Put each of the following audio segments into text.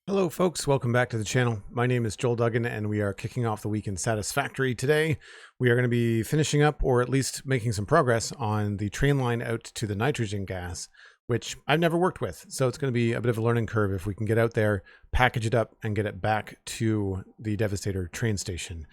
Hello folks, welcome back to the channel. My name is Joel Duggan and we are kicking off the week in Satisfactory. Today we are going to be finishing up, or at least making some progress on the train line out to the nitrogen gas, which I've never worked with. So it's going to be a bit of a learning curve if we can get out there, package it up and get it back to the Devastator train station.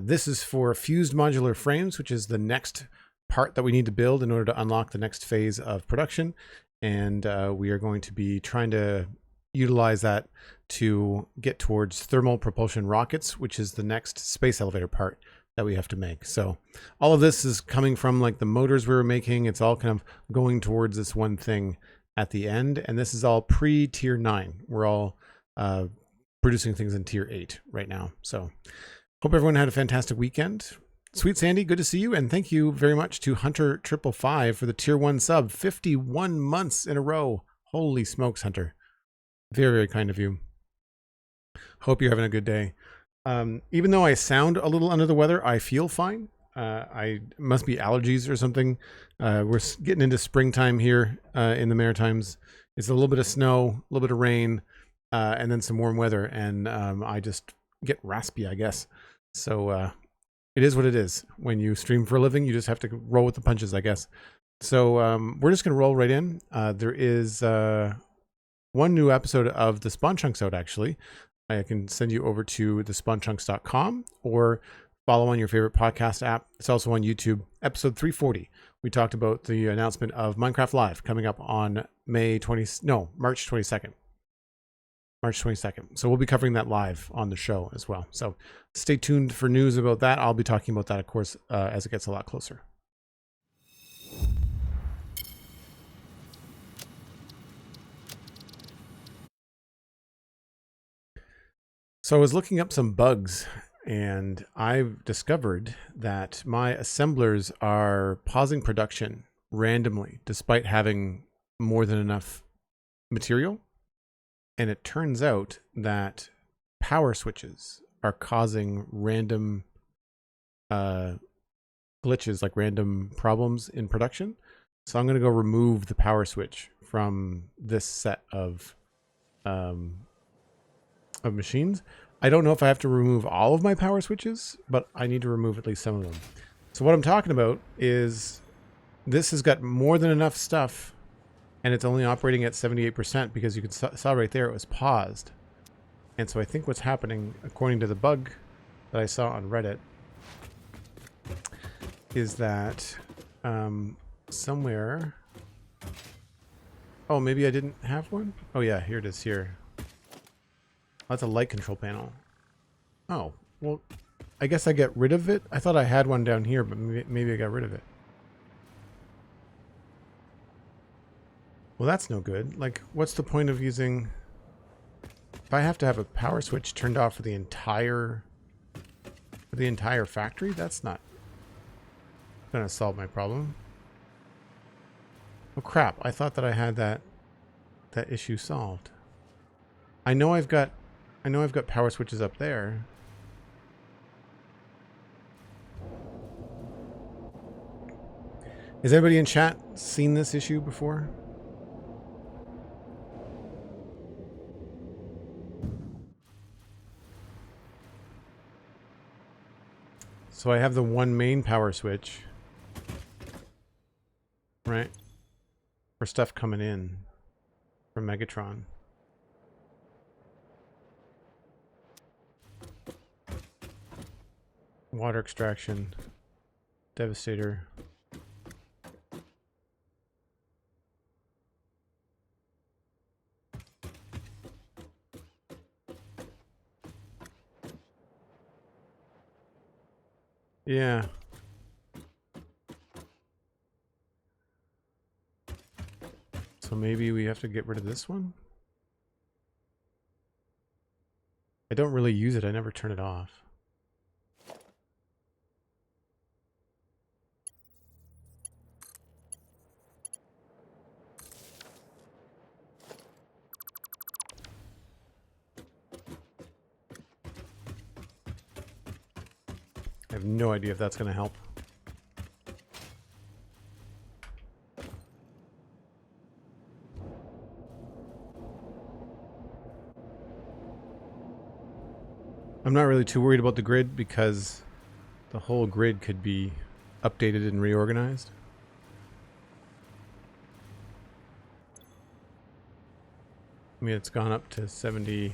This is for fused modular frames, which is the next part that we need to build in order to unlock the next phase of production. And we are going to be trying to utilize that to get towards thermal propulsion rockets, which is the next space elevator part that we have to make. So all of this is coming from like the motors we were making. It's all kind of going towards this one thing at the end. And this is all pre-tier 9. We're all producing things in tier 8 right now. So hope everyone had a fantastic weekend. SweetSandi, good to see you. And thank you very much to Hunter555 for the tier 1 sub. 51 months in a row. Holy smokes, Hunter. Very, very kind of you. Hope you're having a good day. Even though I sound a little under the weather, I feel fine. I must be allergies or something. We're getting into springtime here in the Maritimes. It's a little bit of snow, a little bit of rain, and then some warm weather. And I just get raspy, I guess. So it is what it is. When you stream for a living, you just have to roll with the punches, I guess. So we're just going to roll right in. There is one new episode of the Spawn Chunks out, actually. I can send you over to thespawnchunks.com or follow on your favorite podcast app. It's also on YouTube. Episode 340. We talked about the announcement of Minecraft Live coming up on March 22nd. March 22nd. So we'll be covering that live on the show as well. So stay tuned for news about that. I'll be talking about that, of course, as it gets a lot closer. So I was looking up some bugs and I've discovered that my assemblers are pausing production randomly despite having more than enough material. And it turns out that power switches are causing random glitches, like random problems in production. So I'm going to go remove the power switch from this set of machines. I don't know if I have to remove all of my power switches, but I need to remove at least some of them. So what I'm talking about is this has got more than enough stuff and it's only operating at 78% because you can saw right there it was paused. And so I think what's happening, according to the bug that I saw on Reddit, is that somewhere... Oh, maybe I didn't have one? Oh yeah, here it is here. That's a light control panel. Oh, well, I guess I get rid of it. I thought I had one down here, but maybe I got rid of it. Well, that's no good. Like, what's the point of using... If I have to have a power switch turned off for the entire factory, that's not gonna solve my problem. Oh crap, I thought that I had that issue solved. I know I've got power switches up there. Has anybody in chat seen this issue before? So I have the one main power switch, right, for stuff coming in from Megatron. Water extraction, Devastator. Yeah. So maybe we have to get rid of this one? I don't really use it. I never turn it off. I have no idea if that's going to help. I'm not really too worried about the grid because the whole grid could be updated and reorganized. I mean, it's gone up to 70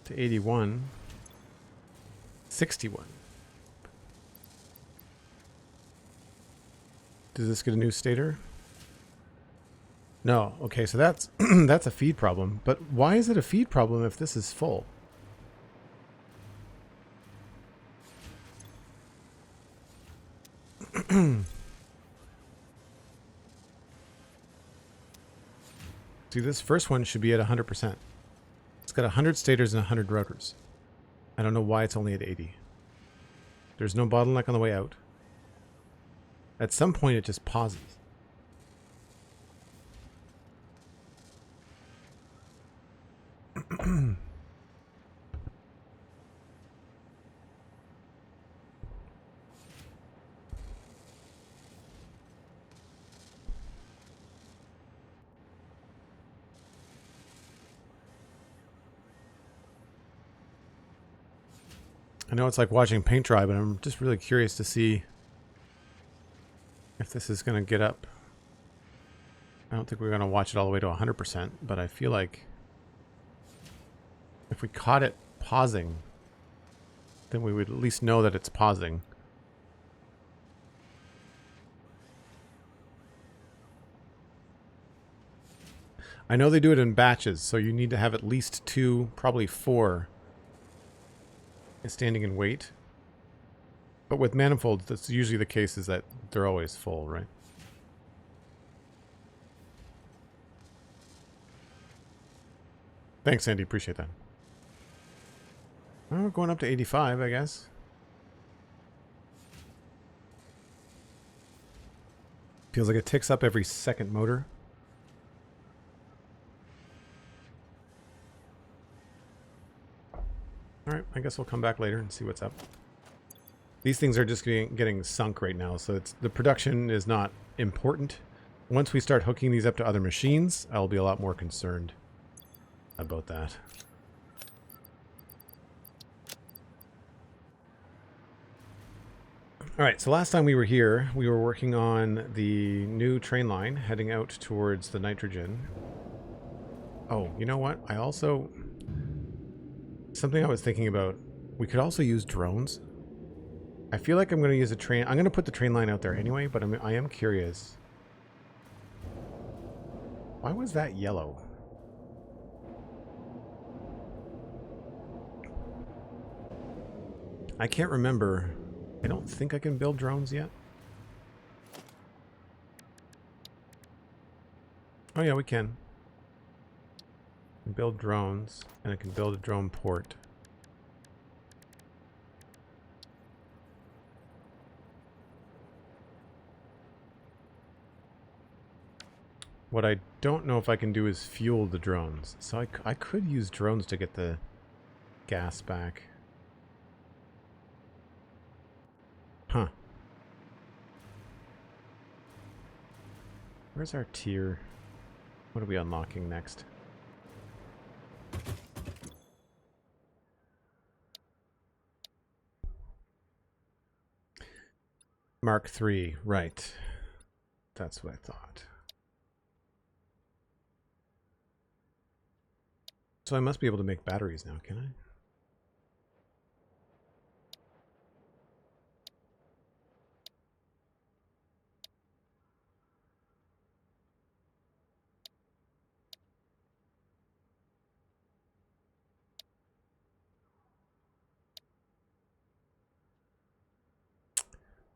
to 81, 61. Does this get a new stator? No. Okay, so that's that's a feed problem. But why is it a feed problem if this is full? See, this first one should be at 100%. It's got 100 stators and 100 rotors. I don't know why it's only at 80. There's no bottleneck on the way out. At some point, it just pauses. I know it's like watching paint dry, but I'm just really curious to see if this is going to get up. I don't think we're going to watch it all the way to 100%, but I feel like if we caught it pausing, then we would at least know that it's pausing. I know they do it in batches, so you need to have at least 2, probably 4 standing in wait. But with manifolds, that's usually the case, is that they're always full, right? Thanks, Andy. Appreciate that. Well, we're going up to 85, I guess. Feels like it ticks up every second motor. Alright, I guess we'll come back later and see what's up. These things are just getting sunk right now, so the production is not important. Once we start hooking these up to other machines, I'll be a lot more concerned about that. Alright, so last time we were here, we were working on the new train line heading out towards the nitrogen. Oh, you know what? I also... Something I was thinking about, we could also use drones. I feel like I'm going to use a train. I'm going to put the train line out there anyway, but I am curious. Why was that yellow? I can't remember. I don't think I can build drones yet. Oh yeah, we can. Build drones, and I can build a drone port. What I don't know if I can do is fuel the drones. So I could use drones to get the gas back. Huh. Where's our tier? What are we unlocking next? Mark III, right. That's what I thought. So I must be able to make batteries now, can I?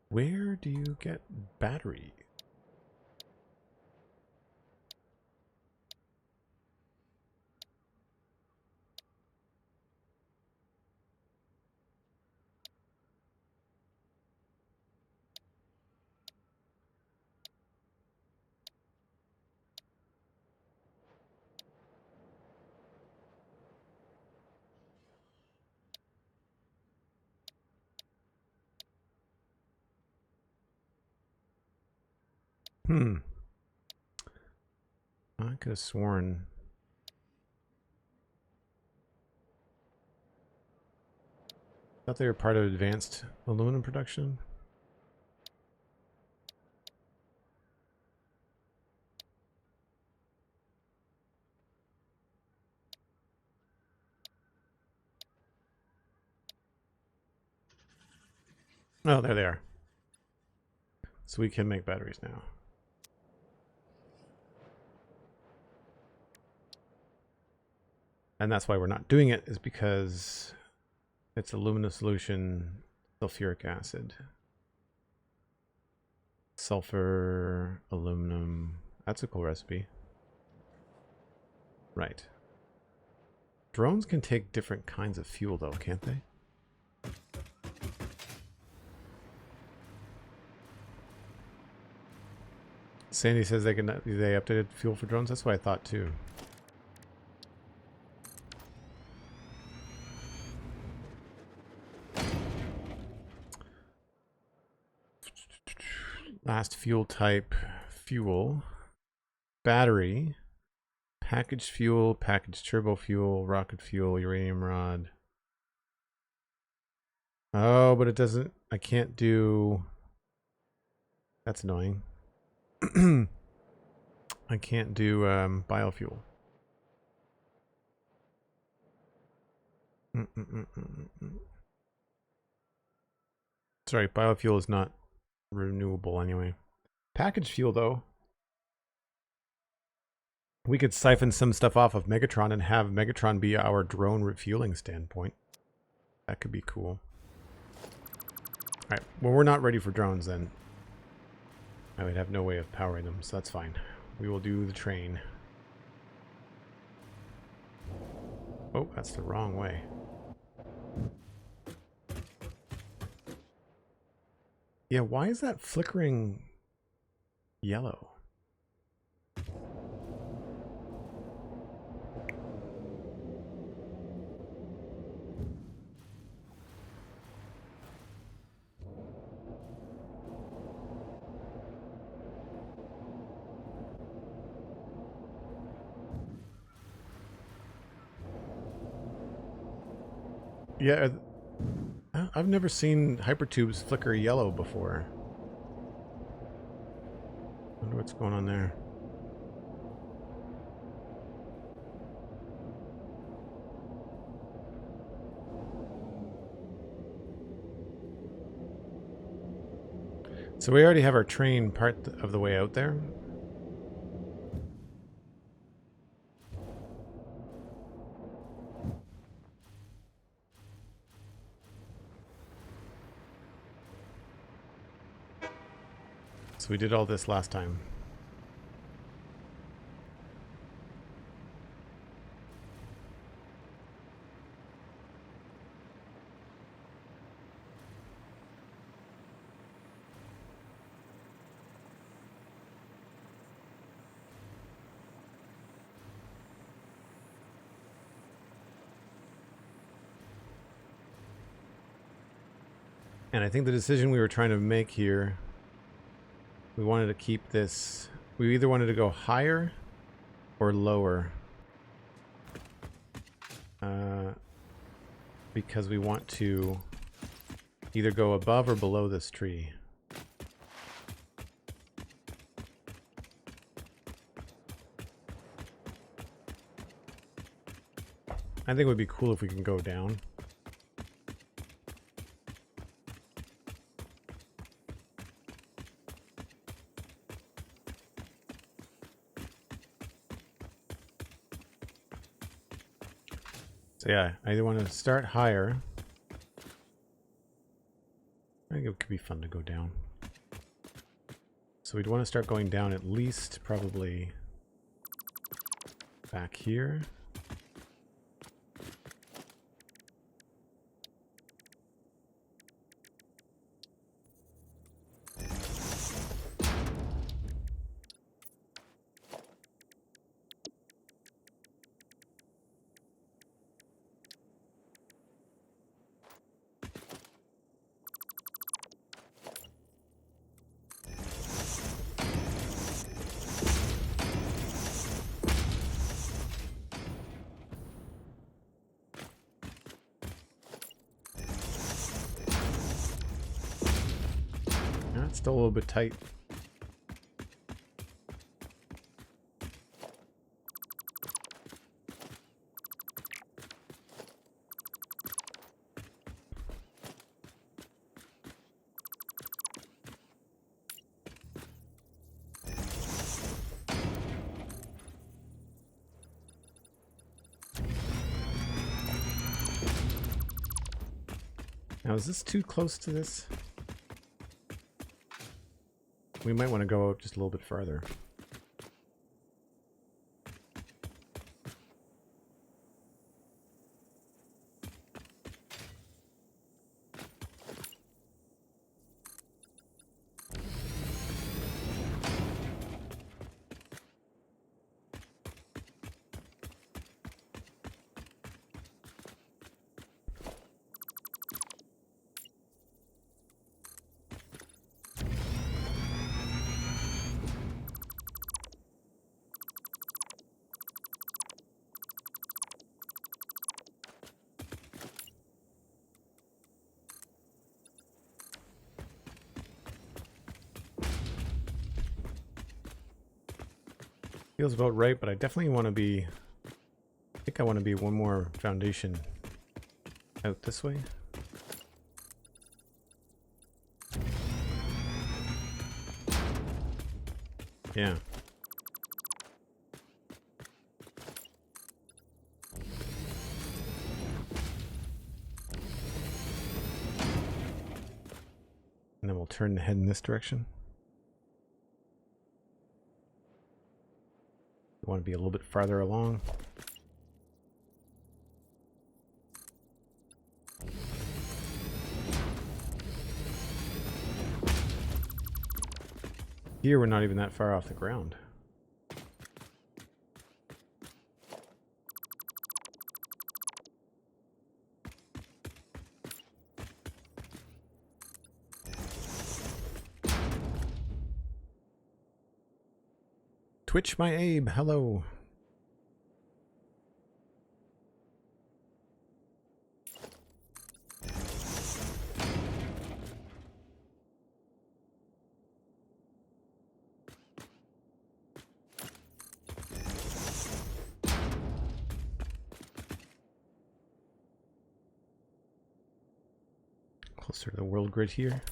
Where do you get battery? I could have sworn. Thought they were part of advanced aluminum production. Oh, there they are. So we can make batteries now. And that's why we're not doing it, is because it's aluminum solution, sulfuric acid. Sulfur, aluminum. That's a cool recipe. Right. Drones can take different kinds of fuel though, can't they? Sandy says they updated fuel for drones. That's what I thought too. Last fuel type, fuel, battery, packaged fuel, packaged turbo fuel, rocket fuel, uranium rod. Oh, but it doesn't, I can't do, that's annoying. I can't do biofuel. Sorry, biofuel is not renewable anyway. Packaged fuel, though. We could siphon some stuff off of Megatron and have Megatron be our drone refueling standpoint. That could be cool. Alright, well, we're not ready for drones then. I would have no way of powering them, so that's fine. We will do the train. Oh, that's the wrong way. Yeah, why is that flickering yellow? Yeah, I've never seen hypertubes flicker yellow before. Wonder what's going on there. So we already have our train part of the way out there. So we did all this last time. And I think the decision we were trying to make here, we wanted to keep this, we either wanted to go higher or lower. Because we want to either go above or below this tree. I think it would be cool if we can go down. So yeah, I either want to start higher. I think it could be fun to go down. So we'd want to start going down at least probably back here. Still a little bit tight. Now, is this too close to this? We might want to go up just a little bit farther. Feels about right, but I definitely want to be... I think I want to be one more foundation out this way. Yeah. And then we'll turn the head in this direction. We want to be a little bit farther along. Here we're not even that far off the ground. Twitch my Abe, hello. Closer to the world grid here.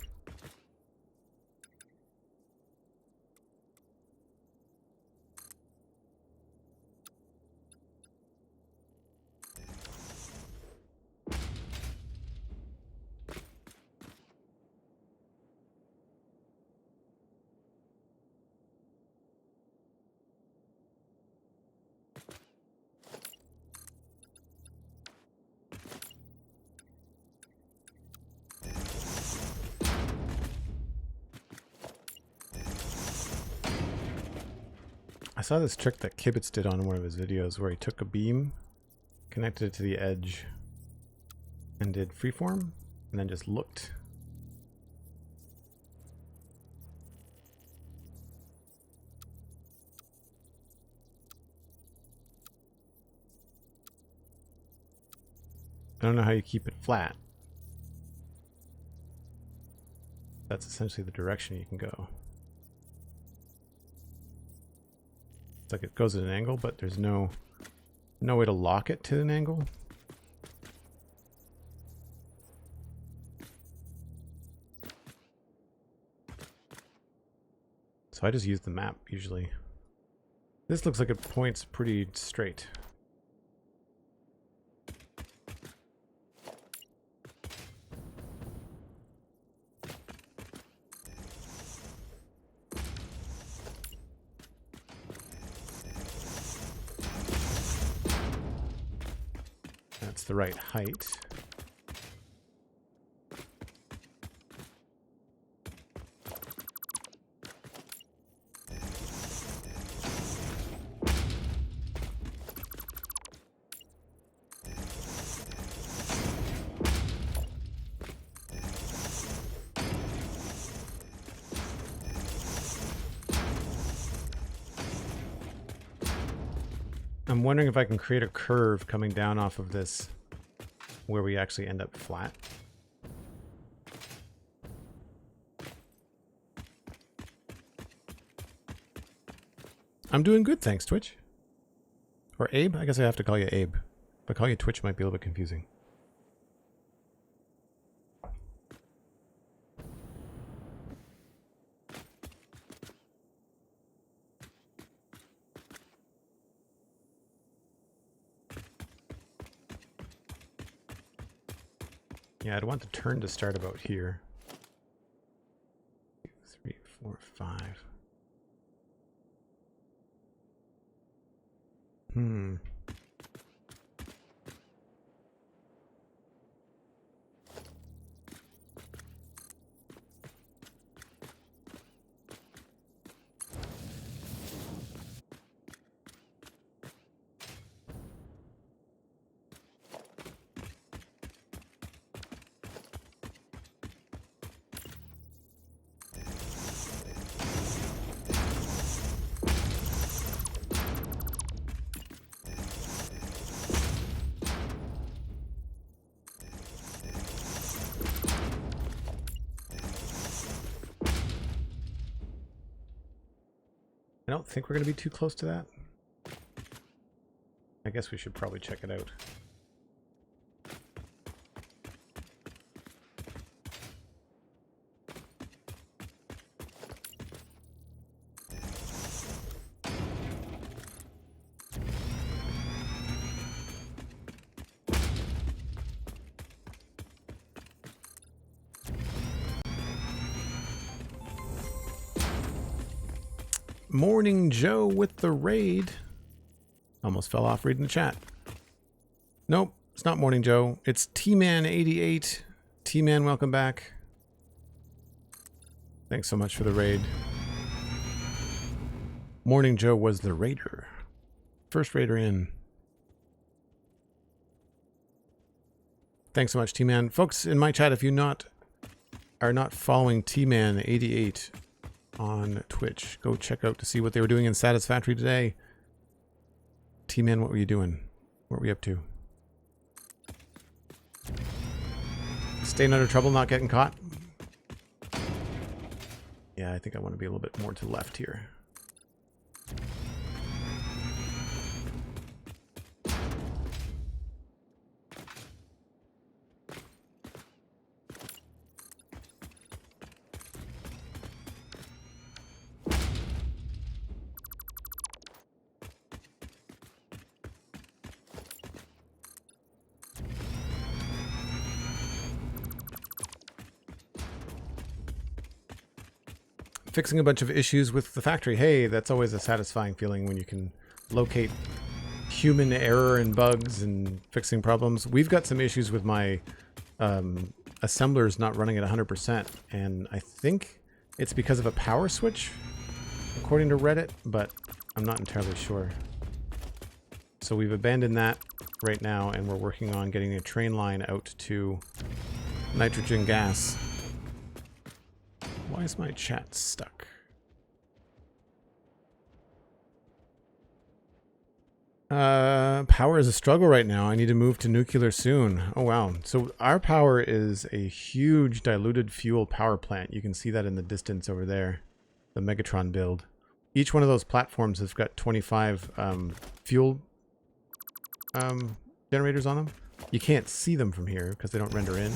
I saw this trick that Kibitz did on one of his videos where he took a beam, connected it to the edge, and did freeform, and then just looked. I don't know how you keep it flat. That's essentially the direction you can go. It's like it goes at an angle, but there's no way to lock it to an angle. So I just use the map usually. This looks like it points pretty straight. That's the right height. I'm wondering if I can create a curve coming down off of this where we actually end up flat. I'm doing good, thanks, Twitch. Or Abe? I guess I have to call you Abe. If I call you Twitch, it might be a little bit confusing. Yeah, I'd want the turn to start about here. 2, 3, 4, 5. I don't think we're going to be too close to that. I guess we should probably check it out. Morning Joe with the raid. Almost fell off reading the chat. Nope, it's not Morning Joe. It's TinMyren88. T-Man, welcome back. Thanks so much for the raid. Morning Joe was the raider. First raider in. Thanks so much, T-Man. Folks, in my chat, if you are not following TinMyren88 on Twitch, go check out to see what they were doing in Satisfactory today. T-Man, what were you doing? What were we up to? Staying out of trouble, not getting caught? Yeah, I think I want to be a little bit more to the left here. Fixing a bunch of issues with the factory. Hey, that's always a satisfying feeling when you can locate human error and bugs and fixing problems. We've got some issues with my assemblers not running at 100%, and I think it's because of a power switch, according to Reddit, but I'm not entirely sure. So we've abandoned that right now, and we're working on getting a train line out to nitrogen gas. Why is my chat stuck? Power is a struggle right now. I need to move to nuclear soon. Oh, wow. So our power is a huge diluted fuel power plant. You can see that in the distance over there, the Megatron build. Each one of those platforms has got 25 fuel generators on them. You can't see them from here because they don't render in.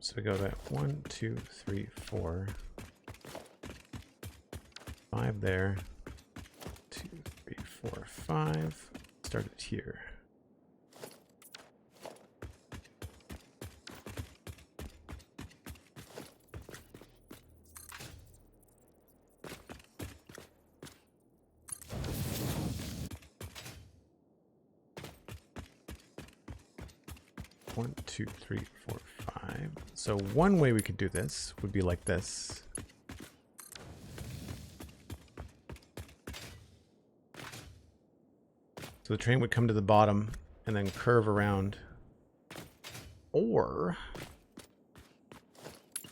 So we go to 1, 2, 3, 4, 5 there. 2, 3, 4, 5. Start it here. One, 2, 3, 4, 5. So one way we could do this would be like this. So the train would come to the bottom and then curve around. Or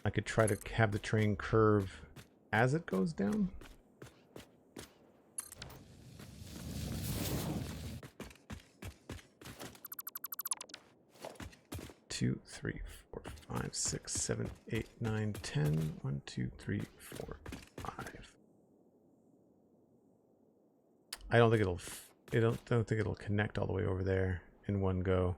I could try to have the train curve as it goes down. Two, three, four, 5, 6, 7, 8, 9, 10. 1, 2, 3, 4, 5. I don't think don't think it'll connect all the way over there in one go.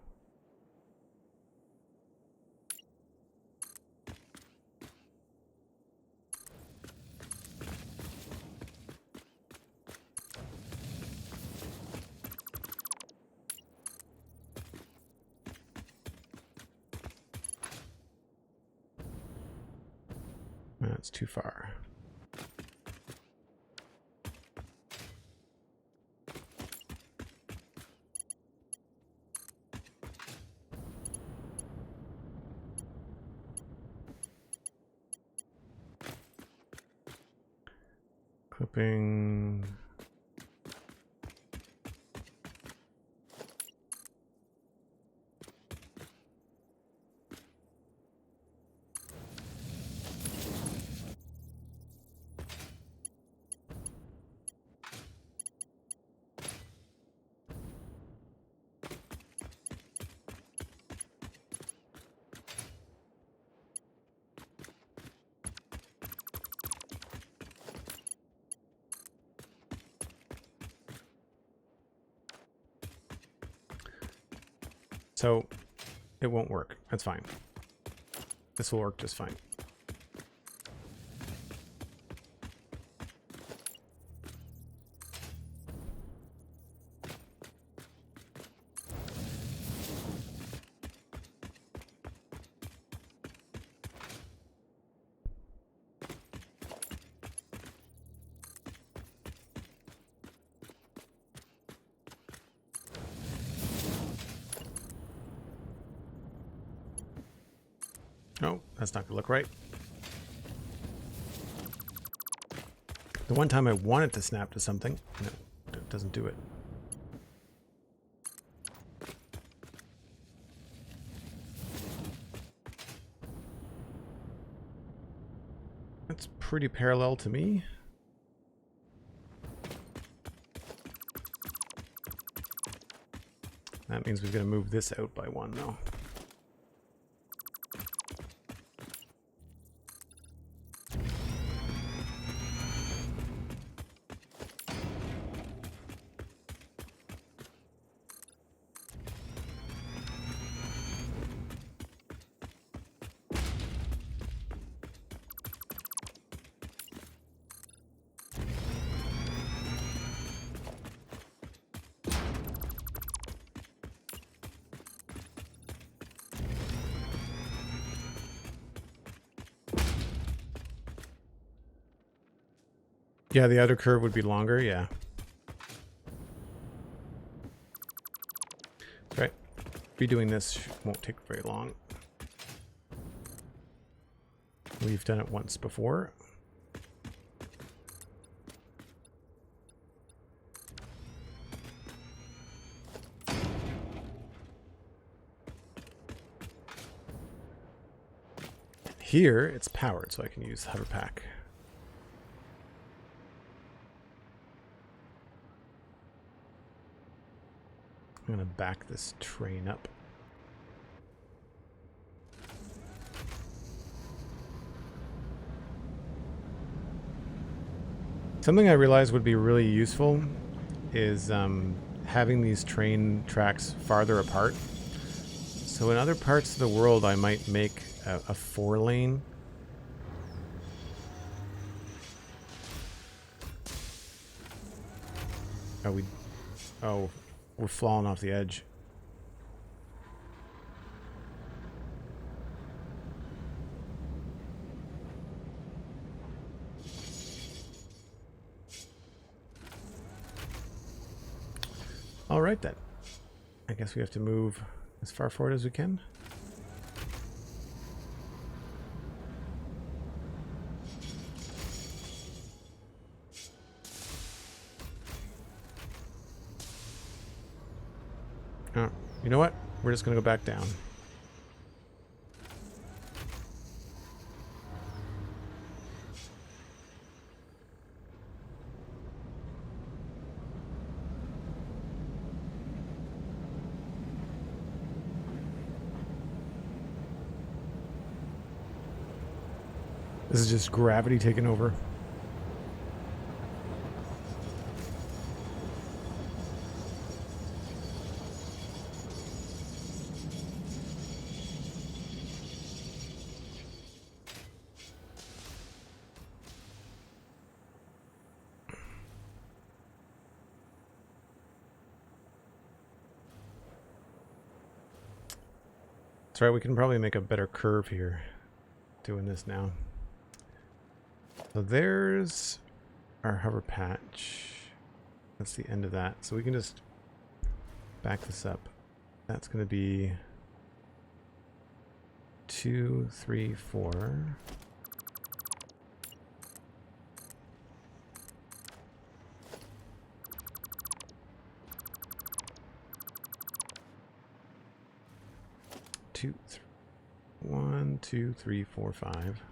That's too far. Clipping. So it won't work. That's fine. This will work just fine. No, that's not gonna look right. The one time I want it to snap to something, no, it doesn't do it. That's pretty parallel to me. That means we've got to move this out by one though. Yeah, the outer curve would be longer, yeah. Right. Redoing this won't take very long. We've done it once before. Here, it's powered, so I can use the hover pack. I'm going to back this train up. Something I realized would be really useful is having these train tracks farther apart. So in other parts of the world, I might make a 4-lane. We're falling off the edge. All right then. I guess we have to move as far forward as we can. You know what? We're just going to go back down. This is just gravity taking over. That's right, we can probably make a better curve here doing this now. So there's our hover patch. That's the end of that. So we can just back this up. That's going to be 2, 3, 4. Two, 1, 2, 3, 4, 5.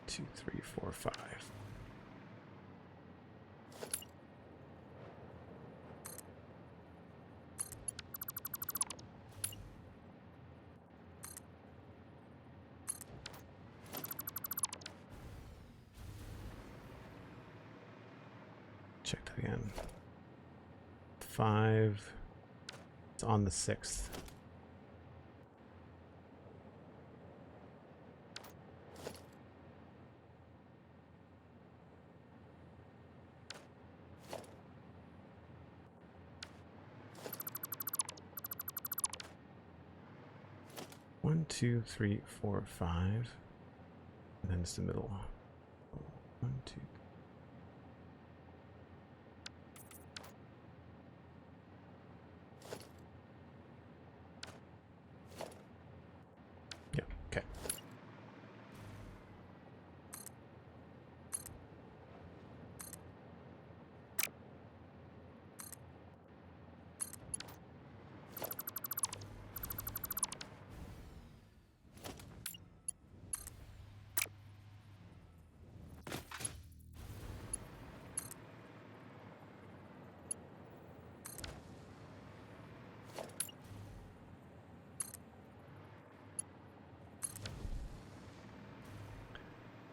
2, 3, 4, 5. Check that again. 5. It's on the 6th. One, 2, 3, 4, 5, and then it's the middle. 1, 2. Yeah. Okay.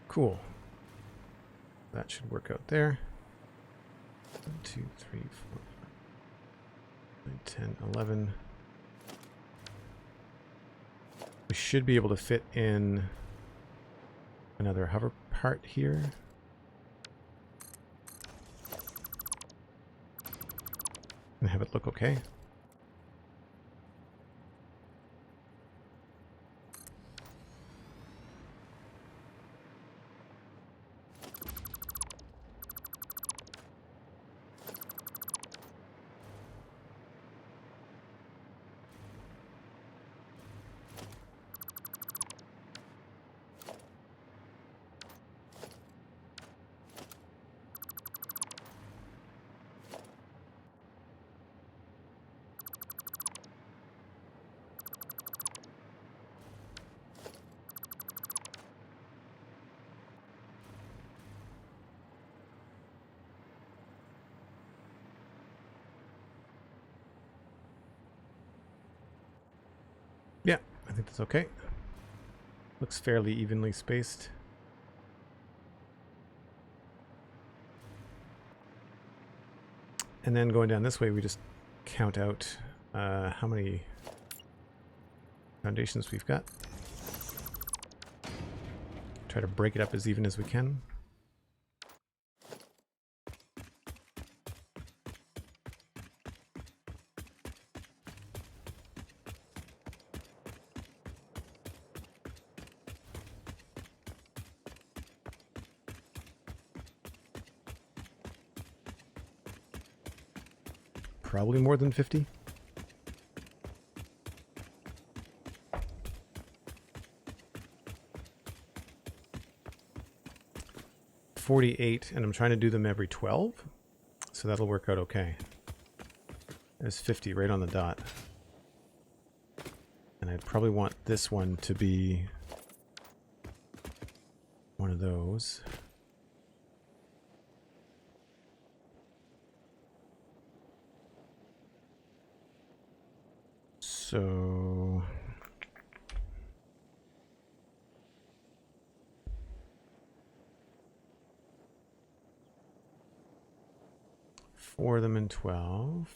Cool. That should work out there. 1, 2, 3, 4, 5, 9, 10, 11. We should be able to fit in another hover part here. And have it look okay. Yeah, I think that's okay. Looks fairly evenly spaced. And then going down this way, we just count out how many foundations we've got. Try to break it up as even as we can. Probably more than 50. $48, and I'm trying to do them every 12. so that'll work out okay. There's 50 right on the dot. And I'd probably want this one to be one of those. So four of them in 12.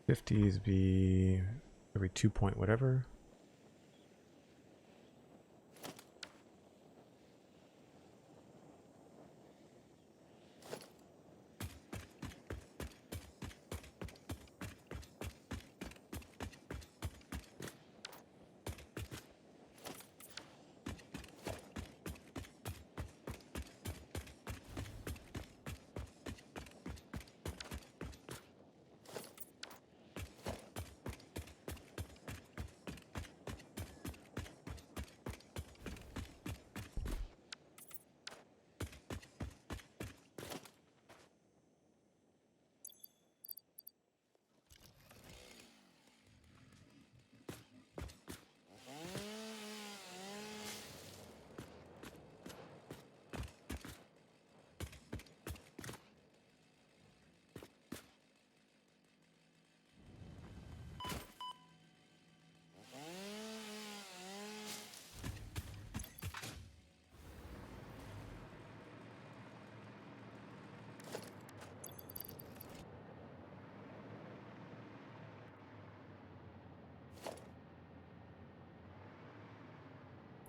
50s be every 2 point whatever.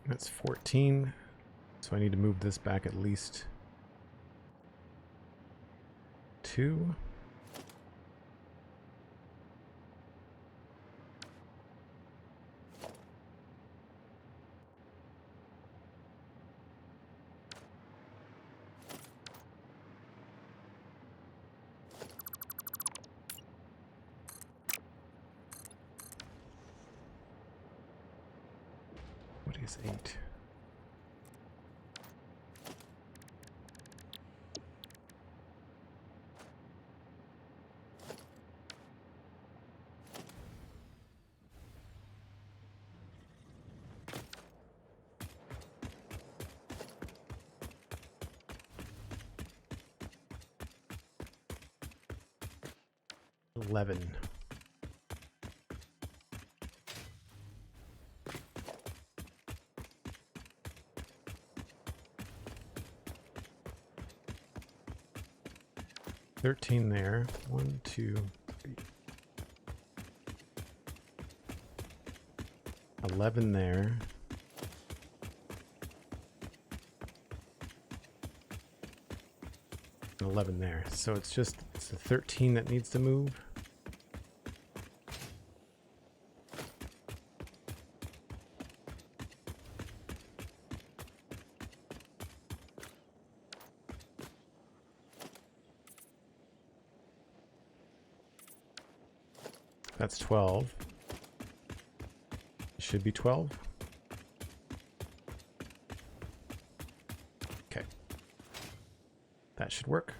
That's 14. So I need to move this back at least 2. What is 8? $11. $13 there. 1, 2, 3. 11 there. And 11 there. So it's the 13 that needs to move. That's 12. It should be 12. Okay. That should work.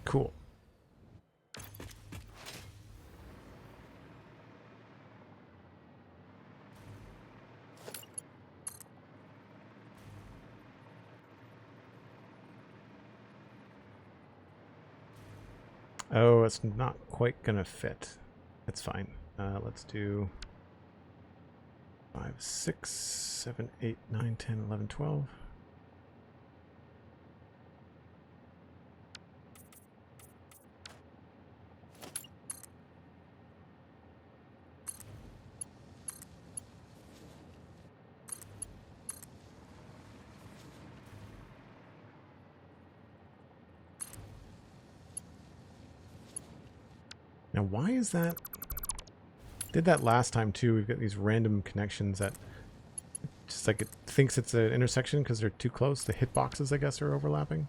Cool. Oh, it's not quite gonna fit. That's fine. Let's do 5, 6, 7, 8, 9, 10, 11, 12. Now, why is that? Did that last time too. We've got these random connections that just like it thinks it's an intersection because they're too close. The hitboxes, I guess, are overlapping.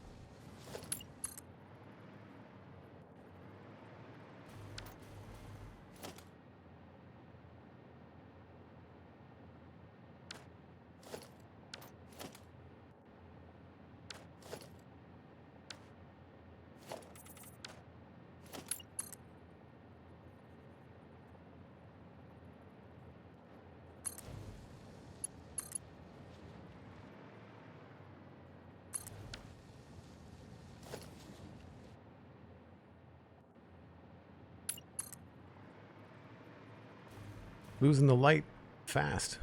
Losing the light fast.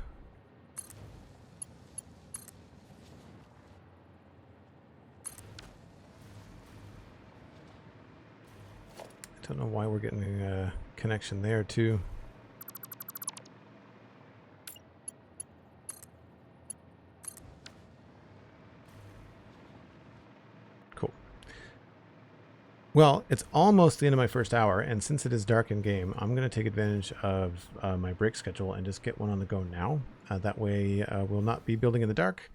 I don't know why we're getting a connection there too. Cool. Well, it's almost the end of my first hour, and since it is dark in game, I'm going to take advantage of my break schedule and just get one on the go now. That way we'll not be building in the dark,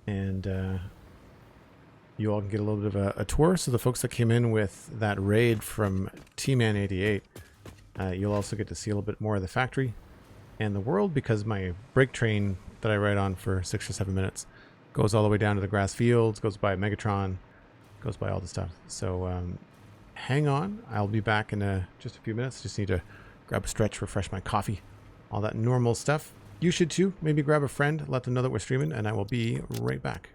and you all can get a little bit of a tour. So the folks that came in with that raid from T-Man88, you'll also get to see a little bit more of the factory and the world, because my break train that I ride on for 6 or 7 minutes goes all the way down to the grass fields, goes by Megatron, goes by all the stuff. So hang on, I'll be back in just a few minutes. Just need to grab a stretch, refresh my coffee, all that normal stuff. You should too. Maybe grab a friend, let them know that we're streaming, and I will be right back.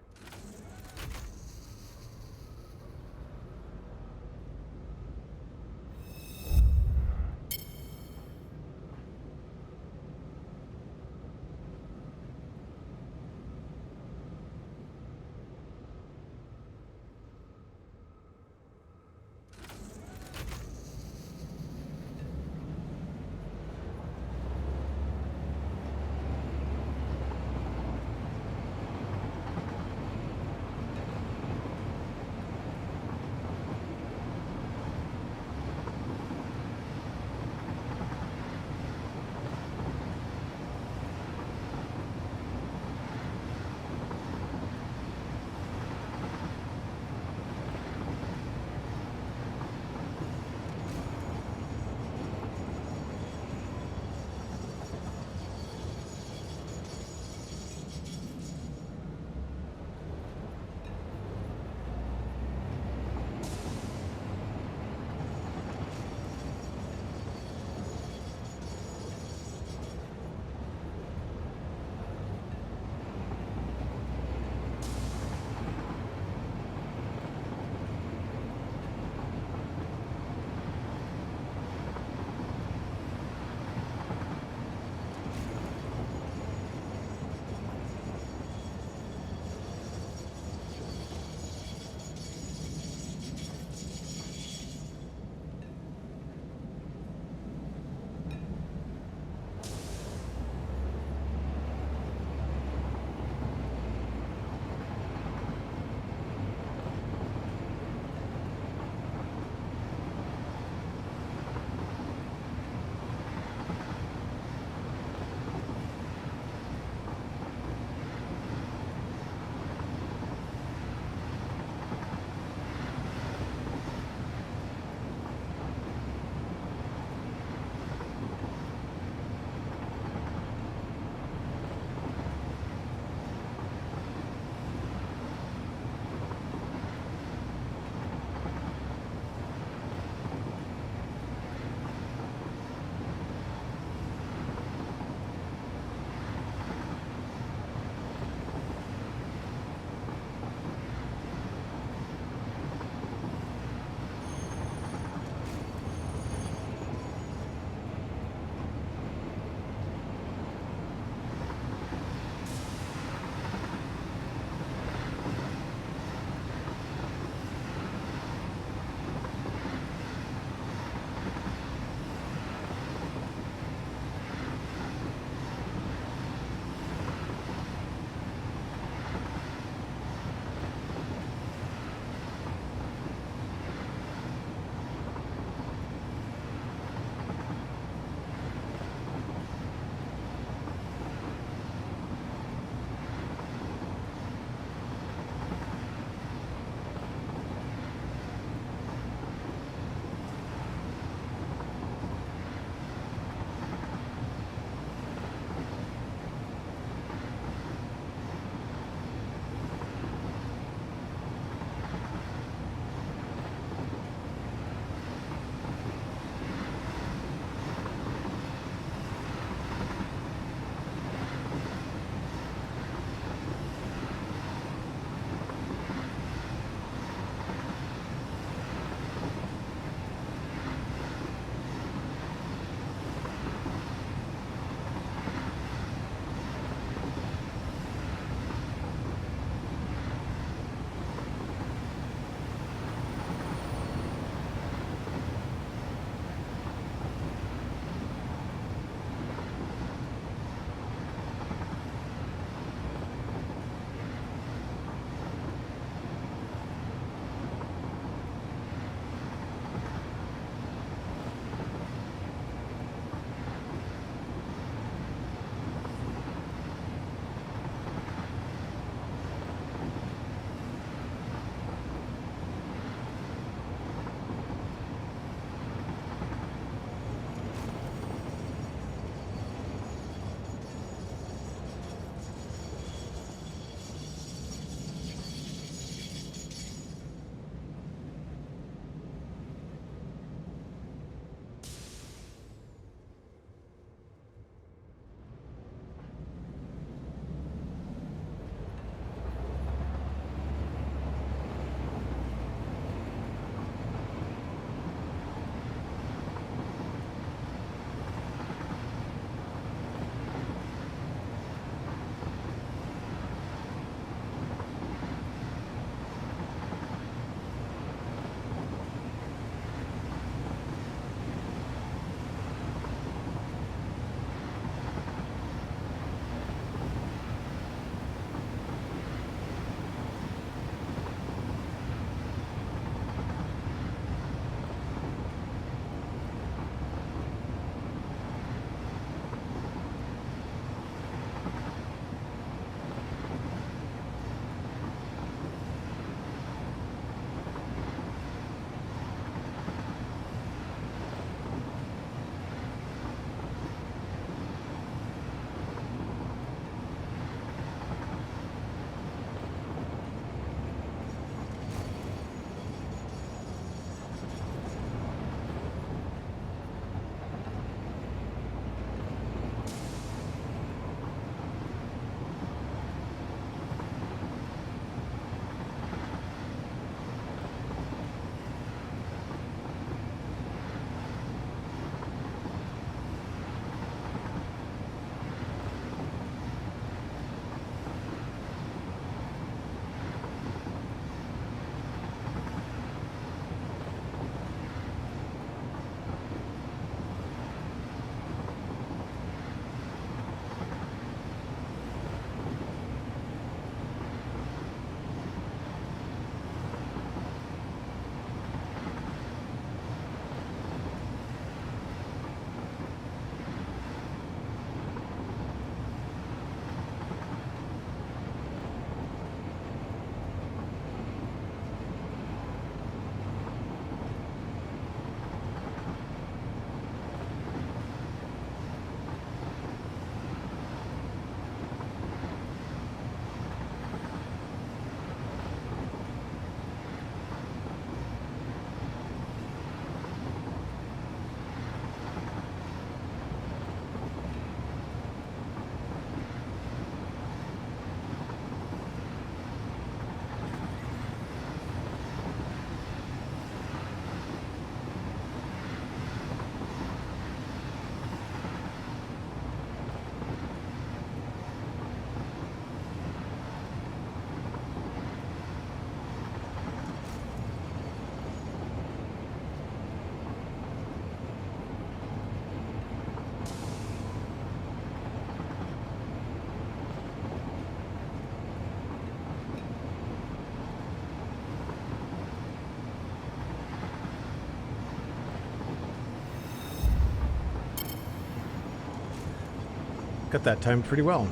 Got that timed pretty well.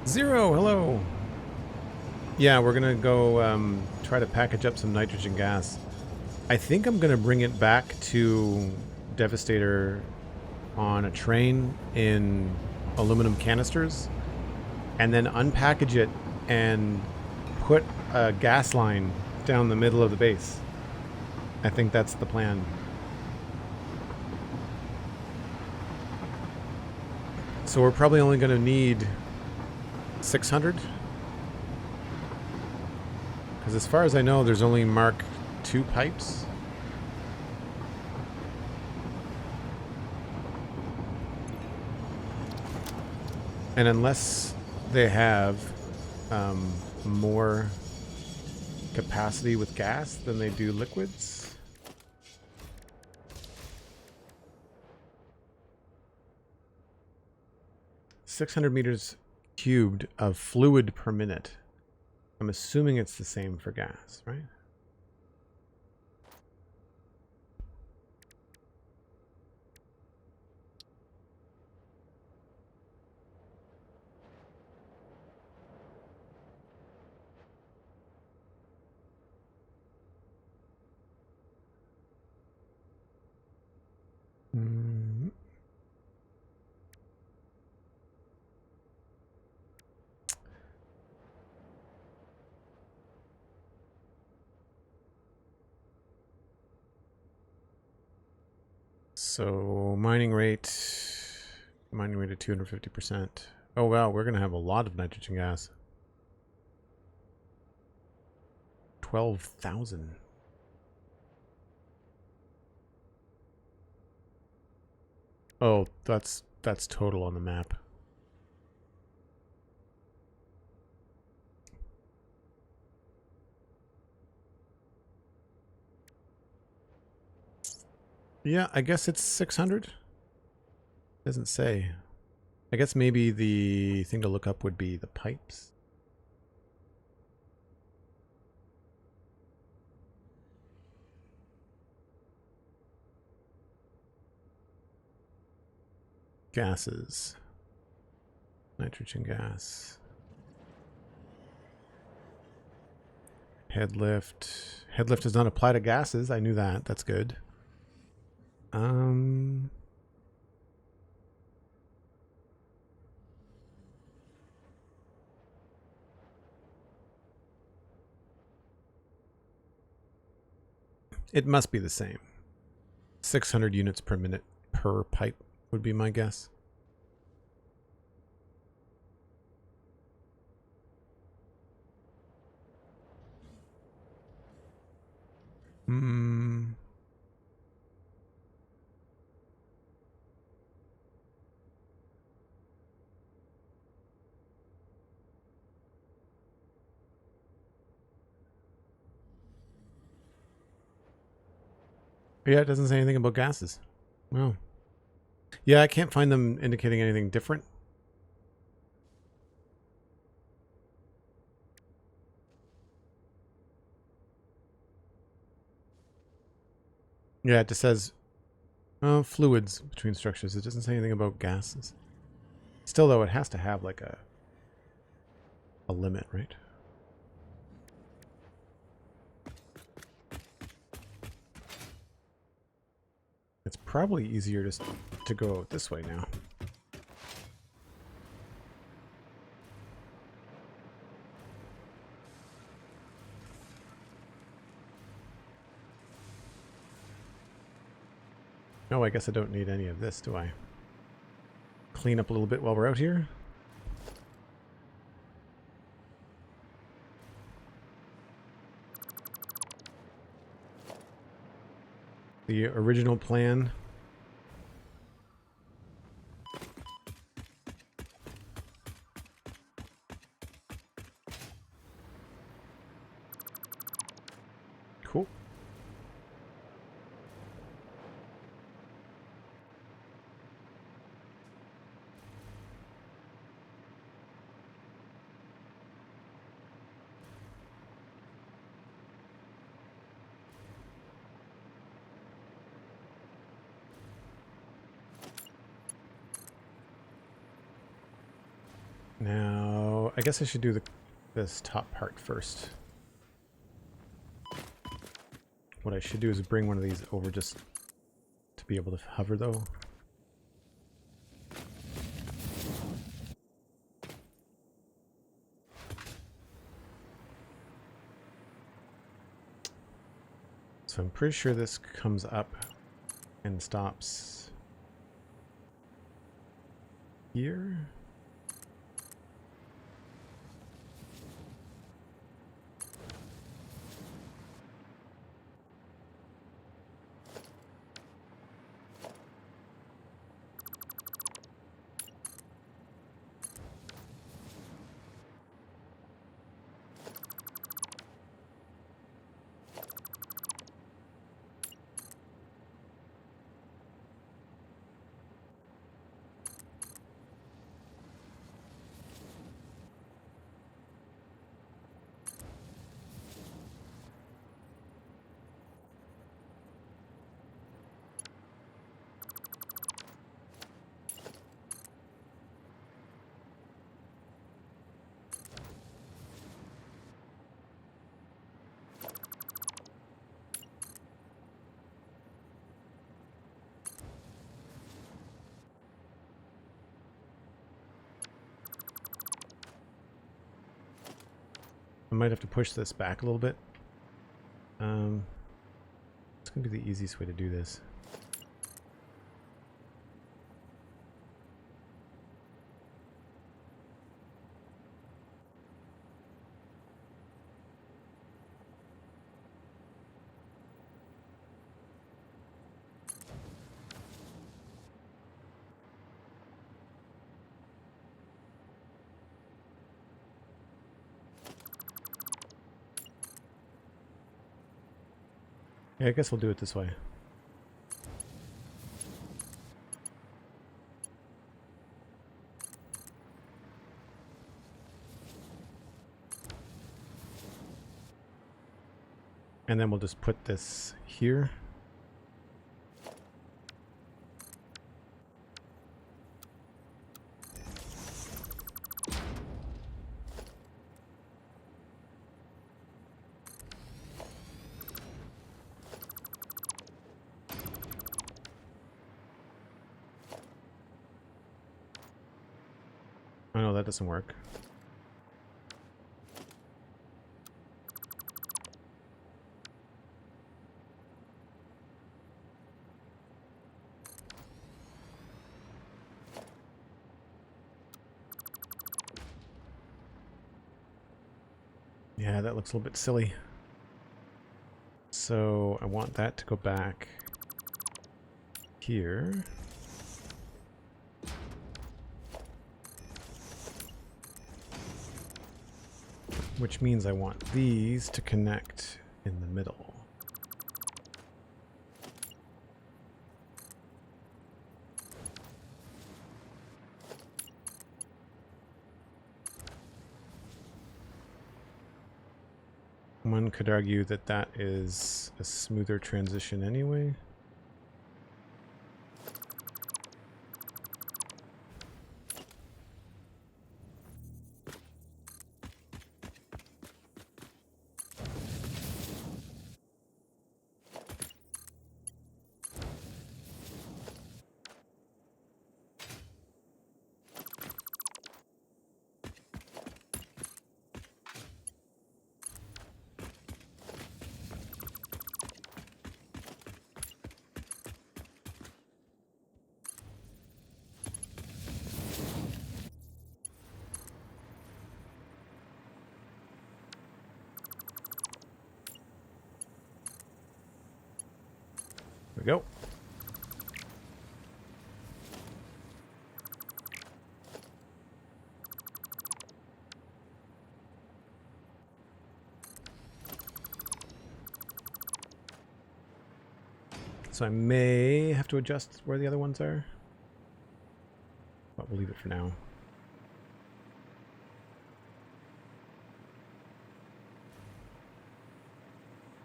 Zero, hello. Yeah, we're gonna go try to package up some nitrogen gas. I think I'm gonna bring it back to Devastator on a train in aluminum canisters and then unpackage it and put a gas line down the middle of the base. I think that's the plan. So we're probably only going to need 600. Because as far as I know, there's only Mark II pipes. And unless they have more capacity with gas than they do liquids. .600 meters cubed of fluid per minute. I'm assuming it's the same for gas, right? So mining rate at 250%. Oh wow, we're gonna have a lot of nitrogen gas. 12,000. Oh, that's total on the map. Yeah, I guess it's 600. Doesn't say. I guess maybe the thing to look up would be the pipes. Gases. Nitrogen gas. Head lift. Head lift does not apply to gases. I knew that. That's good. It must be the same. 600 units per minute per pipe would be my guess. Yeah, it doesn't say anything about gases. Well, yeah, I can't find them indicating anything different. Yeah, it just says fluids between structures. It doesn't say anything about gases. Still, though, it has to have like a limit, right? It's probably easier just to go this way now. Oh, I guess I don't need any of this, do I? Clean up a little bit while we're out here. The original plan. Cool. Now, I guess I should do this top part first. What I should do is bring one of these over just to be able to hover, though. So I'm pretty sure this comes up and stops here. I might have to push this back a little bit. It's going to be the easiest way to do this. Yeah, I guess we'll do it this way. And then we'll just put this here. Oh no, that doesn't work. Yeah, that looks a little bit silly. So I want that to go back here. Which means I want these to connect in the middle. One could argue that that is a smoother transition anyway. There we go. So I may have to adjust where the other ones are, but we'll leave it for now.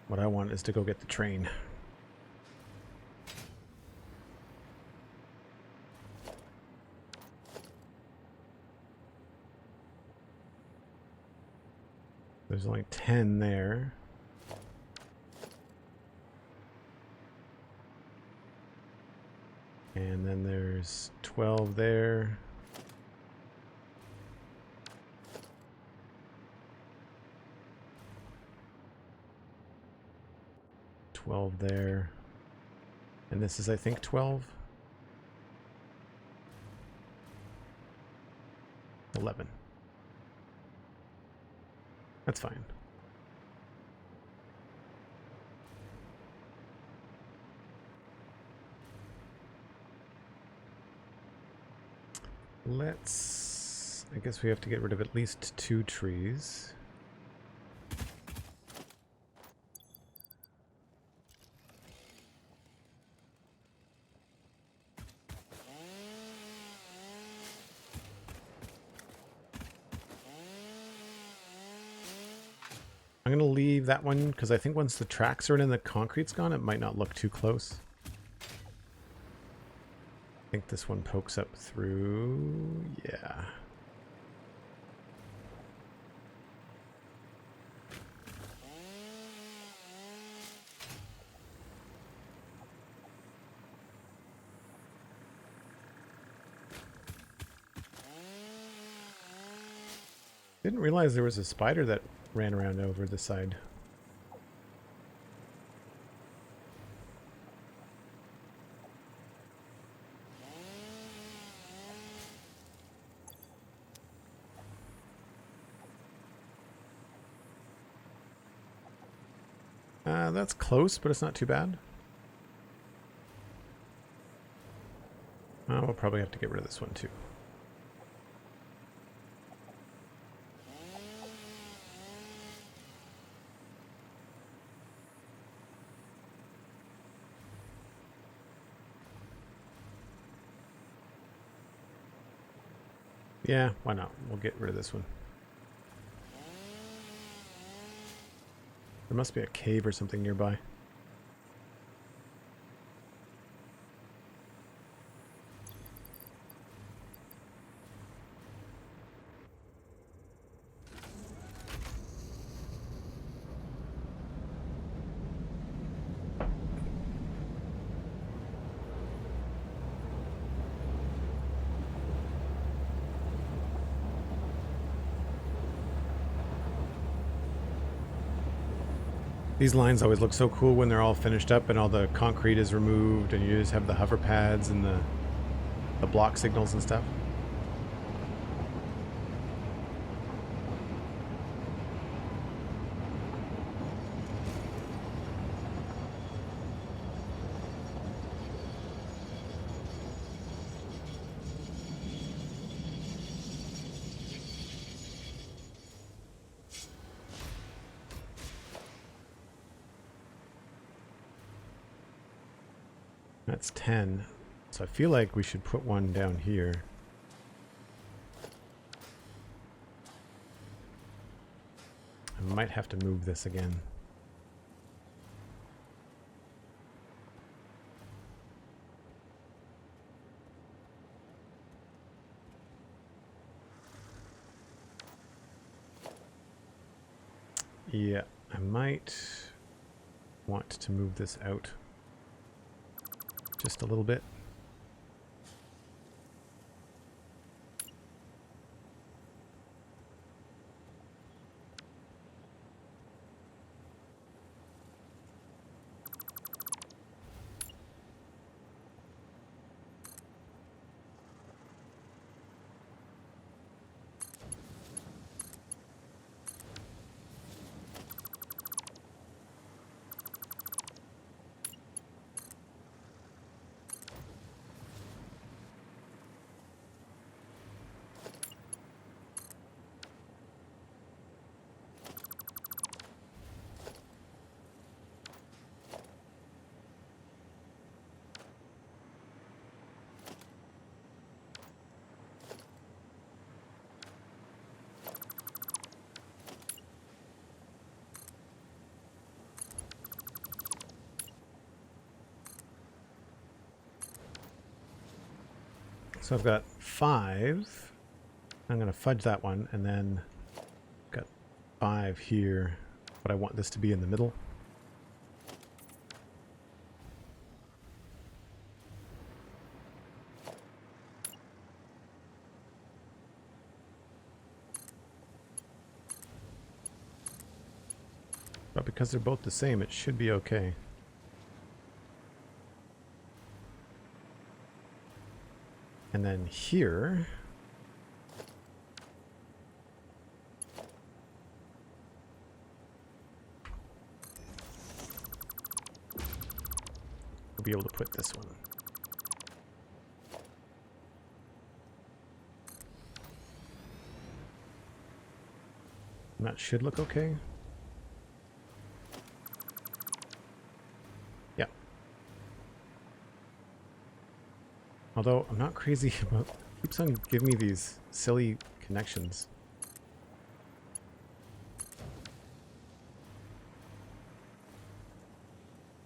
What I want is to go get the train. There's only 10 there. And then there's 12 there. There. And this is, I think, 12. 11. That's fine. I guess we have to get rid of at least 2 trees. I'm going to leave that one because I think once the tracks are in and the concrete's gone, it might not look too close. I think this one pokes up through. Yeah. Didn't realize there was a spider that ran around over the side. That's close, but it's not too bad. We'll probably have to get rid of this one too. Yeah, why not? We'll get rid of this one. There must be a cave or something nearby. These lines always look so cool when they're all finished up and all the concrete is removed and you just have the hover pads and the block signals and stuff. That's 10. So I feel like we should put one down here. I might have to move this again. Yeah, I might want to move this out just a little bit. So I've got 5. I'm going to fudge that one, and then got 5 here, but I want this to be in the middle. But because they're both the same, it should be okay. And then here, we'll be able to put this one. And that should look okay. Yeah. Although I'm not crazy about, keeps on giving me these silly connections.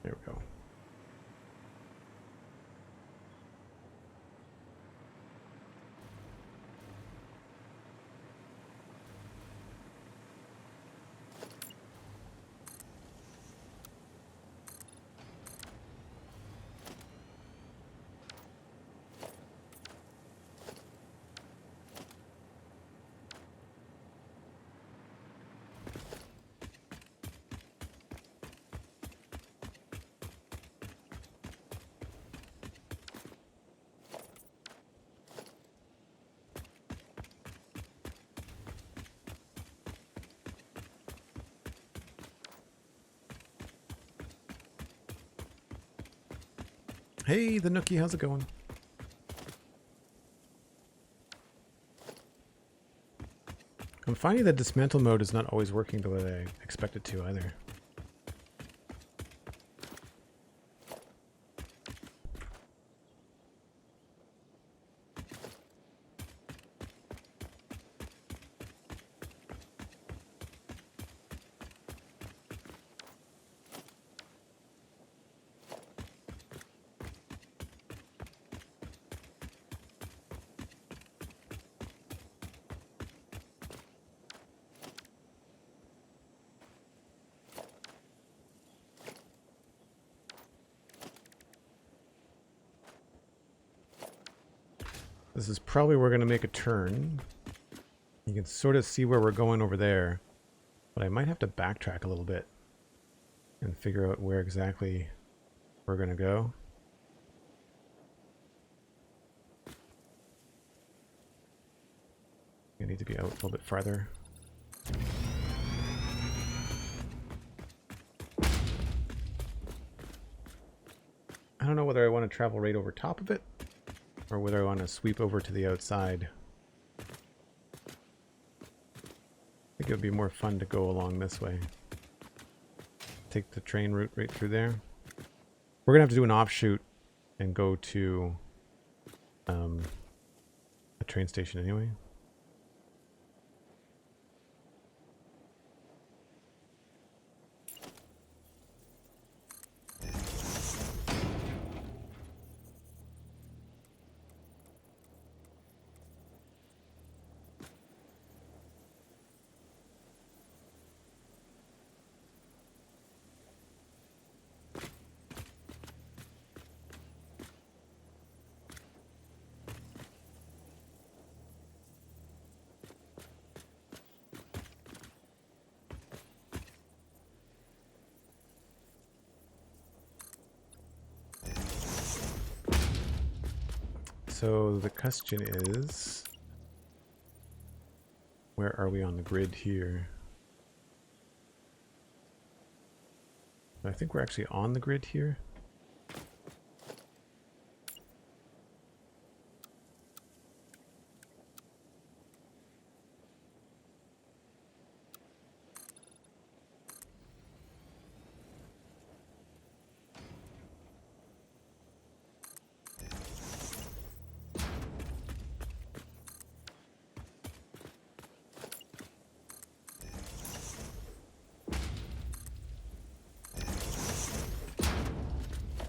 There we go. Hey, the Nookie, how's it going? I'm finding that dismantle mode is not always working the way I expect it to either. This is probably where we're going to make a turn. You can sort of see where we're going over there, but I might have to backtrack a little bit and figure out where exactly we're going to go. I need to be out a little bit farther. I don't know whether I want to travel right over top of it or whether I want to sweep over to the outside. I think it would be more fun to go along this way. Take the train route right through there. We're going to have to do an offshoot and go to a train station anyway. So the question is, where are we on the grid here? I think we're actually on the grid here.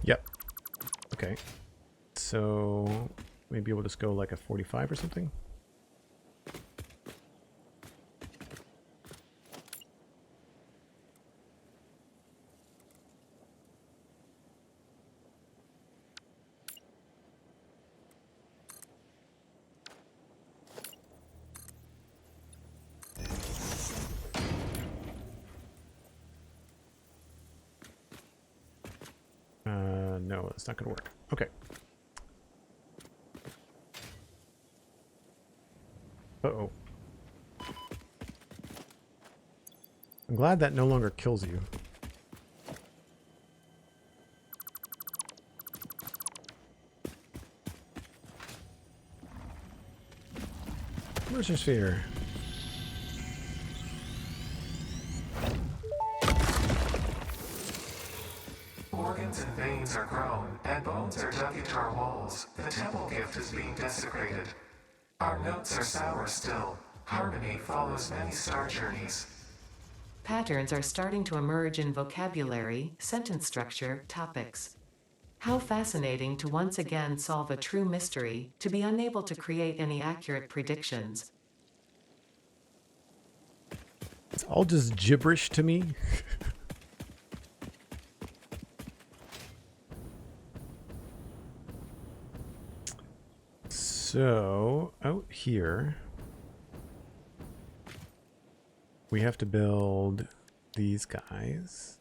Yep. Okay. So maybe we'll just go like a 45 or something. No, it's not going to work. Okay. Uh-oh. I'm glad that no longer kills you. Moisture sphere. Organs and veins are grown, and bones are dug into our walls. The temple gift is being desecrated. Our notes are sour still. Harmony follows many star journeys. Patterns are starting to emerge in vocabulary, sentence structure, topics. How fascinating to once again solve a true mystery, to be unable to create any accurate predictions. It's all just gibberish to me. So, out here, we have to build these guys.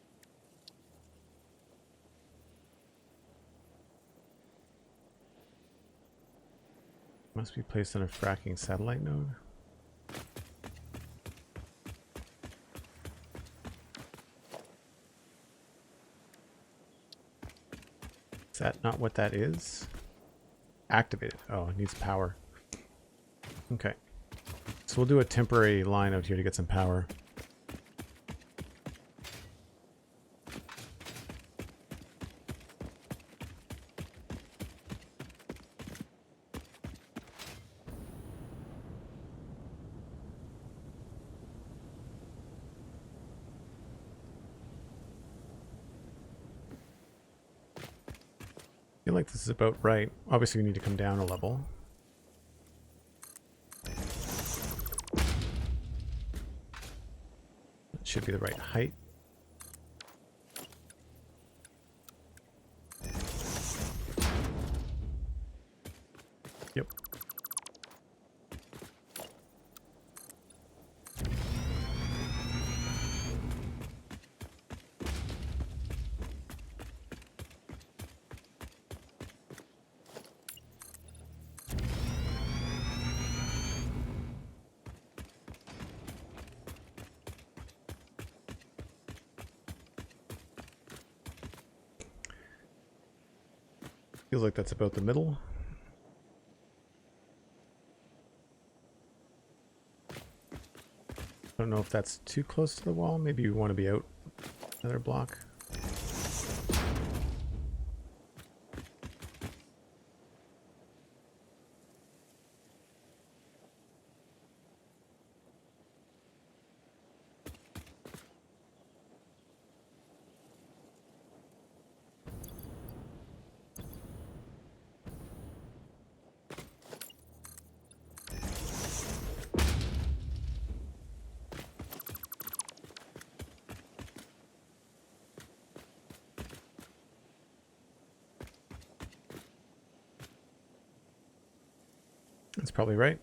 Must be placed on a fracking satellite node. Is that not what that is? Activated. Oh, it needs power. Okay. So we'll do a temporary line out here to get some power. I feel like this is about right. Obviously we need to come down a level. It should be the right height. Yep. Feels like that's about the middle. I don't know if that's too close to the wall. Maybe you want to be out another block. That's probably right.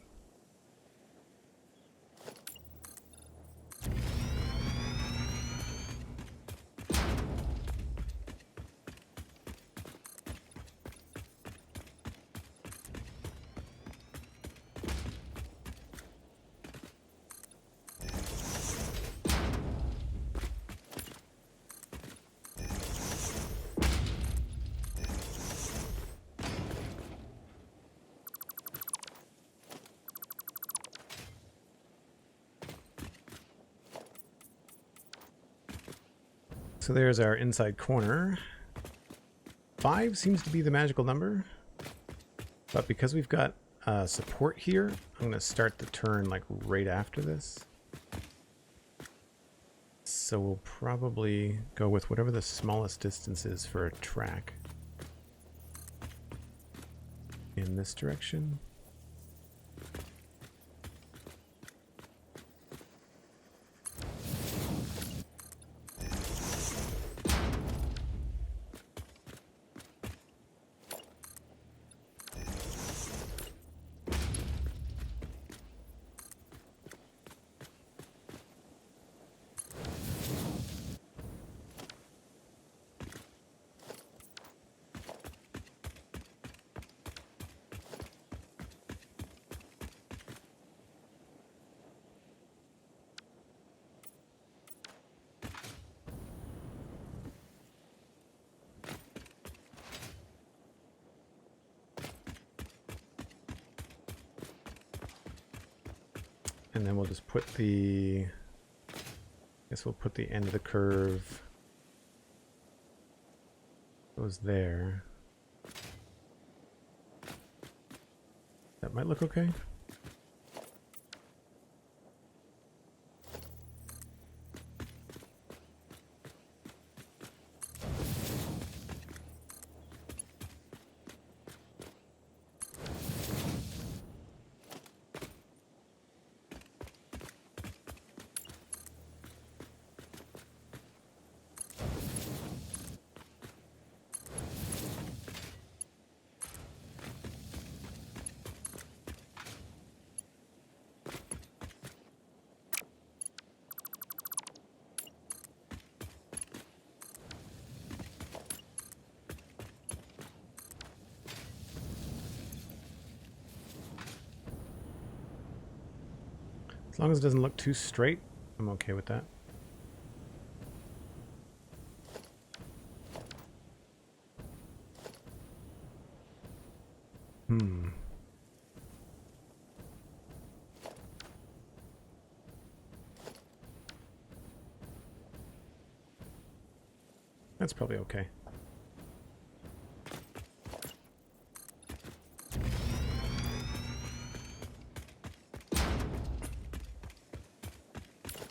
So there's our inside corner. 5 seems to be the magical number. But because we've got support here, I'm going to start the turn like right after this. So we'll probably go with whatever the smallest distance is for a track. In this direction. And then we'll just put the, I guess we'll put the end of the curve goes there. That might look okay. As long as it doesn't look too straight, I'm okay with that. That's probably okay.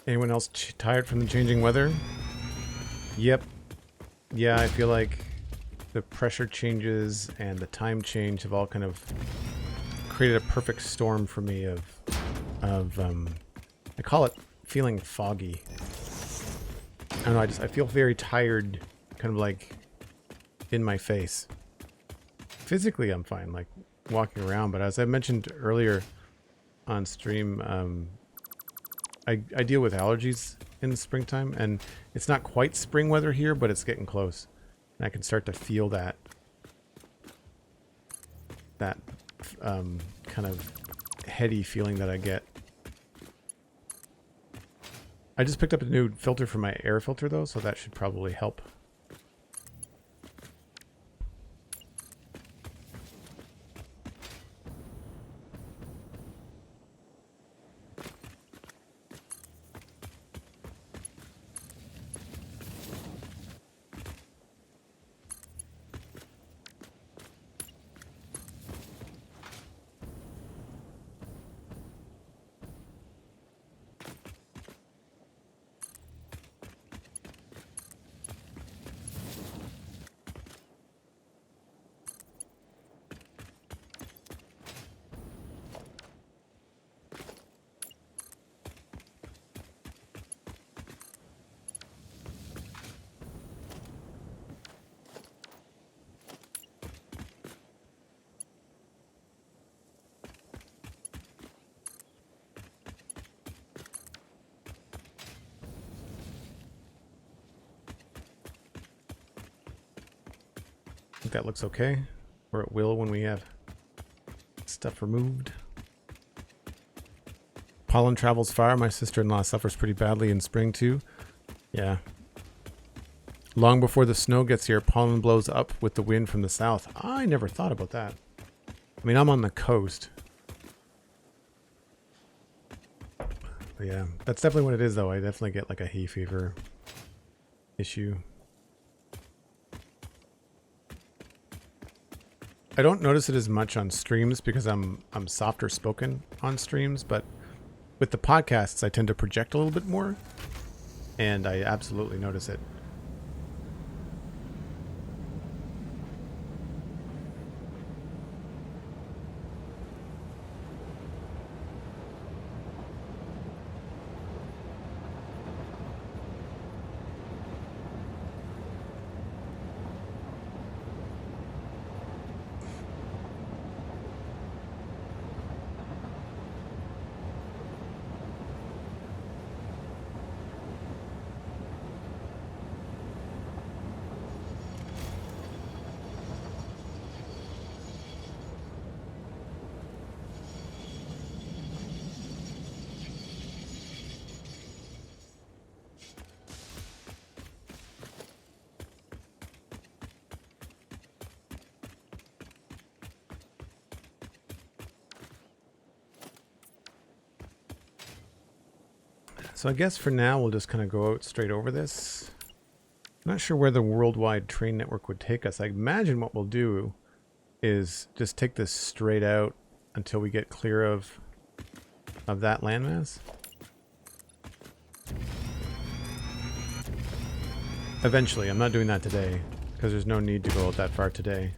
Anyone else tired from the changing weather? Yep. Yeah, I feel like the pressure changes and the time change have all kind of created a perfect storm for me of I call it feeling foggy. I don't know, I feel very tired, kind of like in my face. Physically, I'm fine, like walking around, but as I mentioned earlier on stream, I deal with allergies in the springtime, and it's not quite spring weather here, but it's getting close. And I can start to feel that kind of heady feeling that I get. I just picked up a new filter for my air filter, though, so that should probably help. I think that looks okay, or it will when we have stuff removed. Pollen travels far. My sister-in-law suffers pretty badly in spring too. Yeah. Long before the snow gets here, pollen blows up with the wind from the south. I never thought about that. I mean, I'm on the coast. But yeah, that's definitely what it is, though. I definitely get like a hay fever issue. I don't notice it as much on streams because I'm softer spoken on streams, but with the podcasts I tend to project a little bit more, and I absolutely notice it. So I guess for now we'll just kind of go out straight over this. I'm not sure where the worldwide train network would take us. I imagine what we'll do is just take this straight out until we get clear of that landmass. Eventually. I'm not doing that today because there's no need to go out that far today.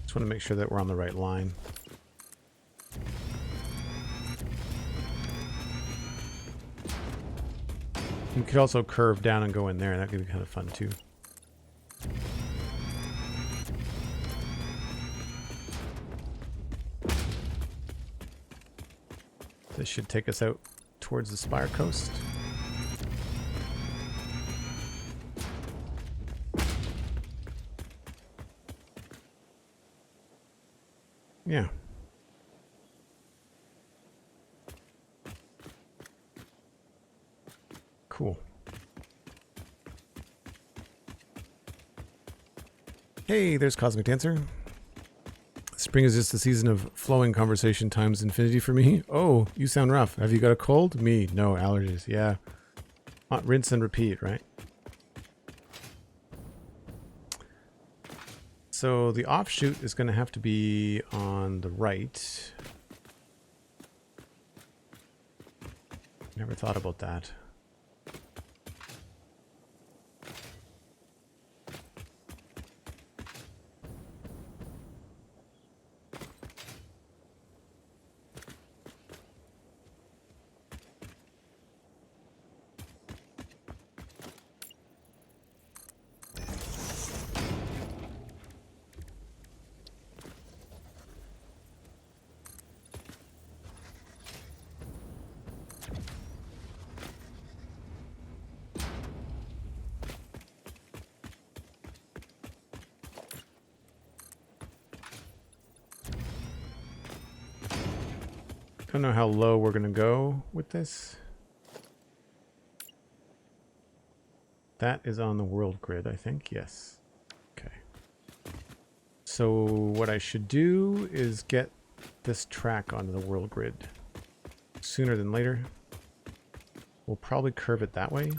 Just want to make sure that we're on the right line. We could also curve down and go in there. That could be kind of fun too. This should take us out towards the Spire Coast. Yeah. Cool. Hey, there's Cosmic Dancer. Spring is just the season of flowing conversation times infinity for me. Oh, you sound rough. Have you got a cold? Me? No, allergies. Yeah. Rinse and repeat, right? So the offshoot is going to have to be on the right. Never thought about that. Don't know how low we're going to go with this. That is on the world grid, I think. Yes. Okay. So what I should do is get this track onto the world grid sooner than later. We'll probably curve it that way.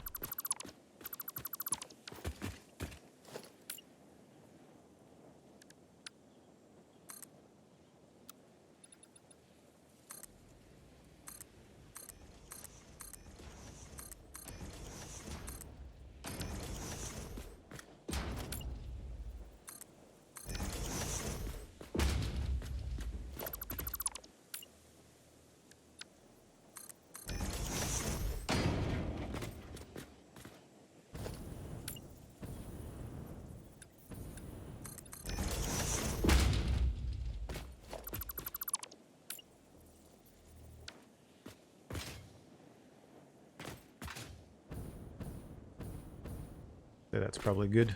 That's probably good.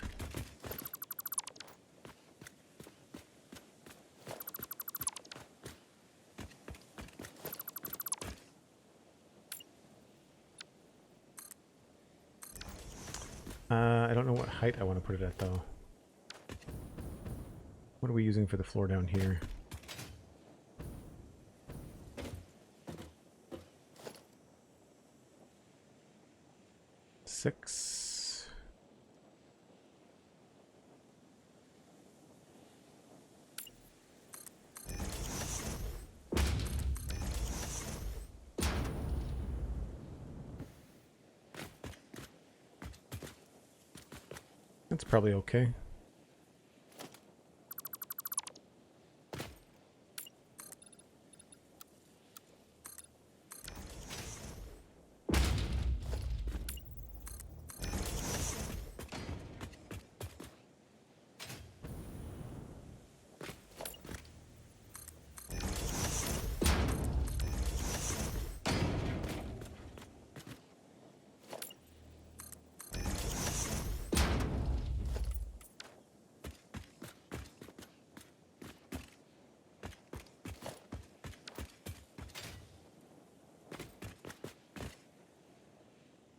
I don't know what height I want to put it at though. What are we using for the floor down here? Six. That's probably okay.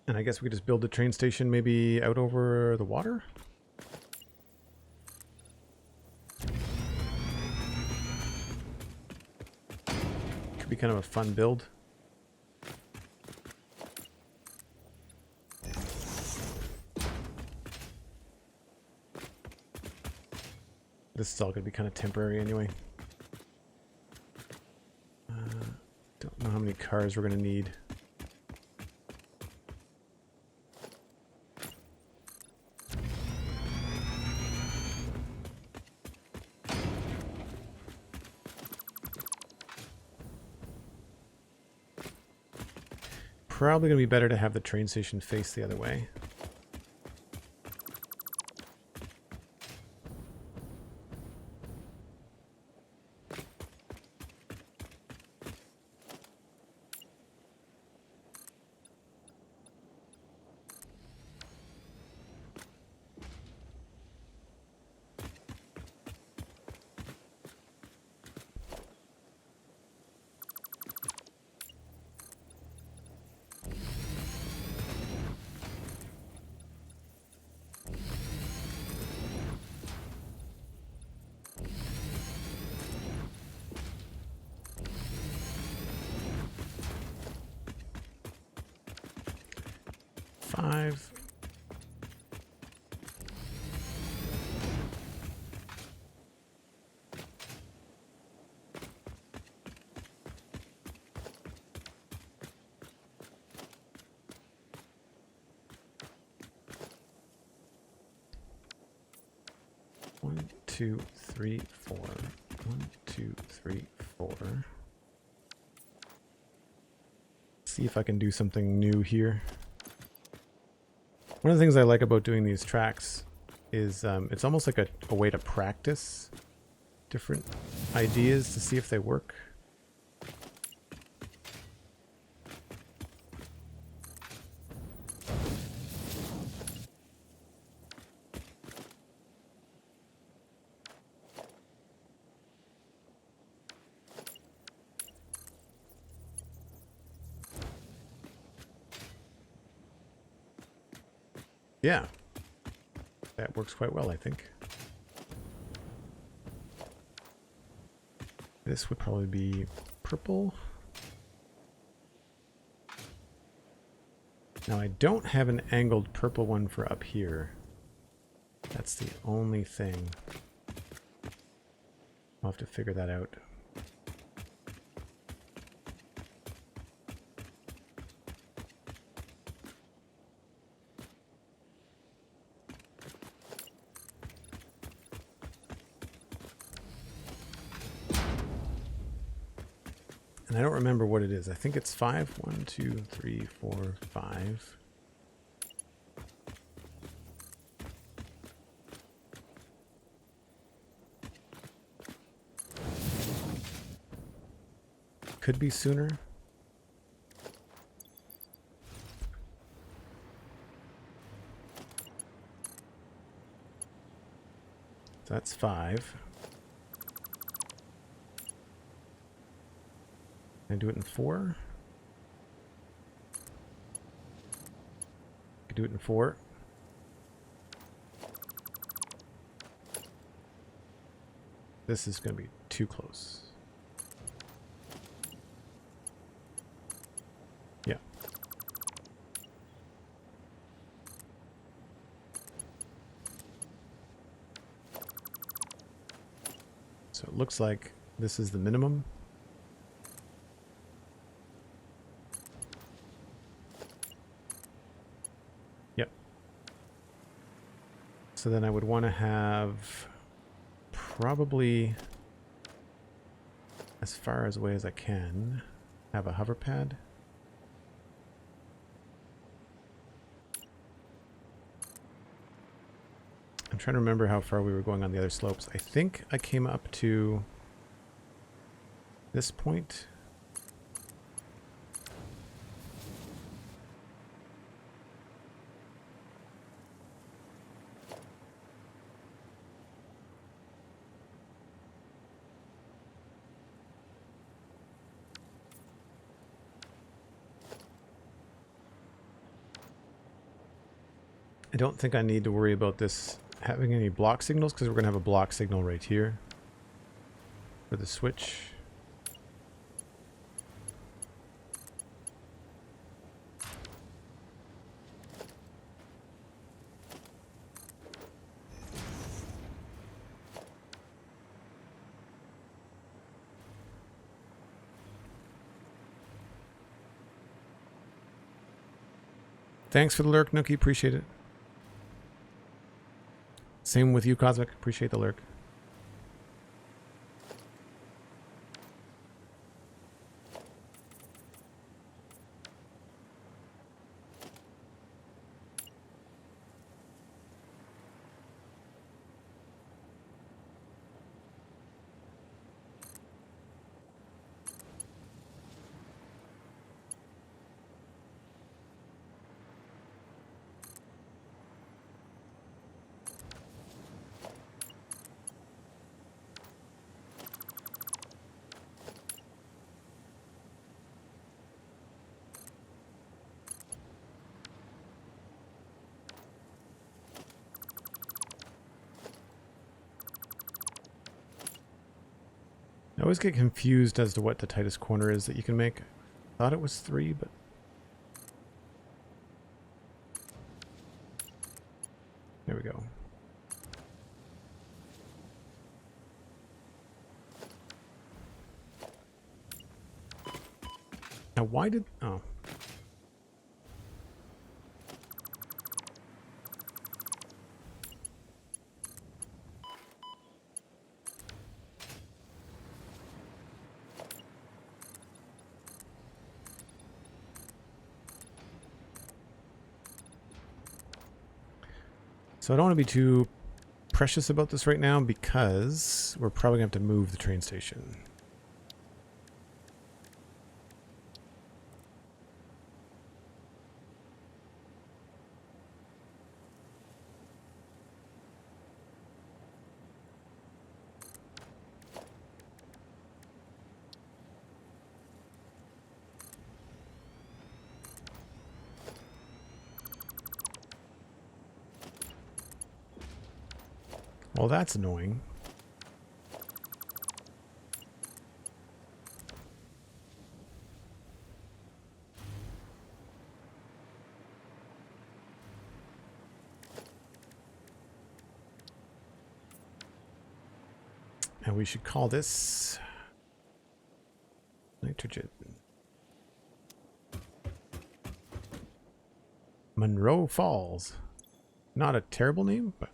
And I guess we could just build a train station maybe out over the water? Could be kind of a fun build. This is all going to be kind of temporary anyway. Don't know how many cars we're going to need. Probably going to be better to have the train station face the other way. Five. One, two, three, four. 1, 2, 3, 4. See if I can do something new here. One of the things I like about doing these tracks is it's almost like a way to practice different ideas to see if they work. Yeah, that works quite well, I think. This would probably be purple. Now I don't have an angled purple one for up here. That's the only thing. I'll have to figure that out. And I don't remember what it is. I think it's 5. 1, 2, 3, 4, 5. Could be sooner. So that's 5. Can I do it in 4? I could do it in 4. This is going to be too close. Yeah. So it looks like this is the minimum. So then I would want to have probably as far as away as I can have a hover pad. I'm trying to remember how far we were going on the other slopes. I think I came up to this point. I don't think I need to worry about this having any block signals because we're going to have a block signal right here for the switch. Thanks for the lurk, Nookie. Appreciate it. Same with you, Cosmic. Appreciate the lurk. I always get confused as to what the tightest corner is that you can make. I thought it was 3, but... There we go. Now why did... Oh. So I don't want to be too precious about this right now because we're probably going to have to move the train station. Well, that's annoying. And we should call this nitrogen. Monroe Falls. Not a terrible name, but...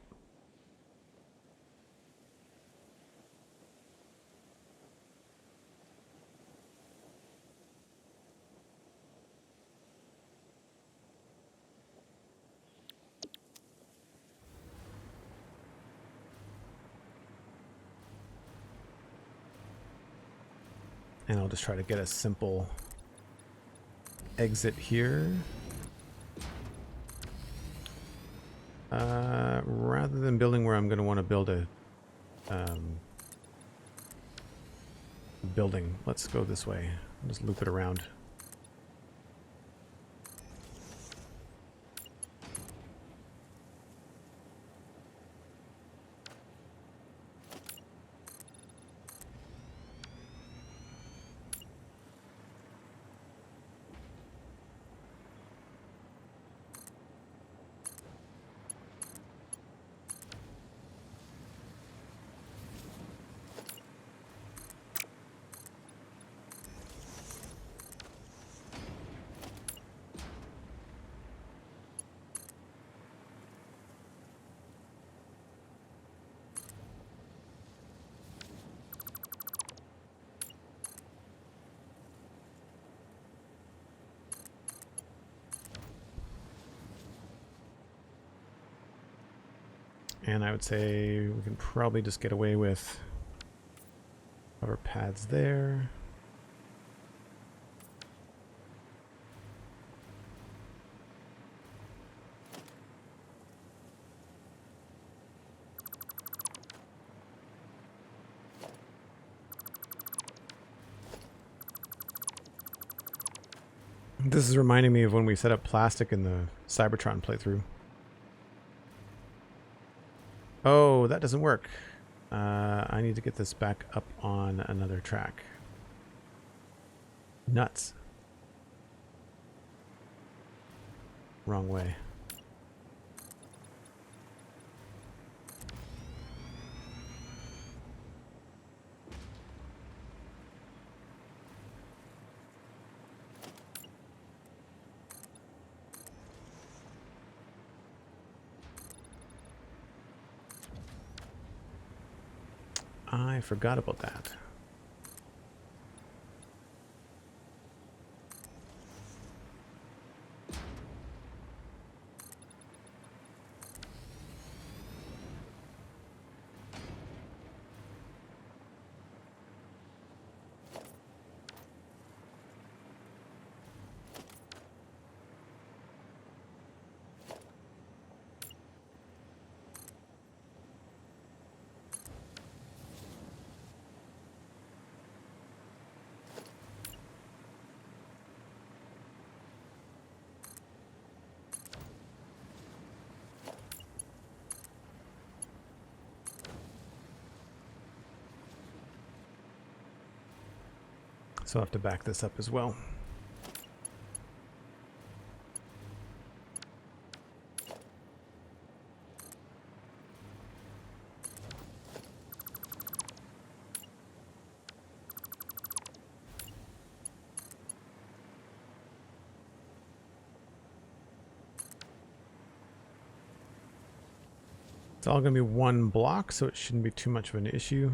And I'll just try to get a simple exit here. Rather than building where I'm going to want to build a building, let's go this way. I'll just loop it around. And I would say we can probably just get away with cover pads there. This is reminding me of when we set up plastic in the Cybertron playthrough. Oh, that doesn't work. I need to get this back up on another track. Nuts. Wrong way. I forgot about that. So I'll have to back this up as well. It's all going to be one block, so it shouldn't be too much of an issue.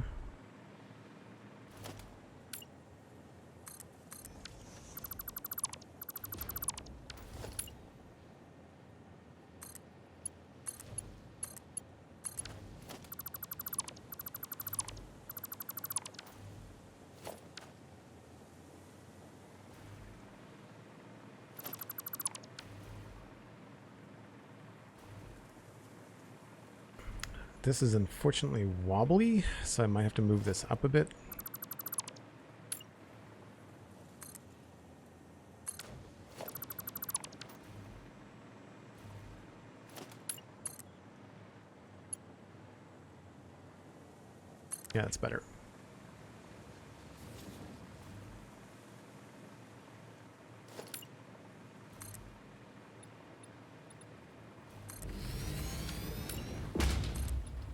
This is unfortunately wobbly, so I might have to move this up a bit. Yeah, that's better.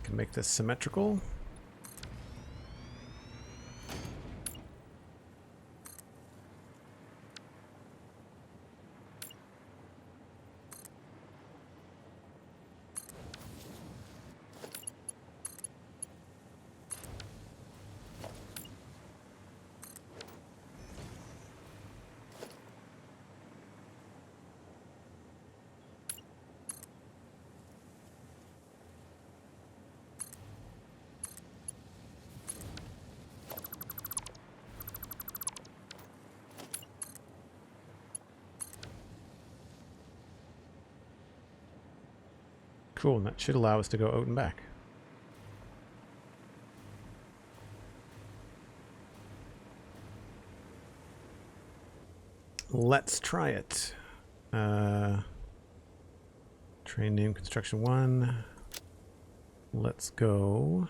Can make this symmetrical. Cool, and that should allow us to go out and back. Let's try it. Train name construction 1. Let's go.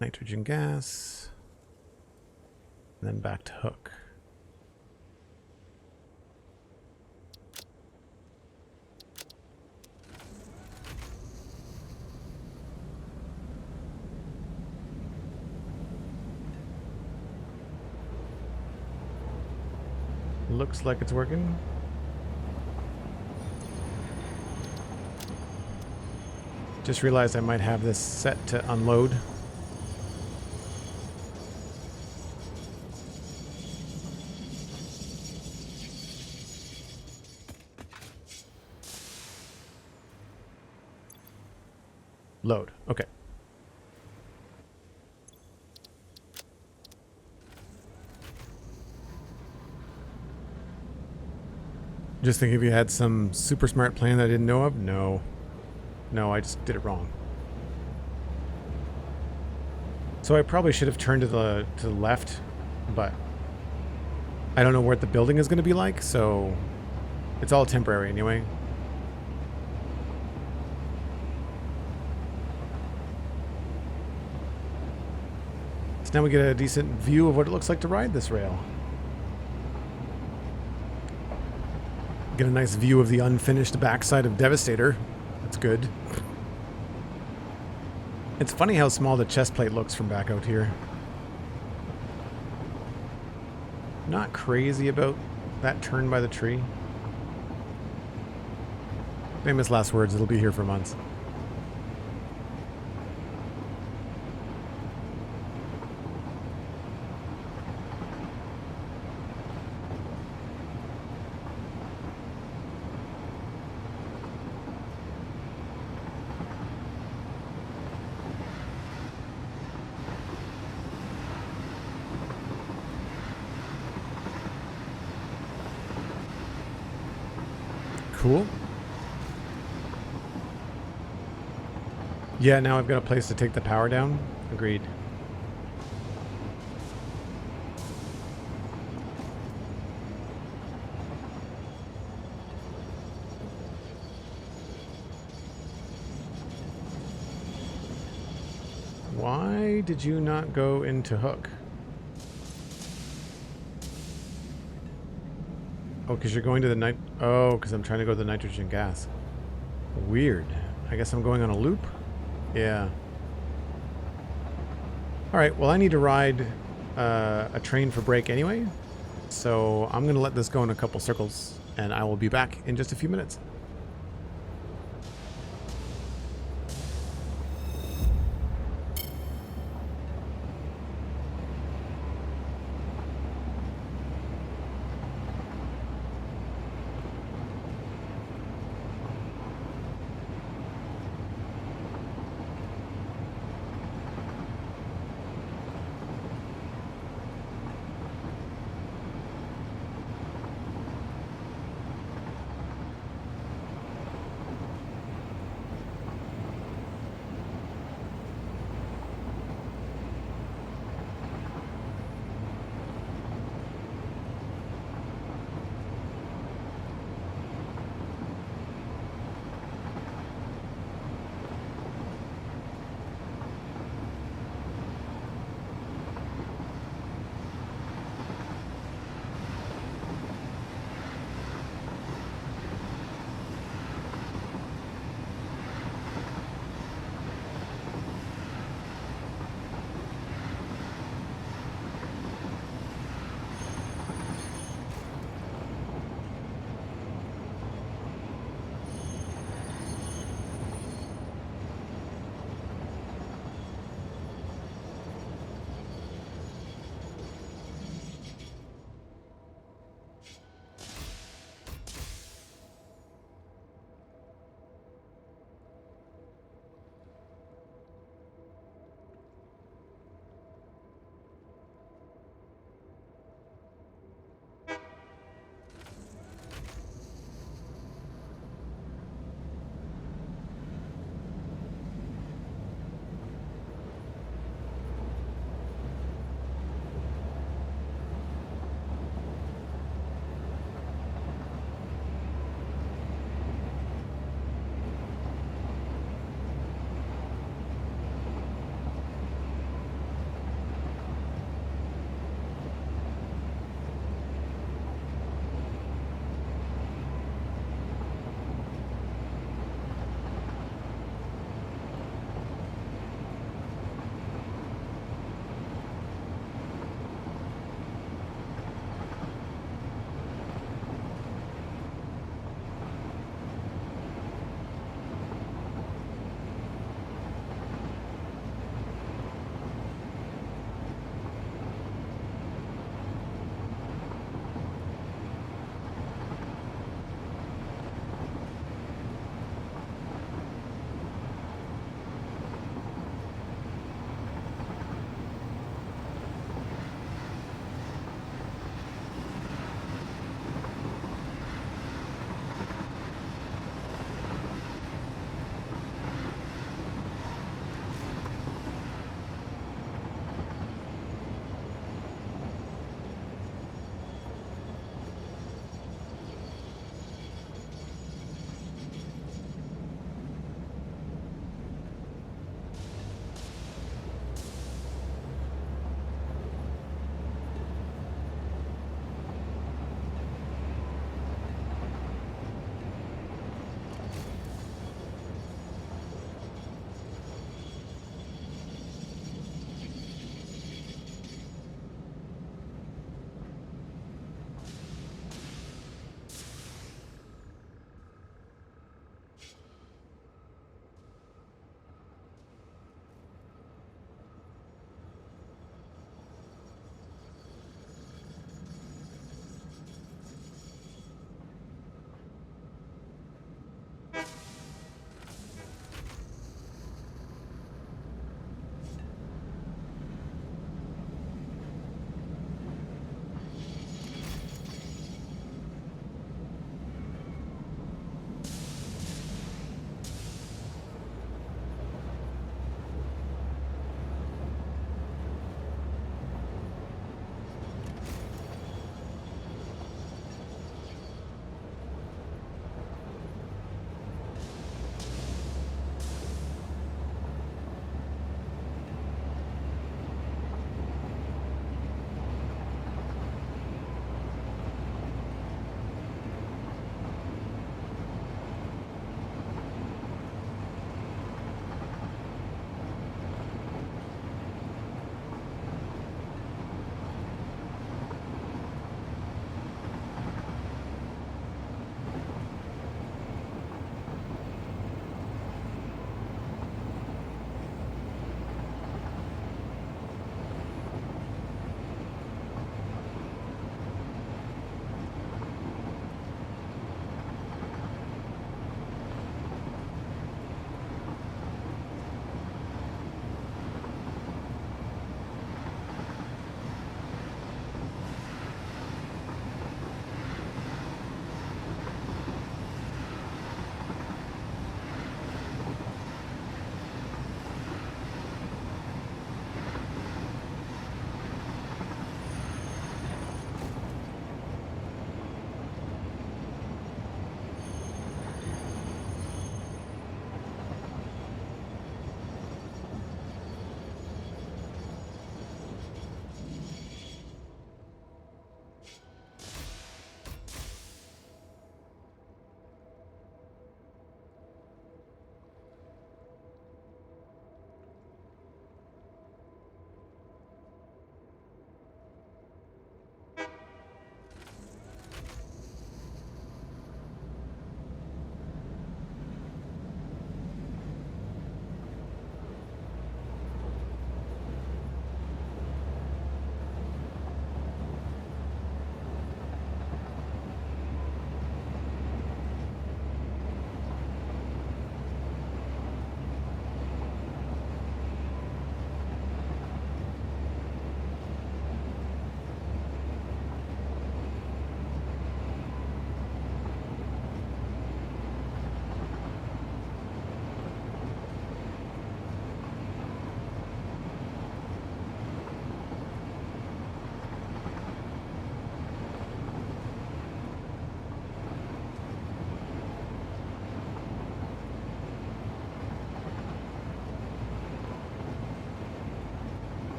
Nitrogen gas. And then back to hook. Looks like it's working. Just realized I might have this set to unload. Load. Okay. Just think if you had some super smart plan that I didn't know of. No. No, I just did it wrong. So I probably should have turned to the left, but I don't know what the building is going to be like, so it's all temporary anyway. So now we get a decent view of what it looks like to ride this rail. Get a nice view of the unfinished backside of Devastator. That's good. It's funny how small the chest plate looks from back out here. Not crazy about that turn by the tree. Famous last words, it'll be here for months. Cool. Yeah, now I've got a place to take the power down. Agreed. Why did you not go into hook? Oh, because you're going to the night. Oh, because I'm trying to go to the nitrogen gas. Weird. I guess I'm going on a loop? Yeah. Alright, well I need to ride a train for break anyway. So I'm going to let this go in a couple circles and I will be back in just a few minutes.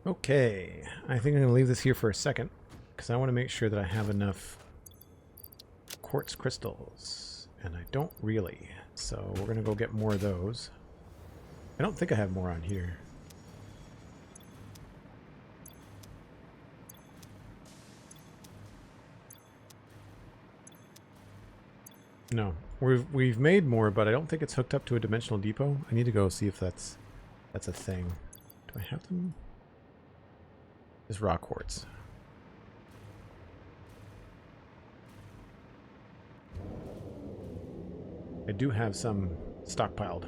Okay, I think I'm going to leave this here for a second because I want to make sure that I have enough quartz crystals, and I don't really. So we're going to go get more of those. I don't think I have more on here. No, we've made more, but I don't think it's hooked up to a dimensional depot. I need to go see if that's a thing. Do I have them? There's raw quartz. I do have some stockpiled.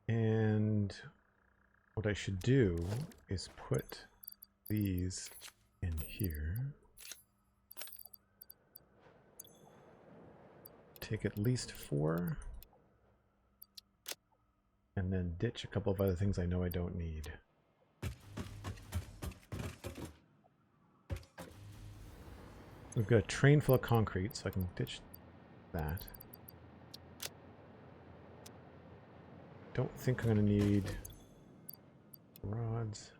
And what I should do is put these in here. Take at least 4. And then ditch a couple of other things I know I don't need. We've got a train full of concrete, so I can ditch that. Don't think I'm going to need rods.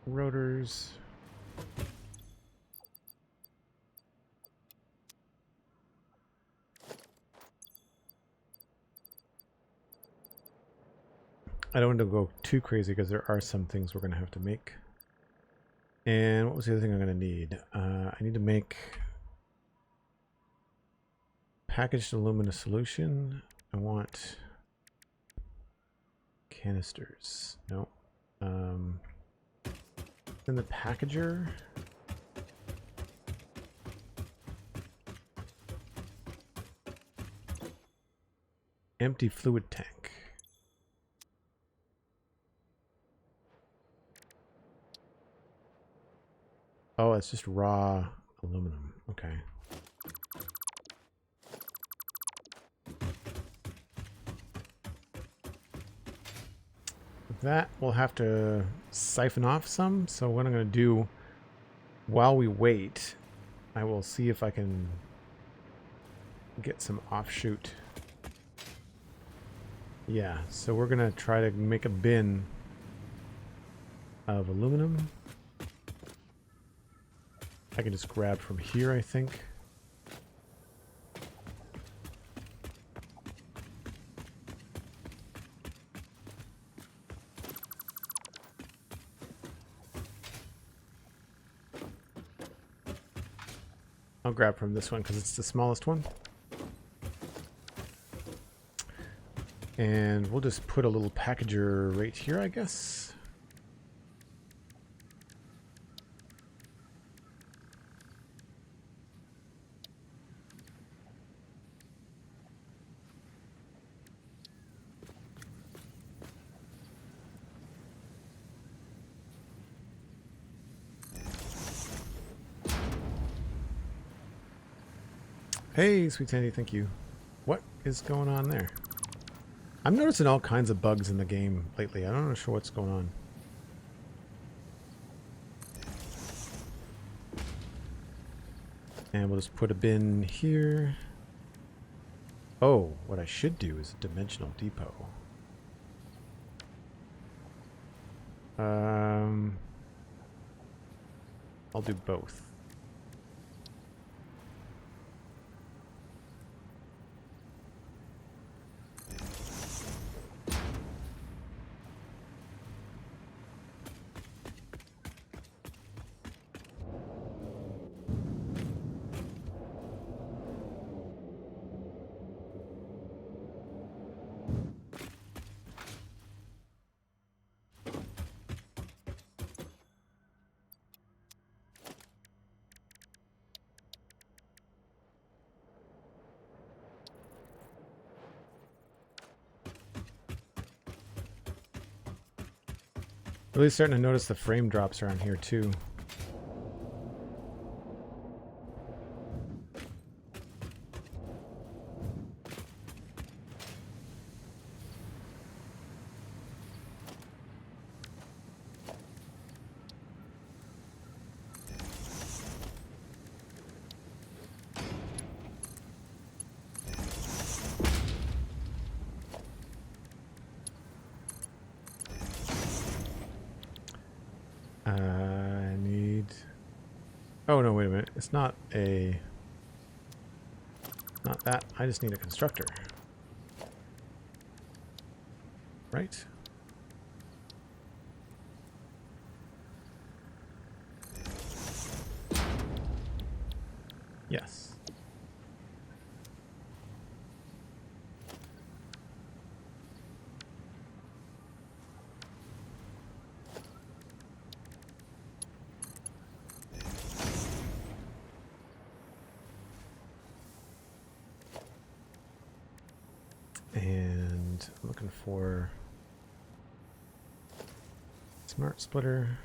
Rotors. I don't want to go too crazy because there are some things we're going to have to make. And what was the other thing I'm going to need? I need to make packaged alumina solution. I want canisters. No. In the packager. Empty fluid tank. Oh, it's just raw aluminum. Okay. That we'll have to siphon off some. So what I'm going to do while we wait, I will see if I can get some offshoot. Yeah, so we're going to try to make a bin of aluminum. I can just grab from here, I think. I'll grab from this one because it's the smallest one. And we'll just put a little packager right here, I guess. Hey, SweetSandi, thank you. What is going on there? I'm noticing all kinds of bugs in the game lately. I'm not sure what's going on. And we'll just put a bin here. Oh, what I should do is a dimensional depot. I'll do both. Really starting to notice the frame drops around here too. I need... Oh no, wait a minute. It's not a... Not that. I just need a constructor. Right? Yes. And I'm looking for smart splitter.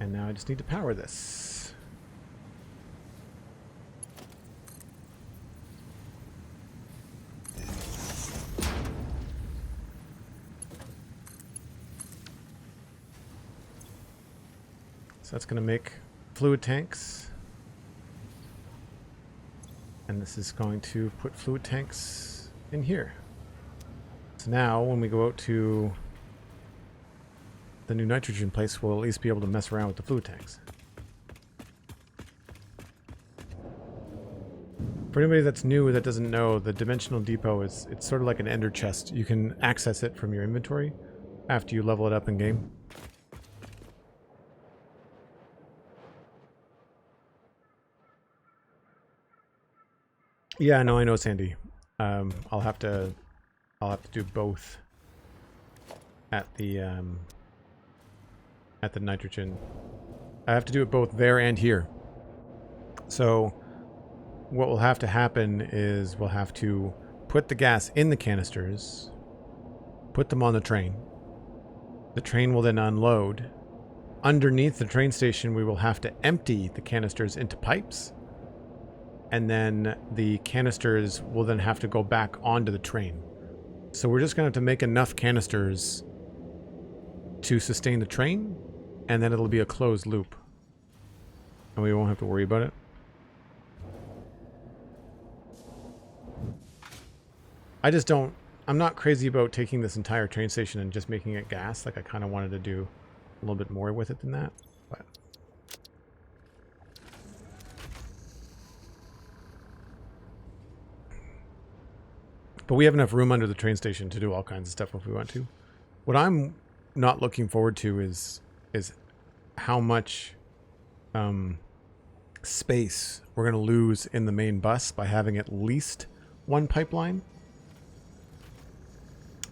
And now I just need to power this. So that's going to make fluid tanks. And this is going to put fluid tanks in here. So now when we go out to the new nitrogen place, we'll at least be able to mess around with the fluid tanks. For anybody that's new that doesn't know, the dimensional depot is, it's sort of like an ender chest. You can access it from your inventory after you level it up in game. Yeah, no, I know, Sandy. I'll have to do both at the nitrogen. I have to do it both there and here. So what will have to happen is we'll have to put the gas in the canisters, put them on the train. The train will then unload. Underneath the train station, we will have to empty the canisters into pipes. And then the canisters will then have to go back onto the train. So we're just going to have to make enough canisters to sustain the train, and then it'll be a closed loop. And we won't have to worry about it. I'm not crazy about taking this entire train station and just making it gas. Like, I kind of wanted to do a little bit more with it than that. But we have enough room under the train station to do all kinds of stuff if we want to. What I'm not looking forward to is how much space we're going to lose in the main bus by having at least one pipeline.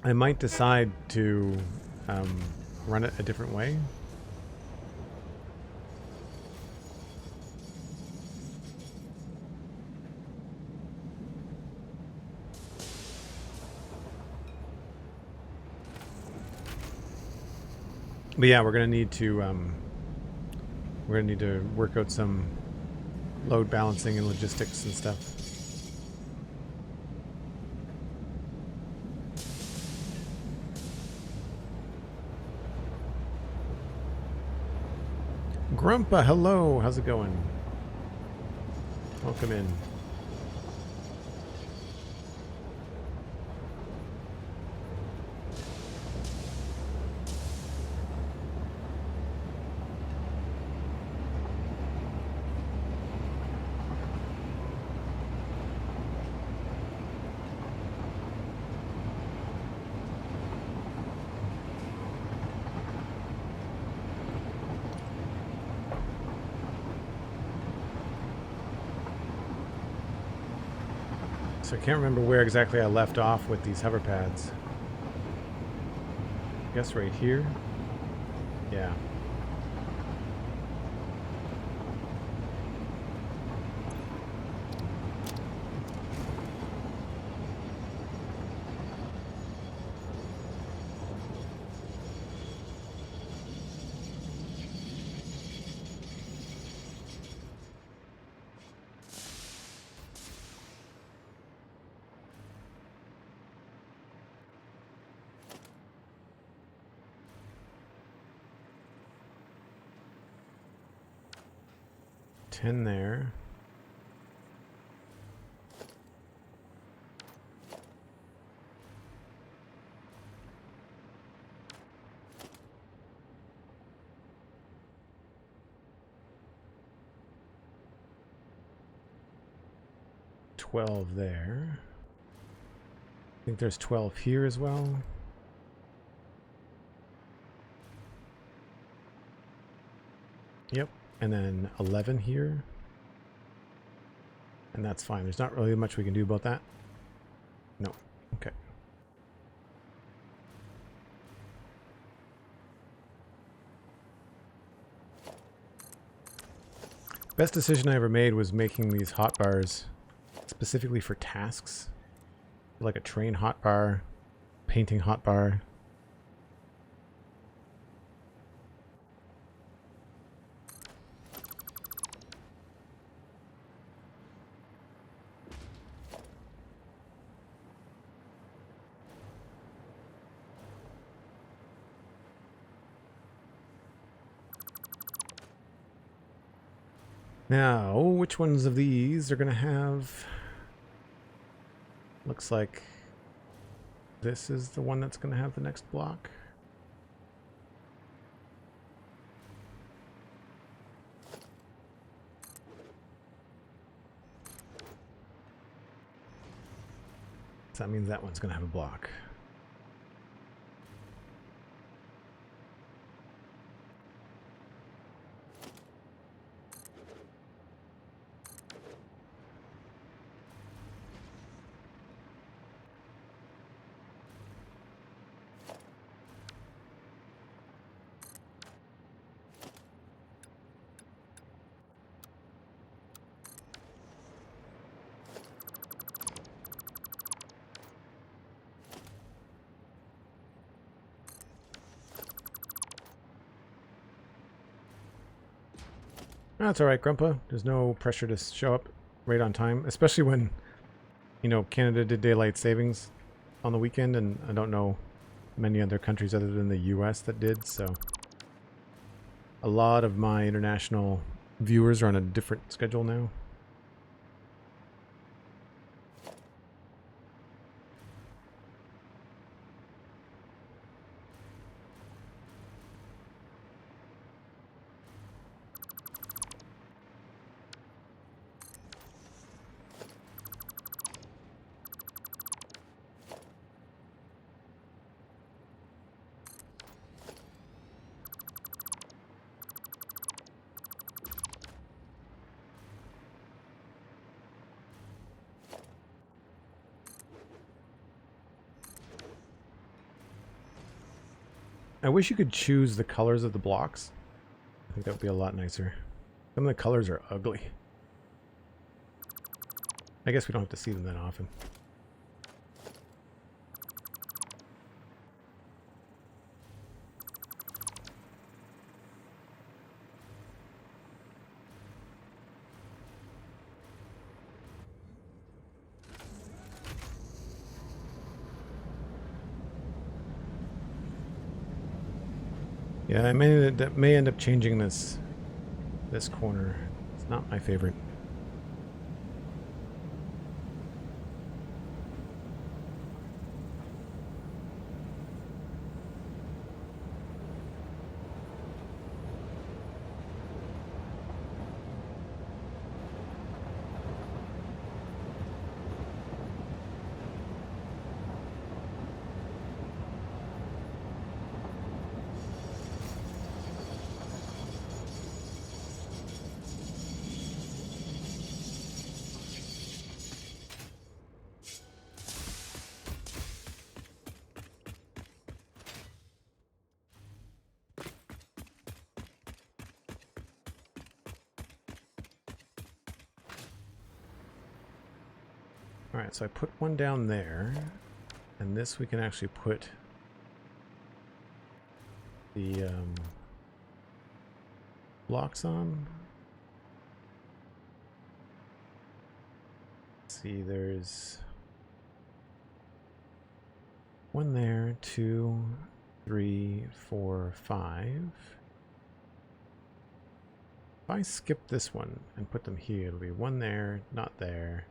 I might decide to run it a different way. But yeah, we're gonna need to work out some load balancing and logistics and stuff. Grumpa, hello, how's it going? Welcome in. So I can't remember where exactly I left off with these hover pads. I guess right here. Yeah. Ten there. $12 there. I think there's 12 here as well. Yep. And then 11 here. And that's fine. There's not really much we can do about that. No. Okay. Best decision I ever made was making these hotbars specifically for tasks. Like a train hotbar, painting hotbar. Now, which ones of these are going to have... Looks like this is the one that's going to have the next block. So that means that one's going to have a block. That's alright, Grandpa. There's no pressure to show up right on time, especially when, you know, Canada did daylight savings on the weekend, and I don't know many other countries other than the US that did, so a lot of my international viewers are on a different schedule now. I wish you could choose the colors of the blocks. I think that would be a lot nicer. Some of the colors are ugly. I guess we don't have to see them that often. Yeah, I may end up changing this corner. It's not my favorite. Alright, so I put one down there. And this we can actually put the blocks on. Let's see, there's one there, 2, 3, 4, 5. If I skip this one and put them here, it'll be one there, not there,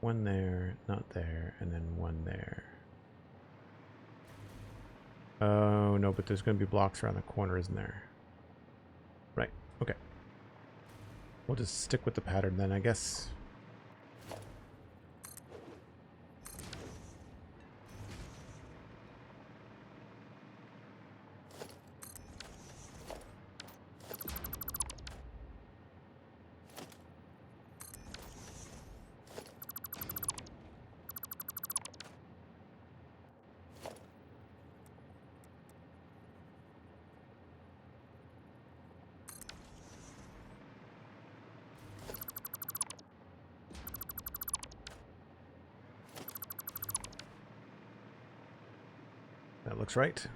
one there, not there, and then one there. Oh, no, but there's going to be blocks around the corner, isn't there? Right, okay. We'll just stick with the pattern then, I guess. That looks right.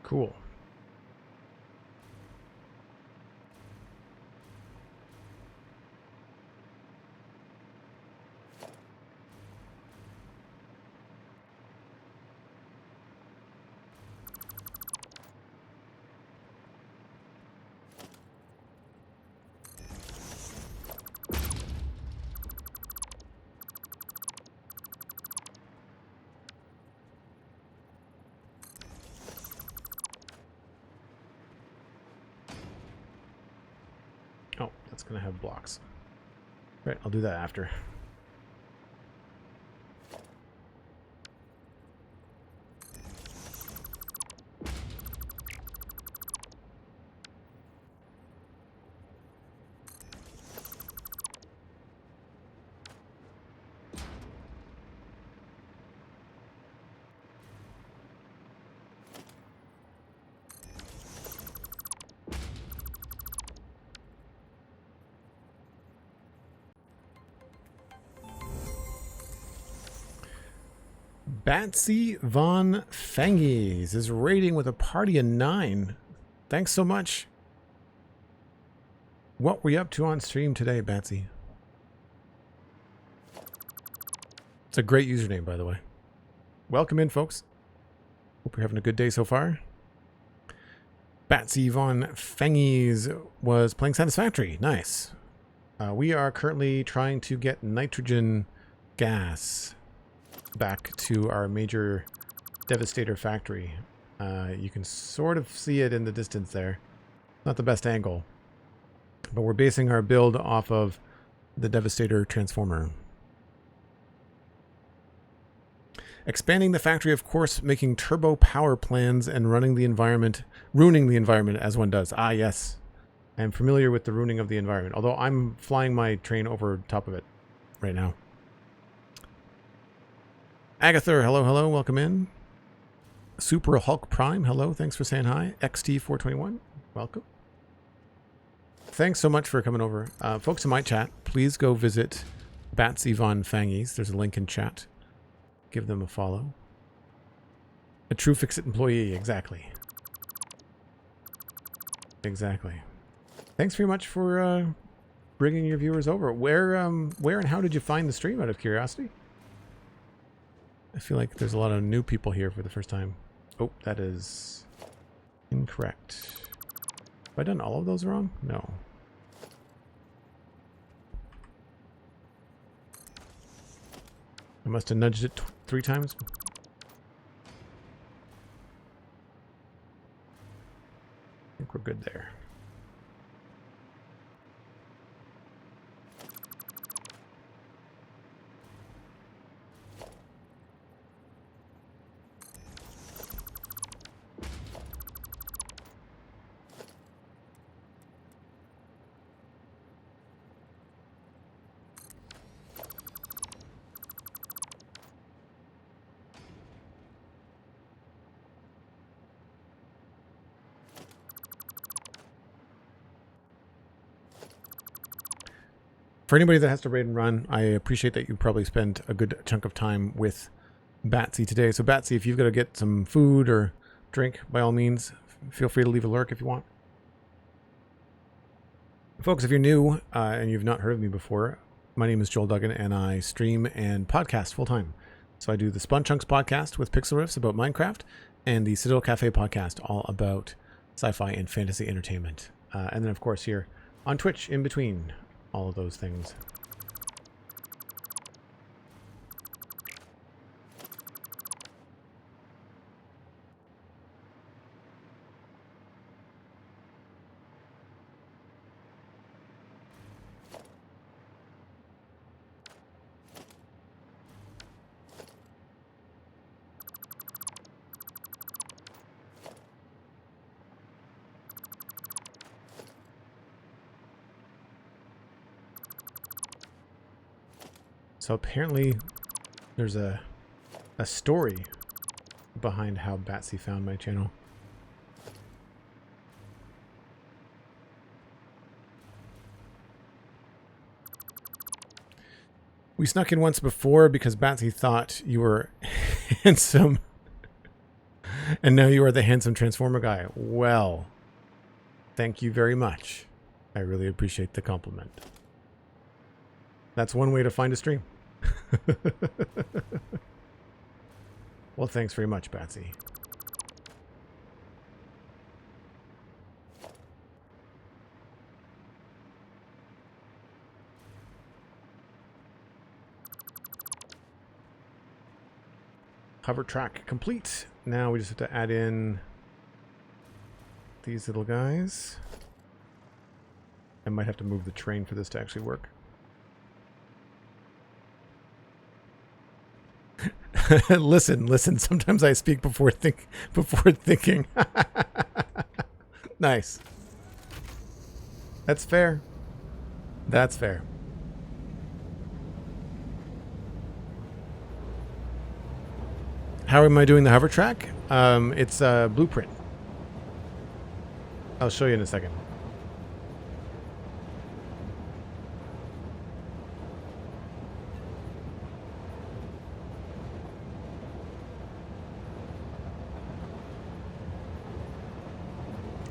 Cool. Oh, that's going to have blocks. Right, I'll do that after. Batsy Von Fangies is raiding with a party of 9. Thanks so much. What were you up to on stream today, Batsy? It's a great username, by the way. Welcome in, folks. Hope you're having a good day so far. Batsy Von Fangies was playing Satisfactory. Nice. We are currently trying to get nitrogen gas back to our major Devastator factory. You can sort of see it in the distance there. Not the best angle. But we're basing our build off of the Devastator transformer. Expanding the factory, of course, making turbo power plans and ruining the environment as one does. Ah, yes. I am familiar with the ruining of the environment, although I'm flying my train over top of it right now. Agatha, hello, hello, welcome in. Super Hulk Prime, hello, thanks for saying hi. XT421, welcome. Thanks so much for coming over. Folks in my chat, please go visit Batsy Von Fangies. There's a link in chat. Give them a follow. A true Fix-It employee, exactly. Exactly. Thanks very much for bringing your viewers over. Where and how did you find the stream, out of curiosity? I feel like there's a lot of new people here for the first time. Oh, that is incorrect. Have I done all of those wrong? No. I must have nudged it 3 times. I think we're good there. For anybody that has to raid and run, I appreciate that you probably spent a good chunk of time with Batsy today. So Batsy, if you've got to get some food or drink, by all means, feel free to leave a lurk if you want. Folks, if you're new and you've not heard of me before, my name is Joel Duggan and I stream and podcast full time. So I do the Spun Chunks podcast with Pixel Riffs about Minecraft and the Citadel Cafe podcast all about sci-fi and fantasy entertainment. And then of course here on Twitch in between all of those things. So apparently there's a story behind how Batsy found my channel. We snuck in once before because Batsy thought you were handsome. And now you are the handsome Transformer guy. Well, thank you very much. I really appreciate the compliment. That's one way to find a stream. Well, thanks very much, Batsy. Hover track complete. Now we just have to add in these little guys. I might have to move the train for this to actually work. Listen. Sometimes I speak before thinking. Nice. That's fair. That's fair. How am I doing the hover track? It's a blueprint. I'll show you in a second.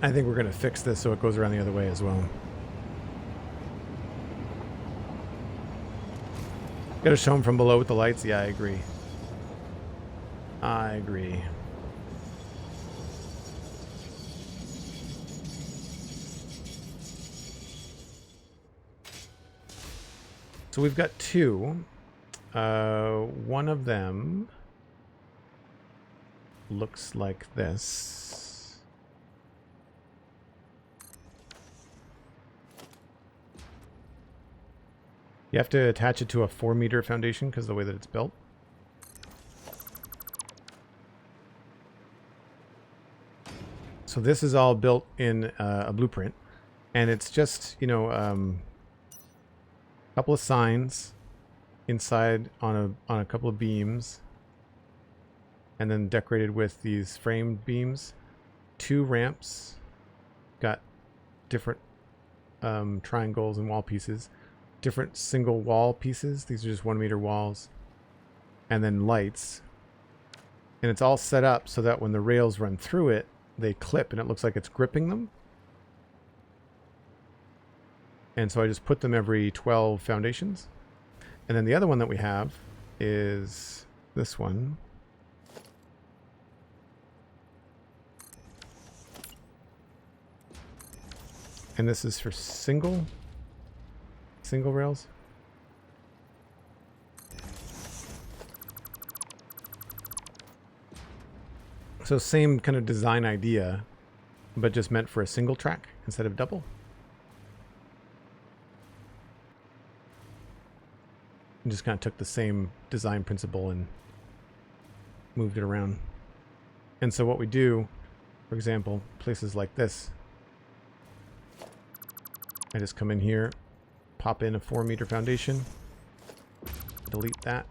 I think we're going to fix this so it goes around the other way as well. Got to show them from below with the lights? Yeah, I agree. I agree. So we've got two. One of them looks like this. You have to attach it to a 4-meter foundation because of the way that it's built. So this is all built in a blueprint, and it's just, you know, a couple of signs inside on a couple of beams, and then decorated with these framed beams. 2 ramps, got different triangles and wall pieces. Different single wall pieces. These are just 1-meter walls. And then lights. And it's all set up so that when the rails run through it, they clip and it looks like it's gripping them. And so I just put them every 12 foundations. And then the other one that we have is this one. And this is for single rails. So same kind of design idea, but just meant for a single track instead of double. And just kind of took the same design principle and moved it around. And so what we do, for example, places like this, I just come in here, pop in a 4-meter foundation, delete that,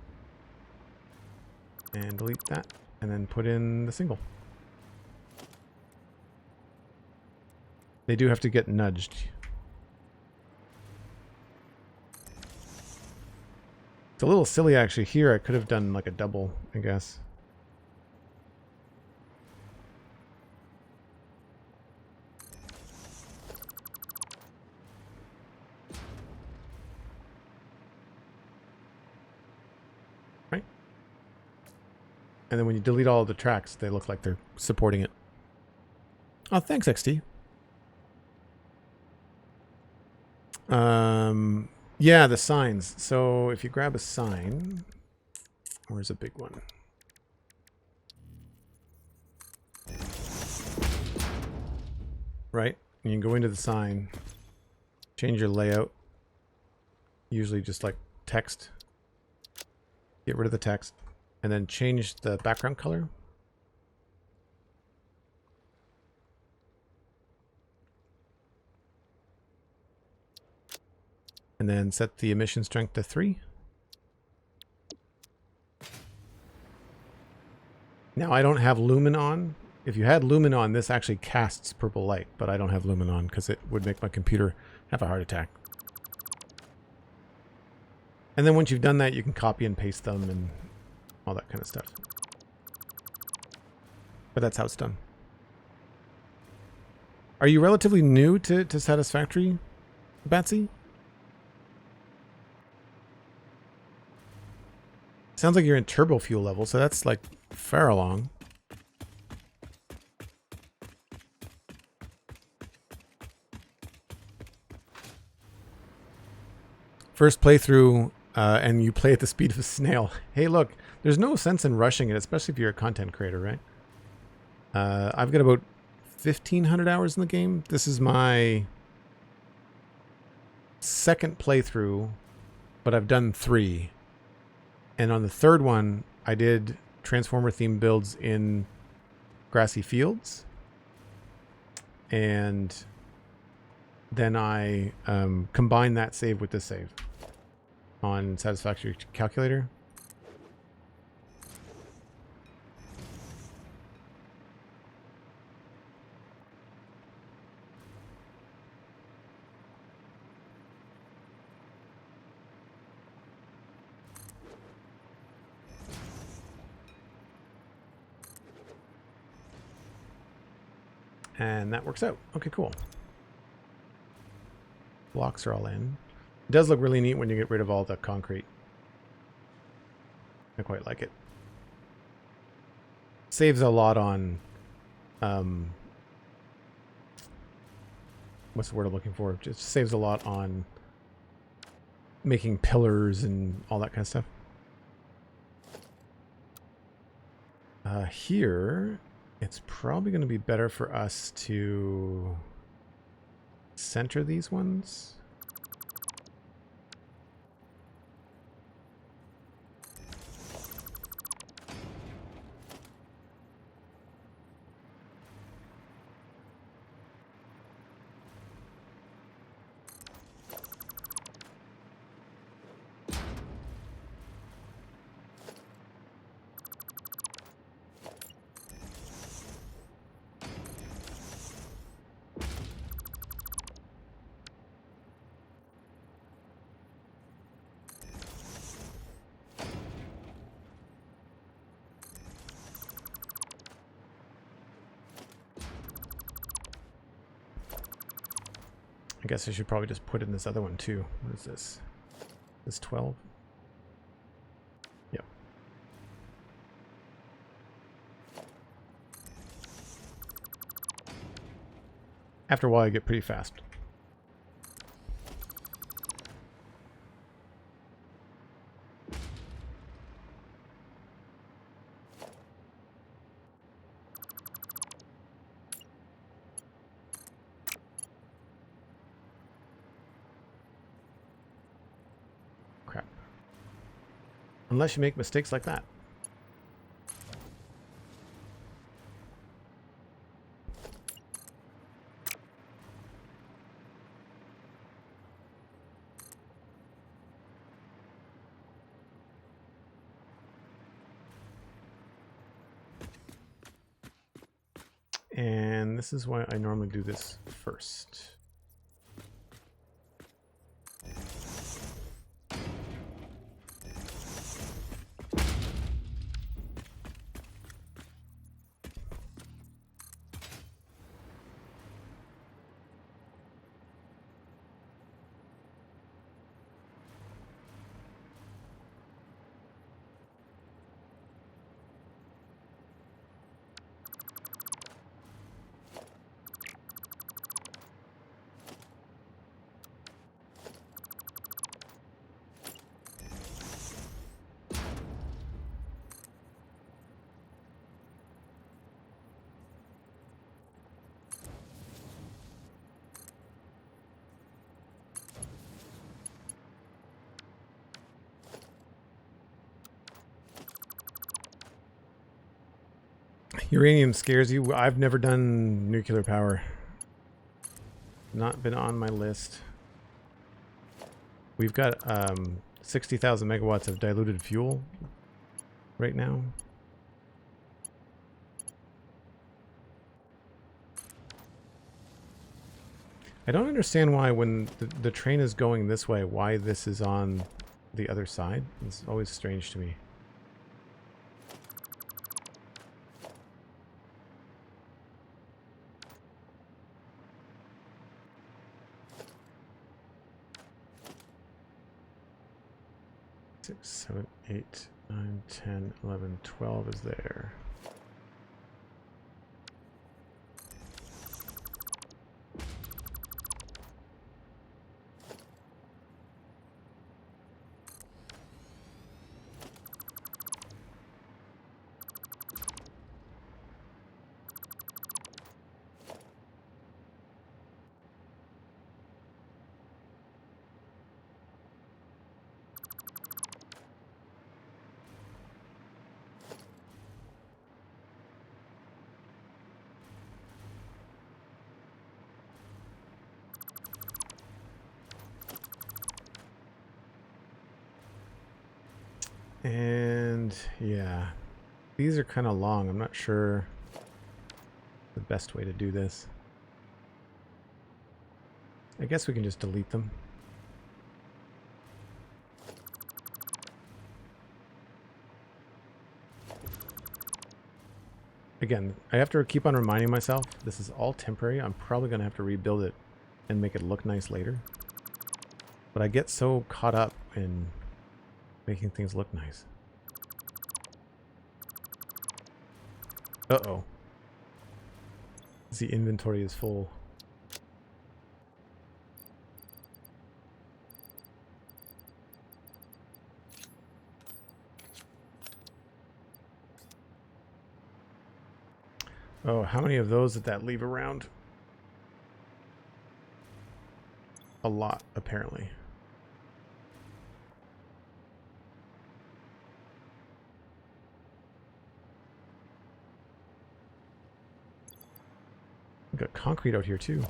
and delete that, and then put in the single. They do have to get nudged. It's a little silly actually here. I could have done like a double, I guess. Right? And then when you delete all of the tracks, they look like they're supporting it. Oh, thanks, XT. Yeah, the signs. So if you grab a sign, where's a big one? Right? And you can go into the sign, change your layout, usually just like text, get rid of the text, and then change the background color. And then set the emission strength to 3. Now I don't have lumen on. If you had lumen on, this actually casts purple light, but I don't have lumen on because it would make my computer have a heart attack. And then once you've done that, you can copy and paste them and all that kind of stuff. But that's how it's done. Are you relatively new to Satisfactory, Batsy? Sounds like you're in turbo fuel level, so that's like far along. First playthrough, and you play at the speed of a snail. Hey, look, there's no sense in rushing it, especially if you're a content creator, right? I've got about 1,500 hours in the game. This is my second playthrough, but I've done 3. And on the third one, I did Transformer themed builds in grassy fields. And then I combined that save with this save on Satisfactory Calculator. And that works out. Okay, cool. Blocks are all in. It does look really neat when you get rid of all the concrete. I quite like it. Saves a lot on... what's the word I'm looking for? Just saves a lot on making pillars and all that kind of stuff. Here... It's probably going to be better for us to center these ones. I guess I should probably just put in this other one too. What is this? This 12? Yep. After a while, I get pretty fast. Unless you make mistakes like that. And this is why I normally do this first. Uranium scares you? I've never done nuclear power. Not been on my list. We've got 60,000 megawatts of diluted fuel right now. I don't understand why when the train is going this way, why this is on the other side. It's always strange to me. Six, 7, 8, 9, 10, 11, 12 is there. And yeah, these are kind of long. I'm not sure the best way to do this. I guess we can just delete them. Again, I have to keep on reminding myself this is all temporary. I'm probably going to have to rebuild it and make it look nice later. But I get so caught up in making things look nice. Uh-oh. The inventory is full. Oh, how many of those did that leave around? A lot, apparently. We've got concrete out here too.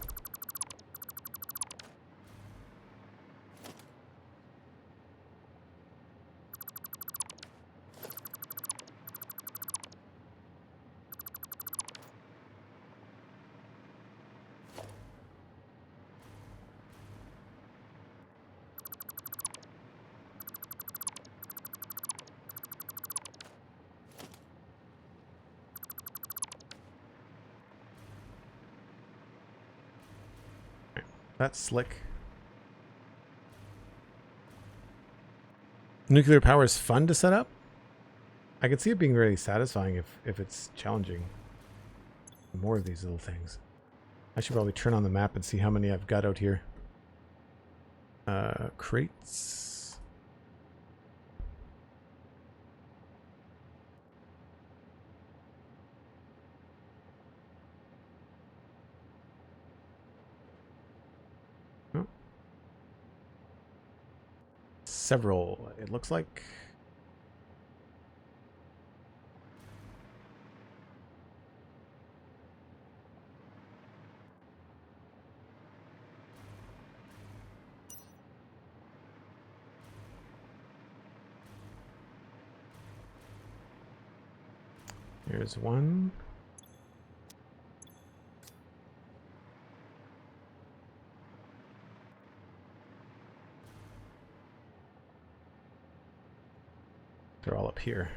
That's slick. Nuclear power is fun to set up. I could see it being really satisfying if it's challenging. More of these little things. I should probably turn on the map and see how many I've got out here. Crates. Oh. Several, it looks like. Here's one. They're all up here.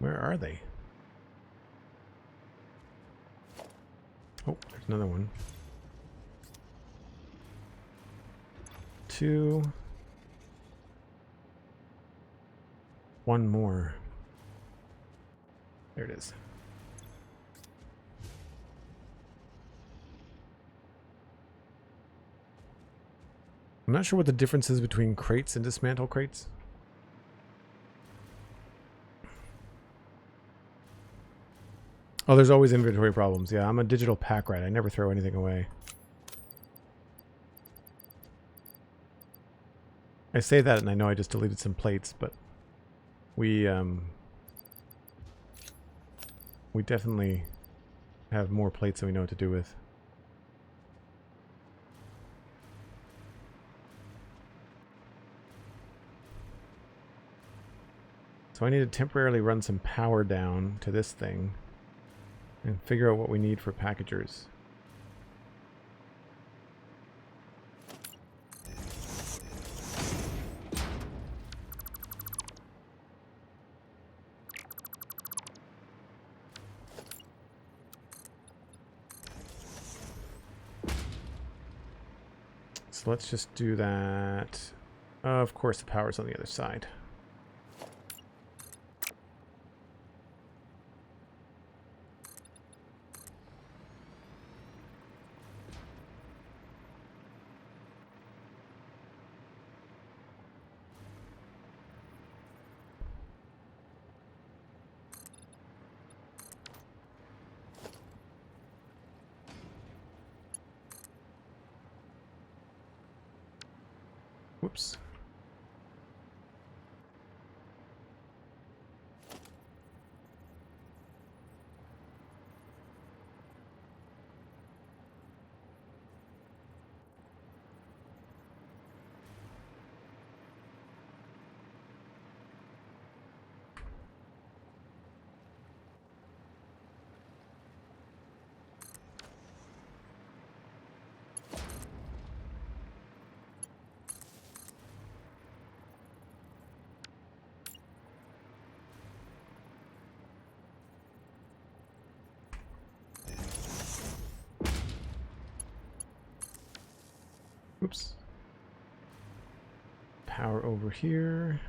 Where are they? Oh, there's another one. 2. One more. There it is. I'm not sure what the difference is between crates and dismantle crates. Oh, there's always inventory problems. Yeah, I'm a digital pack rat. I never throw anything away. I say that and I know I just deleted some plates, but we definitely have more plates than we know what to do with. So I need to temporarily run some power down to this thing and figure out what we need for packagers. So let's just do that. Of course, the power's on the other side. Whoops. Oops. Power over here.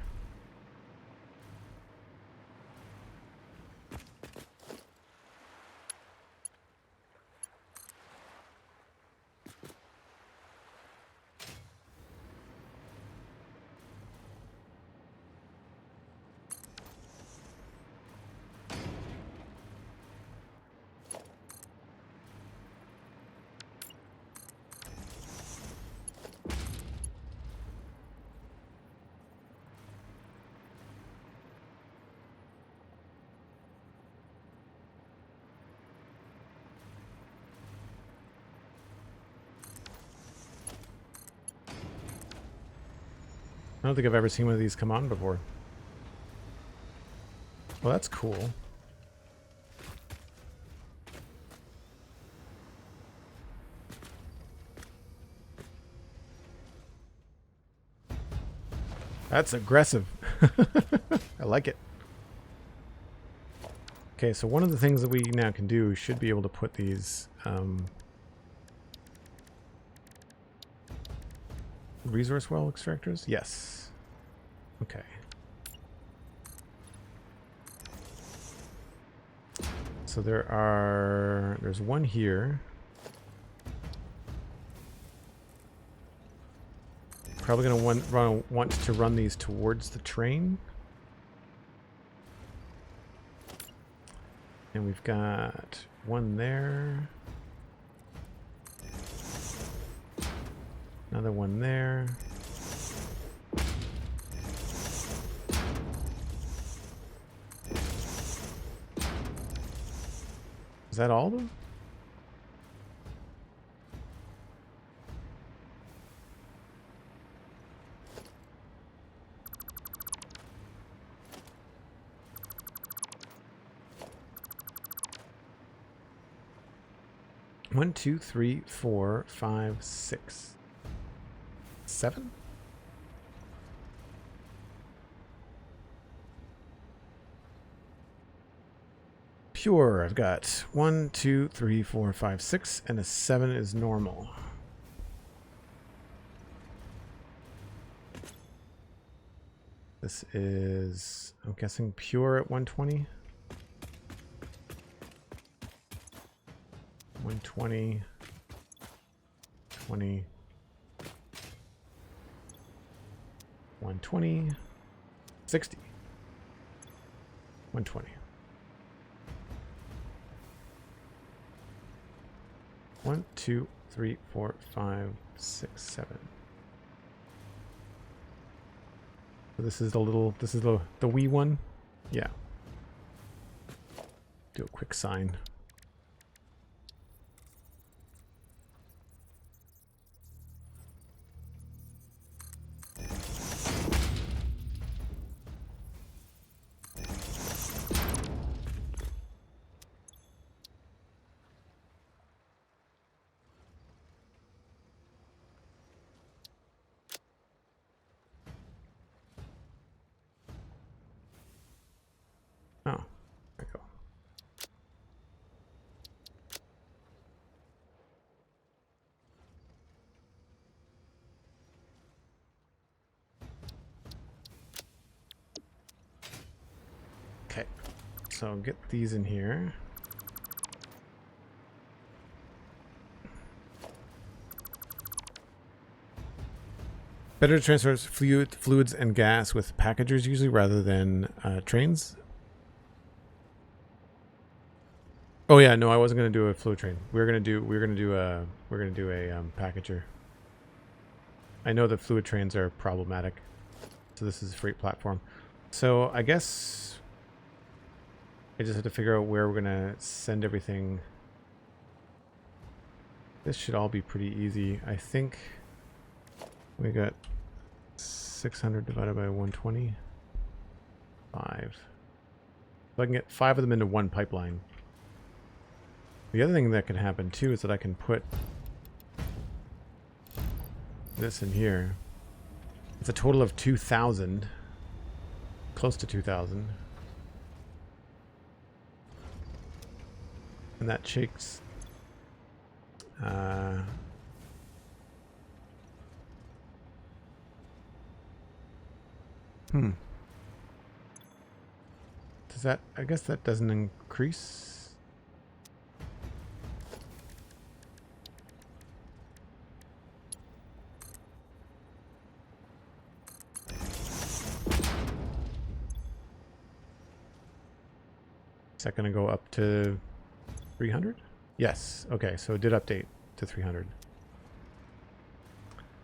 I don't think I've ever seen one of these come on before. Well, that's cool. That's aggressive. I like it. Okay, so one of the things that we now can do, we should be able to put these resource well extractors? Yes. Okay. So there's one here. Probably going to want to run these towards the train. And we've got one there. Another one there. Is that all of them? One, two, three, 4, 5, 6, 7? Pure, I've got 1, 2, 3, 4, 5, 6, and a 7 is normal. This is, I'm guessing, pure at 120. 120, 20, 120, 60, 120. 1, 2, 3, 4, 5, 6, 7. So this is the wee one. Yeah. Do a quick sign. Oh, there we go. Okay, so get these in here. Better to transfer fluids and gas with packagers usually rather than trains. Oh yeah, no, I wasn't gonna do a fluid train. We're gonna do a packager. I know that fluid trains are problematic, so this is a freight platform. So I guess I just have to figure out where we're gonna send everything. This should all be pretty easy. I think we got 600 divided by 120. 5. So I can get 5 of them into one pipeline. The other thing that can happen too is that I can put this in here. It's a total of 2,000. Close to 2,000. And that shakes... Does that... I guess that doesn't increase... Is that going to go up to 300? Yes. Okay, so it did update to 300.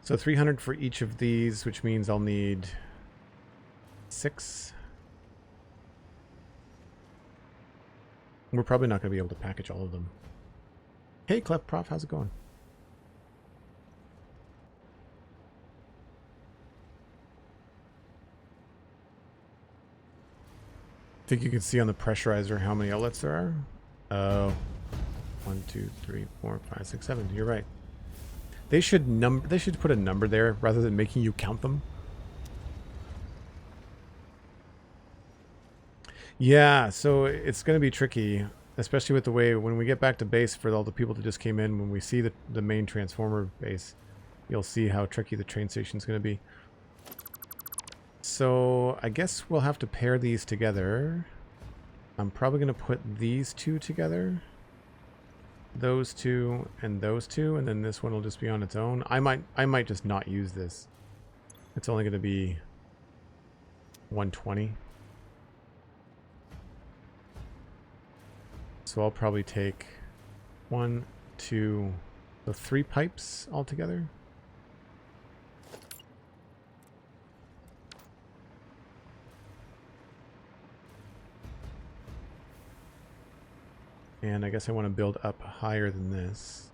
So 300 for each of these, which means I'll need 6. We're probably not going to be able to package all of them. Hey, Clef Prof, how's it going? I think you can see on the pressurizer how many outlets there are. Oh, 1, 2, 3, 4, 5, 6, 7. You're right. They should put a number there rather than making you count them. Yeah, so it's going to be tricky, especially with the way when we get back to base for all the people that just came in. When we see the main transformer base, you'll see how tricky the train station is going to be. So I guess we'll have to pair these together. I'm probably going to put these two together. Those two and those two, and then this one will just be on its own. I might just not use this. It's only going to be 120. So I'll probably take 1, 2, so 3 pipes altogether. And I guess I want to build up higher than this.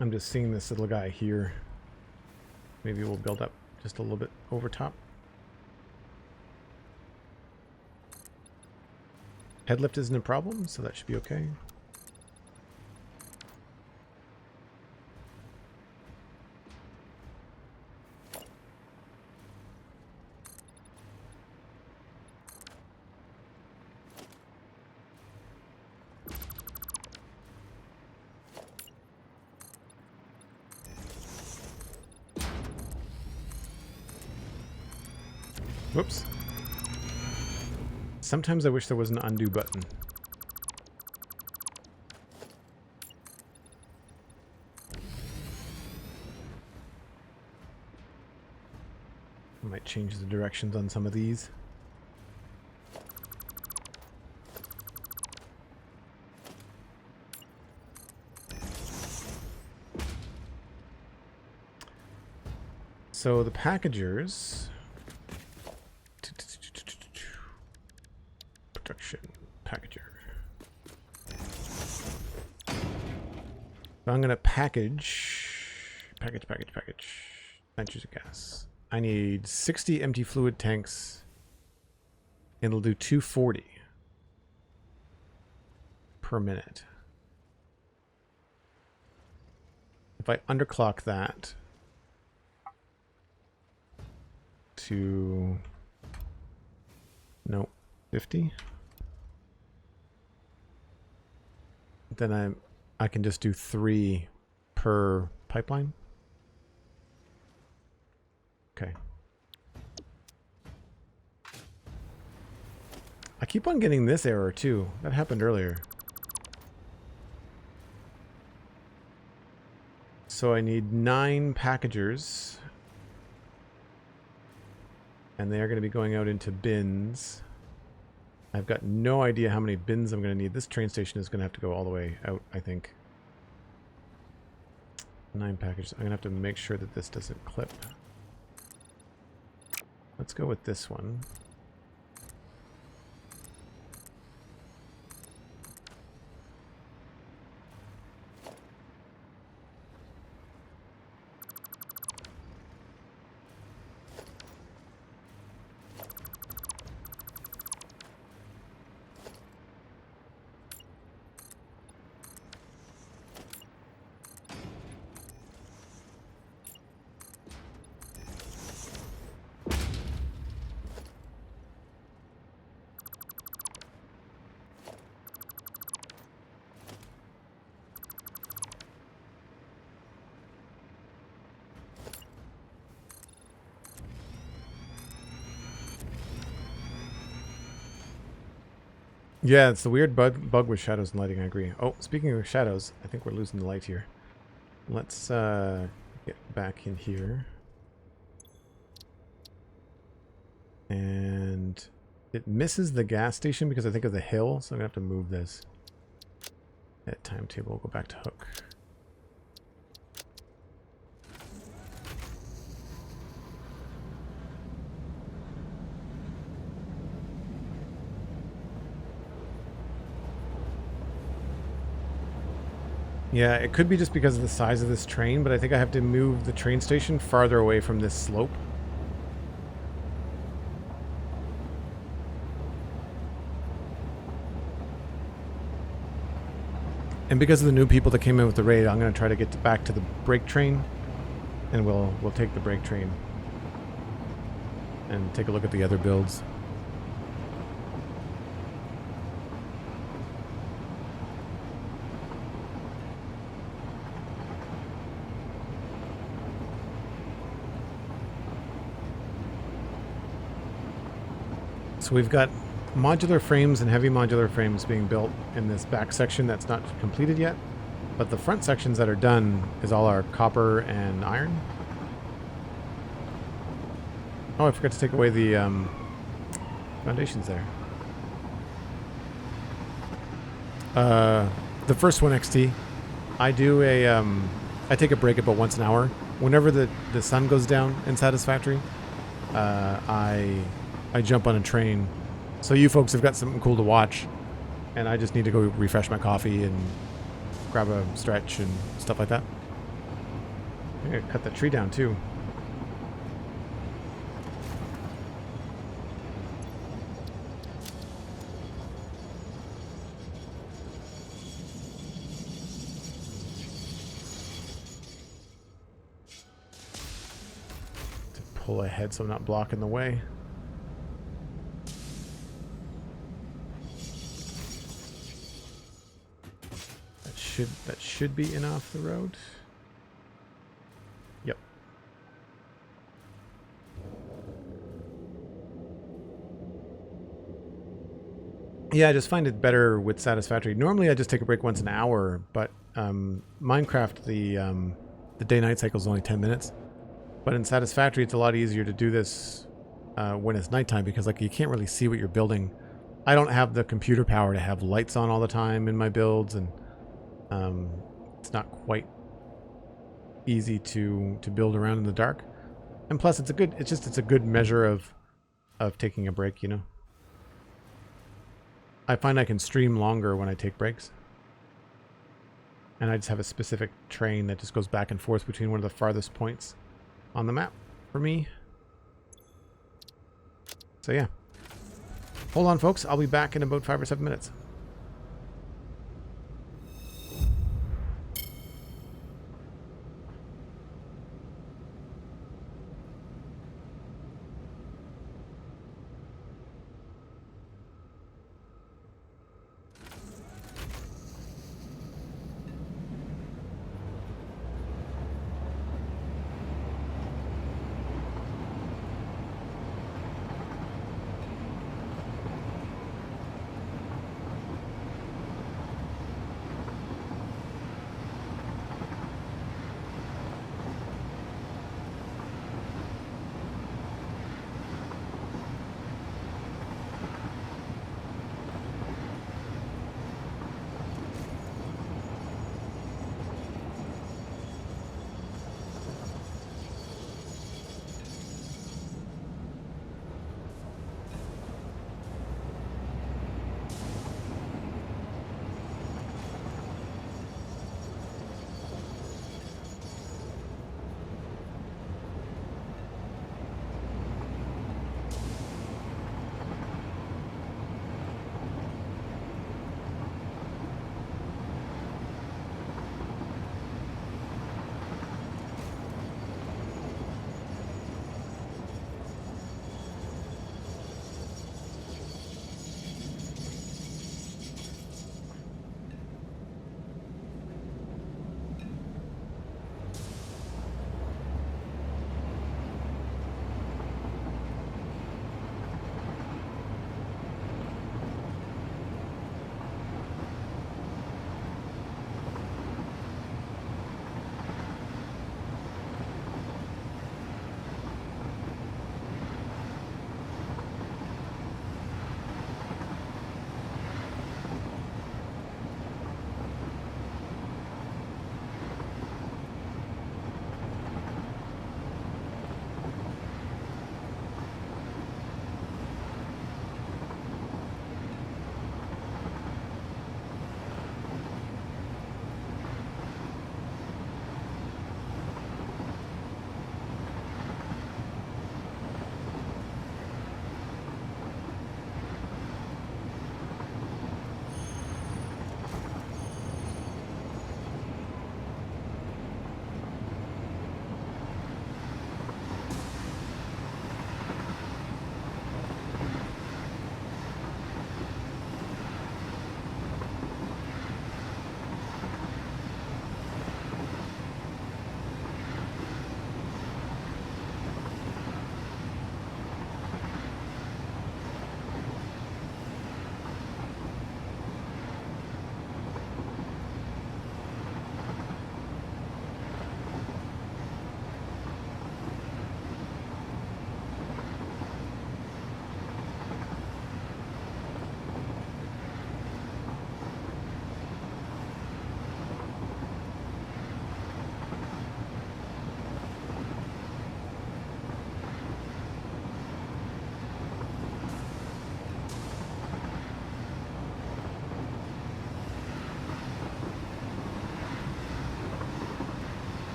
I'm just seeing this little guy here. Maybe we'll build up just a little bit over top. Headlift isn't a problem, so that should be okay. Whoops. Sometimes I wish there was an undo button. I might change the directions on some of these. So the packagers... Production packager. So I'm going to package nitrogen gas. I need 60 empty fluid tanks, and it'll do 240 per minute. If I underclock that to 50, then I can just do 3 per pipeline. Okay. I keep on getting this error too. That happened earlier. So I need 9 packagers. And they are going to be going out into bins. I've got no idea how many bins I'm going to need. This train station is going to have to go all the way out, I think. 9 packages. I'm going to have to make sure that this doesn't clip. Let's go with this one. Yeah, it's the weird bug with shadows and lighting, I agree. Oh, speaking of shadows, I think we're losing the light here. Let's get back in here. And it misses the gas station because I think of the hill, so I'm going to have to move this. At timetable, go back to hook. Yeah, it could be just because of the size of this train, but I think I have to move the train station farther away from this slope. And because of the new people that came in with the raid, I'm going to try to get back to the break train, and we'll take the break train and take a look at the other builds. So we've got modular frames and heavy modular frames being built in this back section that's not completed yet. But the front sections that are done is all our copper and iron. Oh, I forgot to take away the foundations there. The first one, XT, I do I take a break about once an hour. Whenever the sun goes down in Satisfactory, I jump on a train. So you folks have got something cool to watch, and I just need to go refresh my coffee and grab a stretch and stuff like that. I'm gonna cut that tree down too. To pull ahead so I'm not blocking the way. That should be in off the road. Yep. Yeah, I just find it better with Satisfactory. Normally, I just take a break once an hour, but Minecraft, the day-night cycle is only 10 minutes. But in Satisfactory, it's a lot easier to do this when it's nighttime because like you can't really see what you're building. I don't have the computer power to have lights on all the time in my builds, and it's not quite easy to build around in the dark. And plus, it's a good measure of taking a break, you know. I find I can stream longer when I take breaks. And I just have a specific train that just goes back and forth between one of the farthest points on the map for me. So yeah. Hold on, folks. I'll be back in about 5 or 7 minutes.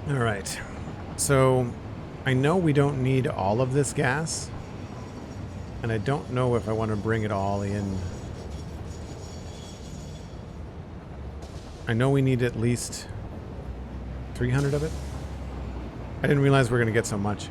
All right. So I know we don't need all of this gas, and I don't know if I want to bring it all in. I know we need at least 300 of it. I didn't realize we were going to get so much.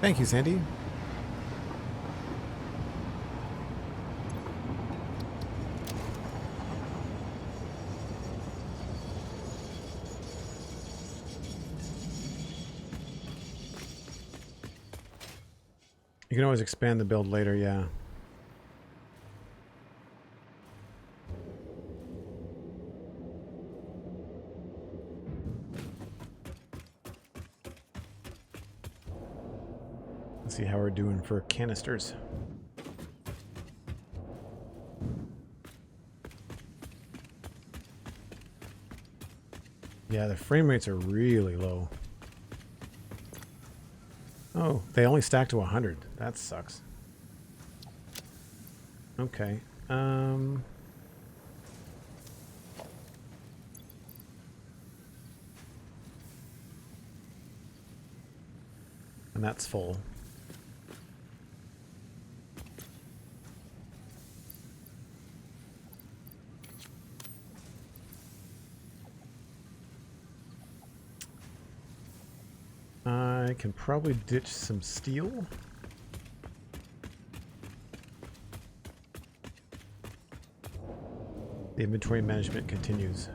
Thank you, Sandy. You can always expand the build later, yeah. Let's see how we're doing for canisters. Yeah, the frame rates are really low. Oh, they only stack to 100. That sucks. Okay. And that's full. I can probably ditch some steel. The inventory management continues.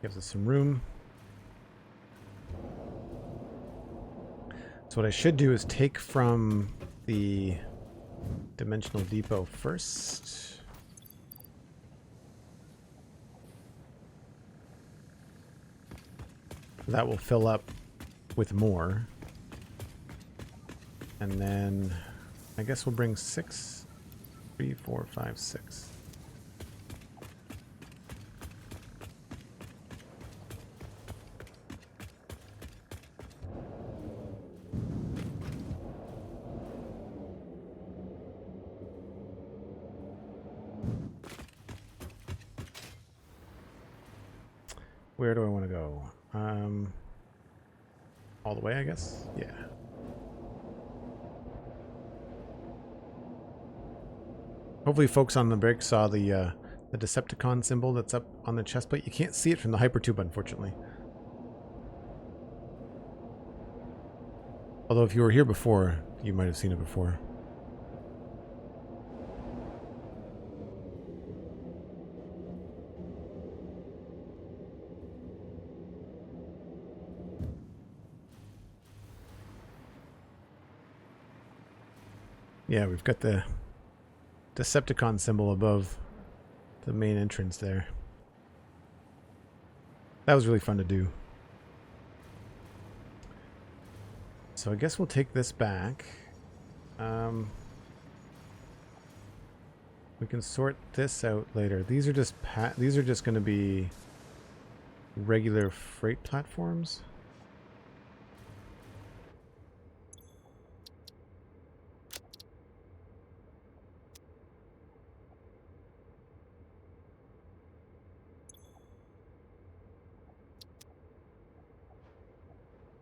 Gives us some room. So what I should do is take from the dimensional depot first. That will fill up with more. And then I guess we'll bring 6, 3, 4, 5, 6. Where do I want to go? All the way, I guess? Yeah. Hopefully folks on the break saw the Decepticon symbol that's up on the chest plate. You can't see it from the hypertube, unfortunately. Although if you were here before, you might have seen it before. Yeah, we've got the Decepticon symbol above the main entrance there. That was really fun to do. So I guess we'll take this back. We can sort this out later. These are just going to be regular freight platforms.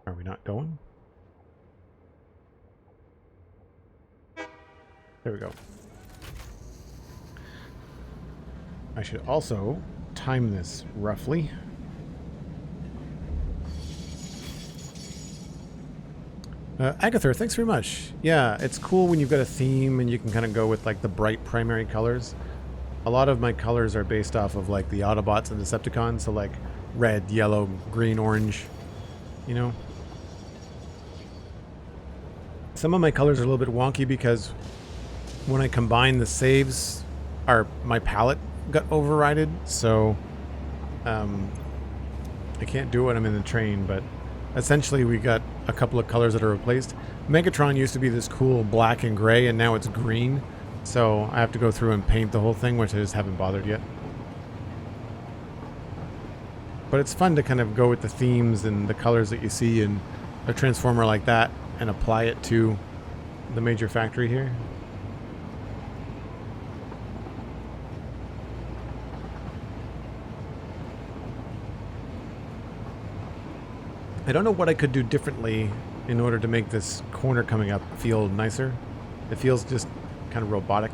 Are we not going? There we go. I should also time this roughly. Agatha, thanks very much. Yeah, it's cool when you've got a theme and you can kind of go with like the bright primary colors. A lot of my colors are based off of like the Autobots and Decepticons, so like red, yellow, green, orange, you know? Some of my colors are a little bit wonky because when I combine the saves, my palette got overridden, so I can't do it when I'm in the train, but essentially we got a couple of colors that are replaced. Megatron used to be this cool black and gray, and now it's green, so I have to go through and paint the whole thing, which I just haven't bothered yet. But it's fun to kind of go with the themes and the colors that you see in a Transformer like that and apply it to the major factory here. I don't know what I could do differently in order to make this corner coming up feel nicer. It feels just kind of robotic,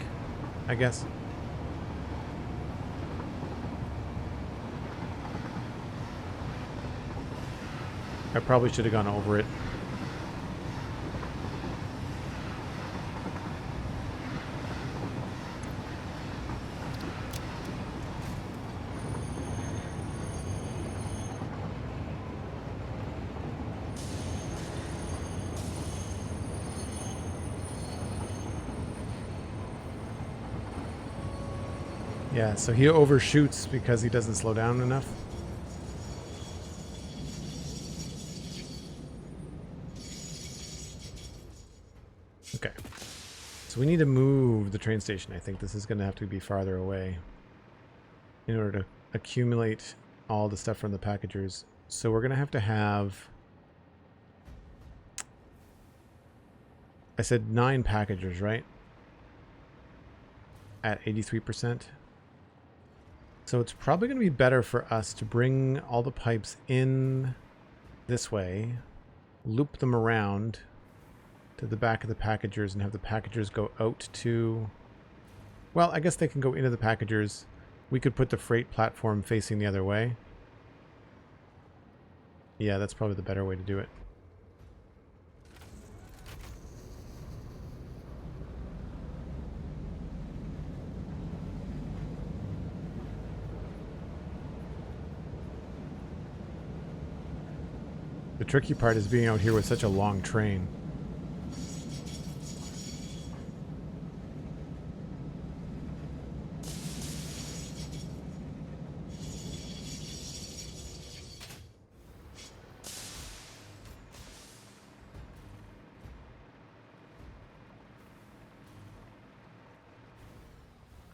I guess. I probably should have gone over it. Yeah, so he overshoots because he doesn't slow down enough. Okay. So we need to move the train station. I think this is going to have to be farther away in order to accumulate all the stuff from the packagers. So we're going to have... I said 9 packagers, right? At 83%. So it's probably going to be better for us to bring all the pipes in this way, loop them around to the back of the packagers and have the packagers go out to... Well, I guess they can go into the packagers. We could put the freight platform facing the other way. Yeah, that's probably the better way to do it. The tricky part is being out here with such a long train.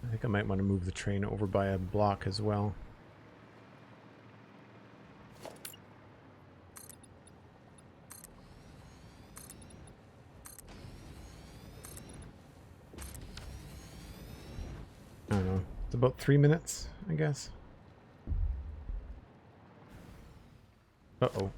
I think I might want to move the train over by a block as well. I don't know. It's about 3 minutes, I guess. Uh-oh.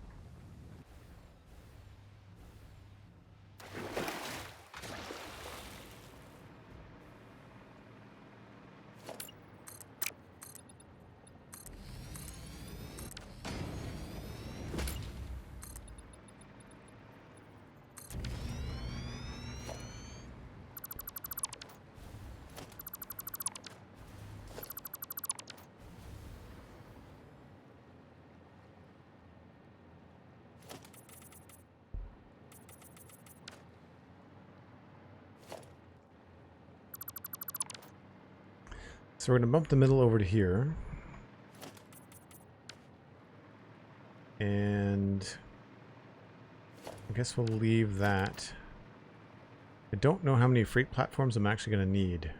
So we're going to bump the middle over to here. And I guess we'll leave that. I don't know how many freight platforms I'm actually going to need.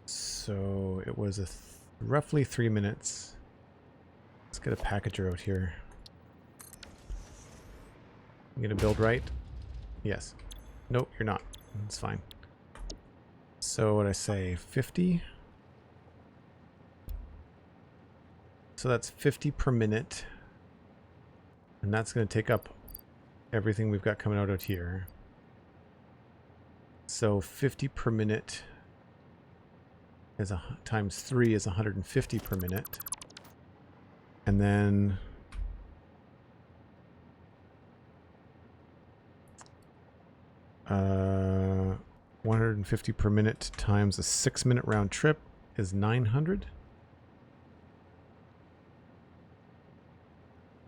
So it was roughly 3 minutes. Let's get a packager out here. You gonna build right? Yes. Nope, you're not. It's fine. So what I say, 50? So that's 50 per minute. And that's gonna take up everything we've got coming out here. So 50 per minute. is times 3 is 150 per minute. And then 150 per minute times a 6-minute round trip is 900.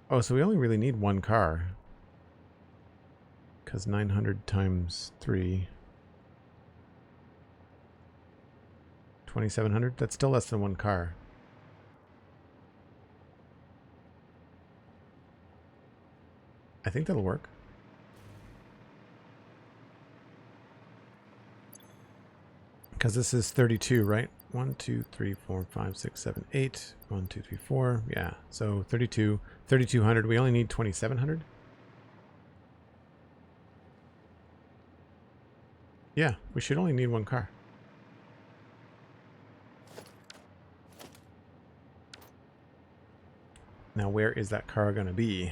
Oh, so we only really need one car. Because 900 times 3. 2,700? That's still less than one car. I think that'll work. Because this is 32, right? 1, 2, 3, 4, 5, 6, 7, 8. 1, 2, 3, 4. Yeah. So 32, 3,200. We only need 2,700. Yeah, we should only need one car. Now, where is that car going to be?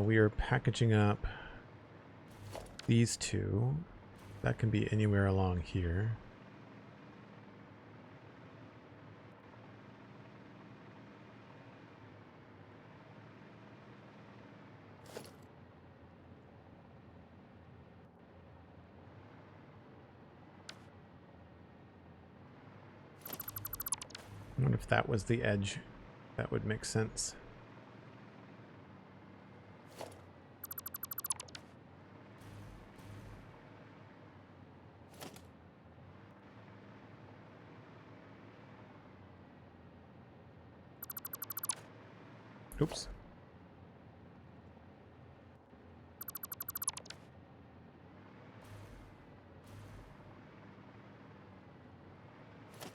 We are packaging up these two. That can be anywhere along here. I wonder if that was the edge. That would make sense. Oops.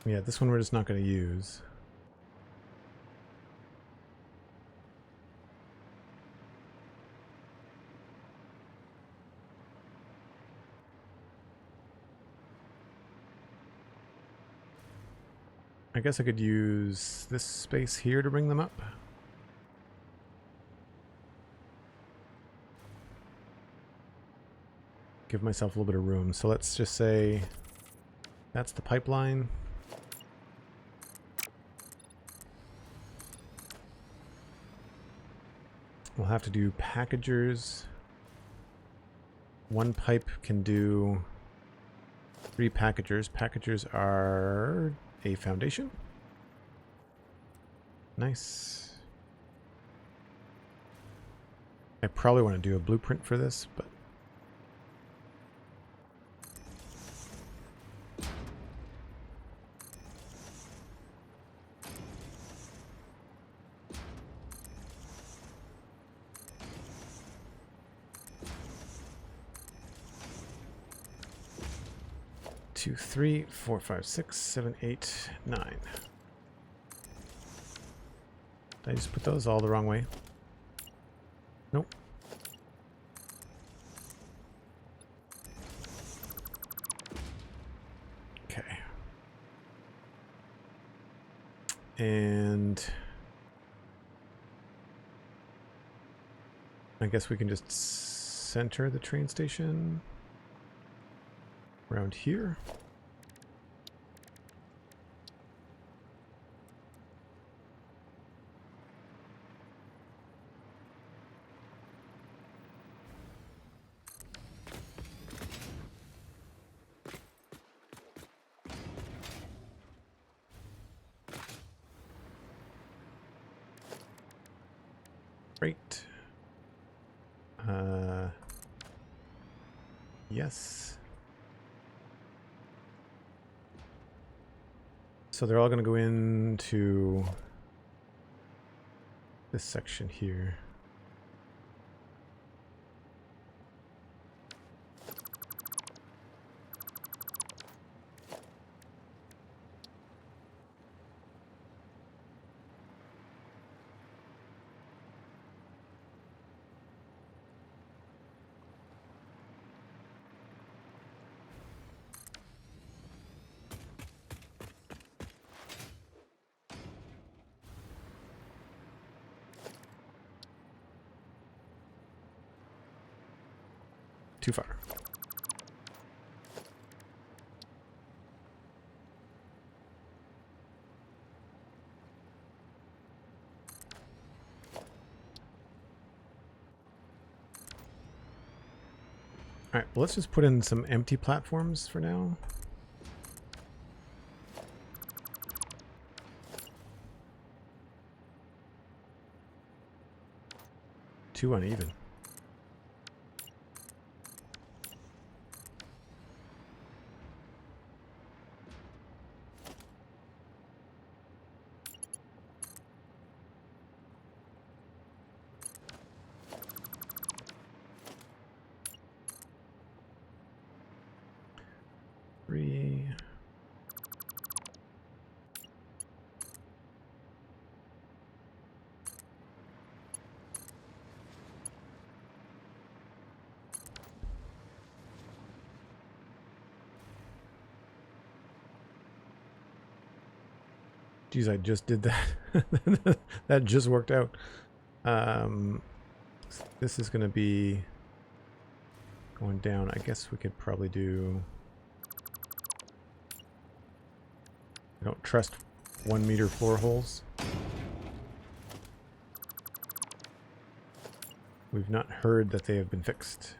Yeah, this one we're just not going to use. I guess I could use this space here to bring them up. Give myself a little bit of room. So let's just say that's the pipeline. We'll have to do packagers. One pipe can do 3 packagers. Packagers are a foundation. Nice. I probably want to do a blueprint for this, but two, 3, 4, 5, 6, 7, 8, 9. Did I just put those all the wrong way? Nope. Okay. And I guess we can just center the train station around here. Great. Yes. So they're all going to go into this section here. Too far. All right, well, let's just put in some empty platforms for now. Too uneven. Three. Geez, I just did that. That just worked out. This is going to be going down. I guess we could probably do... I don't trust 1 meter floor holes. We've not heard that they have been fixed.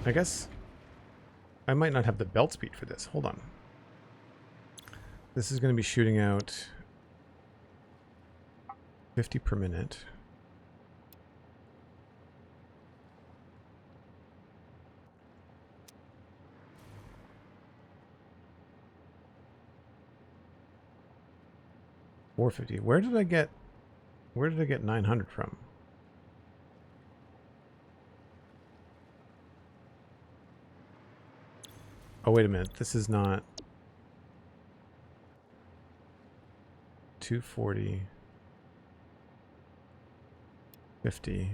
I guess I might not have the belt speed for this. Hold on. This is going to be shooting out 50 per minute. $450. Where did I get 900 from? Oh, wait a minute. This is not 240, 50.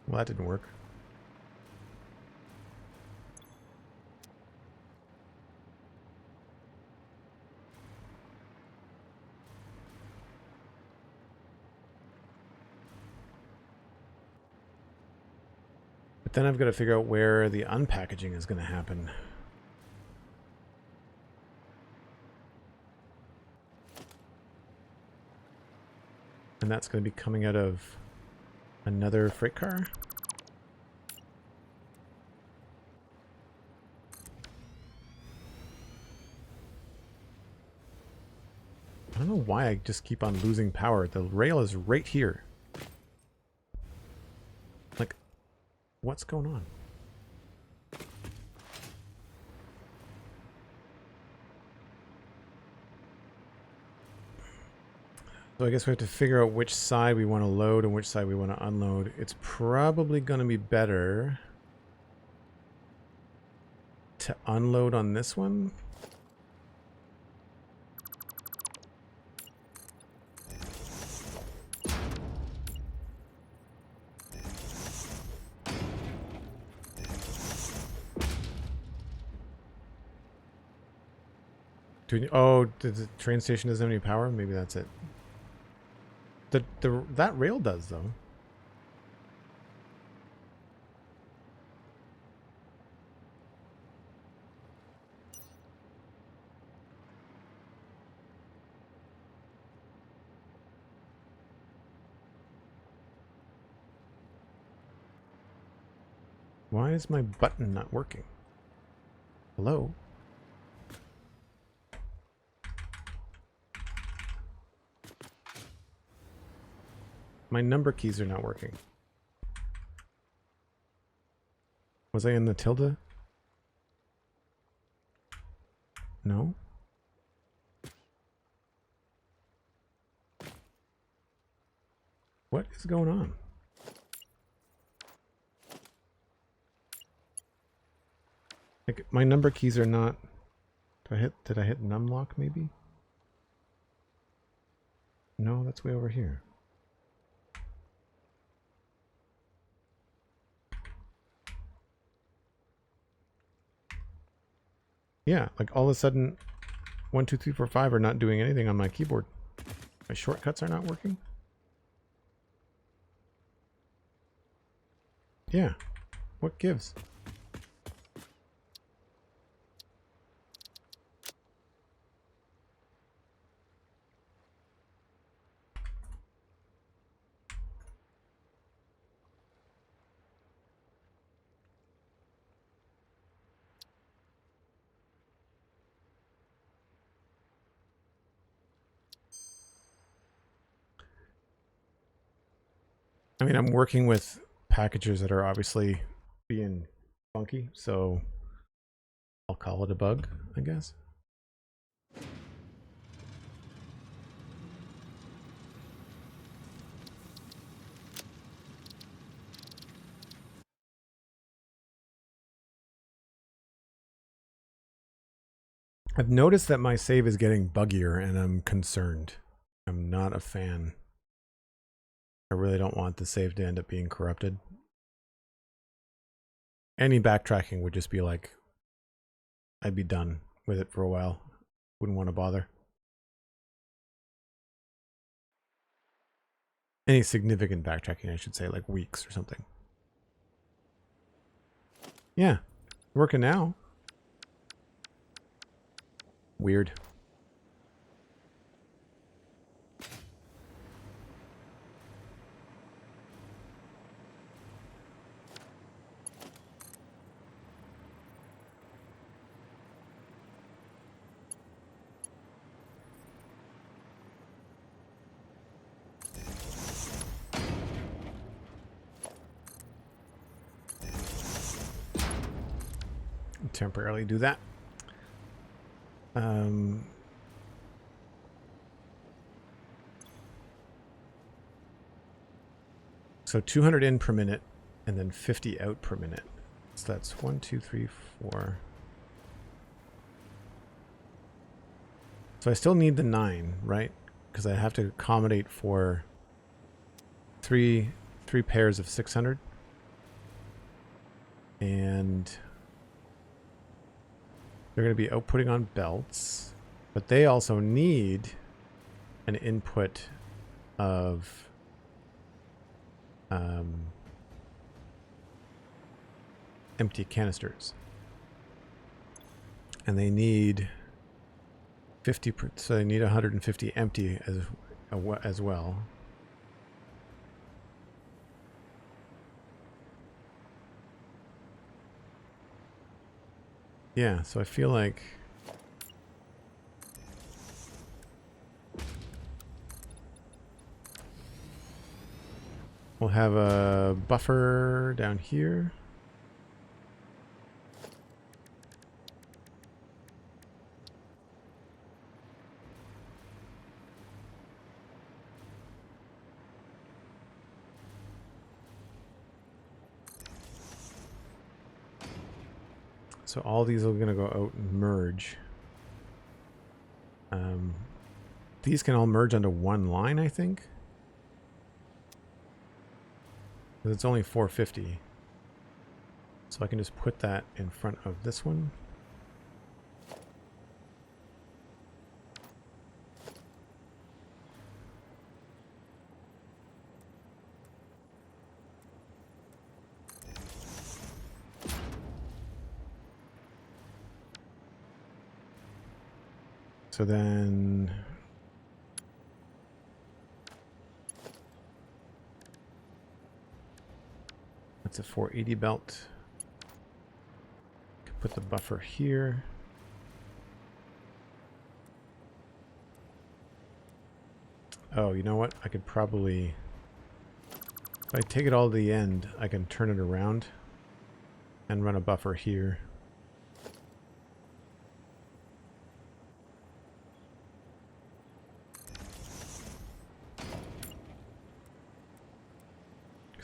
Well, that didn't work. But then I've got to figure out where the unpackaging is going to happen. And that's going to be coming out of another freight car. I don't know why I just keep on losing power. The rail is right here. Like, what's going on? So I guess we have to figure out which side we want to load and which side we want to unload. It's probably going to be better to unload on this one. Oh, the train station doesn't have any power? Maybe that's it. That rail does, though. Why is my button not working? Hello? My number keys are not working. Was I in the tilde? No? What is going on? Like, my number keys are not... Did I hit numlock maybe? No, that's way over here. Yeah, like all of a sudden, 1, 2, 3, 4, 5 are not doing anything on my keyboard. My shortcuts are not working. Yeah, what gives? I mean, I'm working with packages that are obviously being funky, so I'll call it a bug, I guess. I've noticed that my save is getting buggier and I'm concerned. I'm not a fan. I really don't want the save to end up being corrupted. Any backtracking would just be like, I'd be done with it for a while. Wouldn't want to bother. Any significant backtracking, I should say, like weeks or something. Yeah, working now. Weird. Temporarily do that. So 200 in per minute and then 50 out per minute. So that's 1, 2, 3, 4. So I still need the 9, right? Because I have to accommodate for three pairs of 600. And they're going to be outputting on belts, but they also need an input of empty canisters, and they need 50 so they need 150 empty as well. Yeah, so I feel like we'll have a buffer down here. So all these are going to go out and merge. These can all merge onto one line, I think. Because it's only 450. So I can just put that in front of this one. So then that's a 480 belt. Could put the buffer here. Oh, you know what? I could probably, if I take it all to the end, I can turn it around and run a buffer here.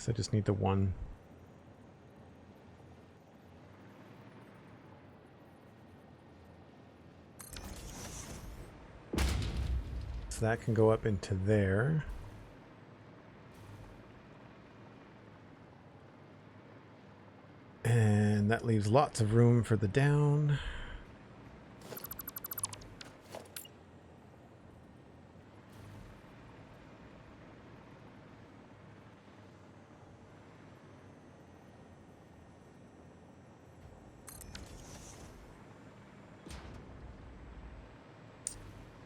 I just need the one. So that can go up into there. And that leaves lots of room for the down.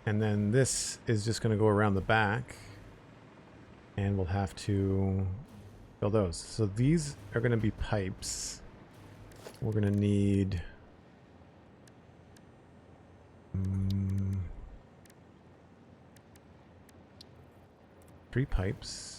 And then this is just going to go around the back. And we'll have to fill those. So these are going to be pipes. We're going to need 3 pipes.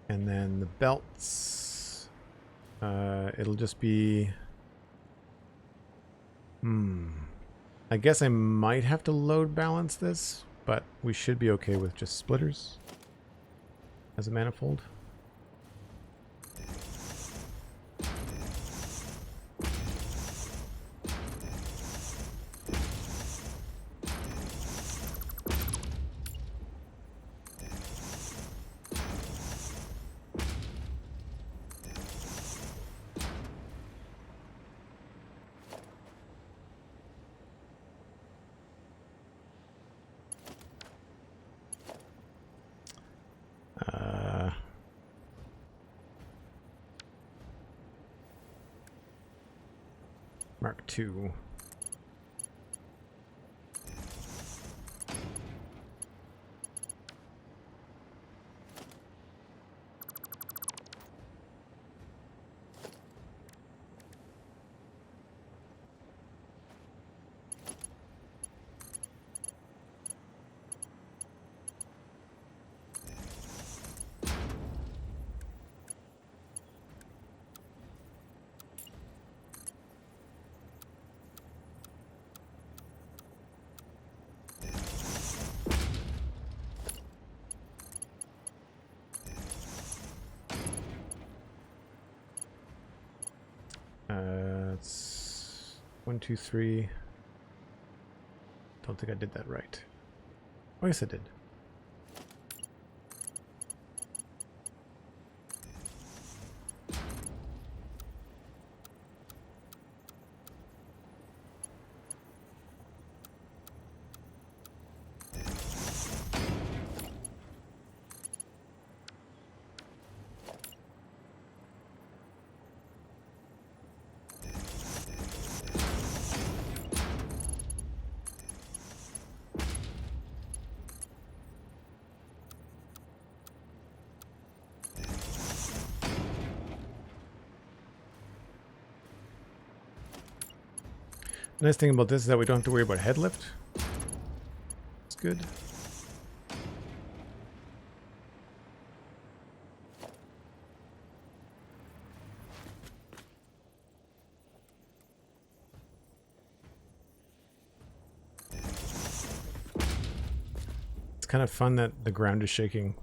And then the belts, it'll just be, I guess I might have to load balance this, but we should be okay with just splitters as a manifold. Mark II. It's 1, 2, 3. Don't think I did that right. Oh, yes, I did. Nice thing about this is that we don't have to worry about head lift. It's good. It's kind of fun that the ground is shaking.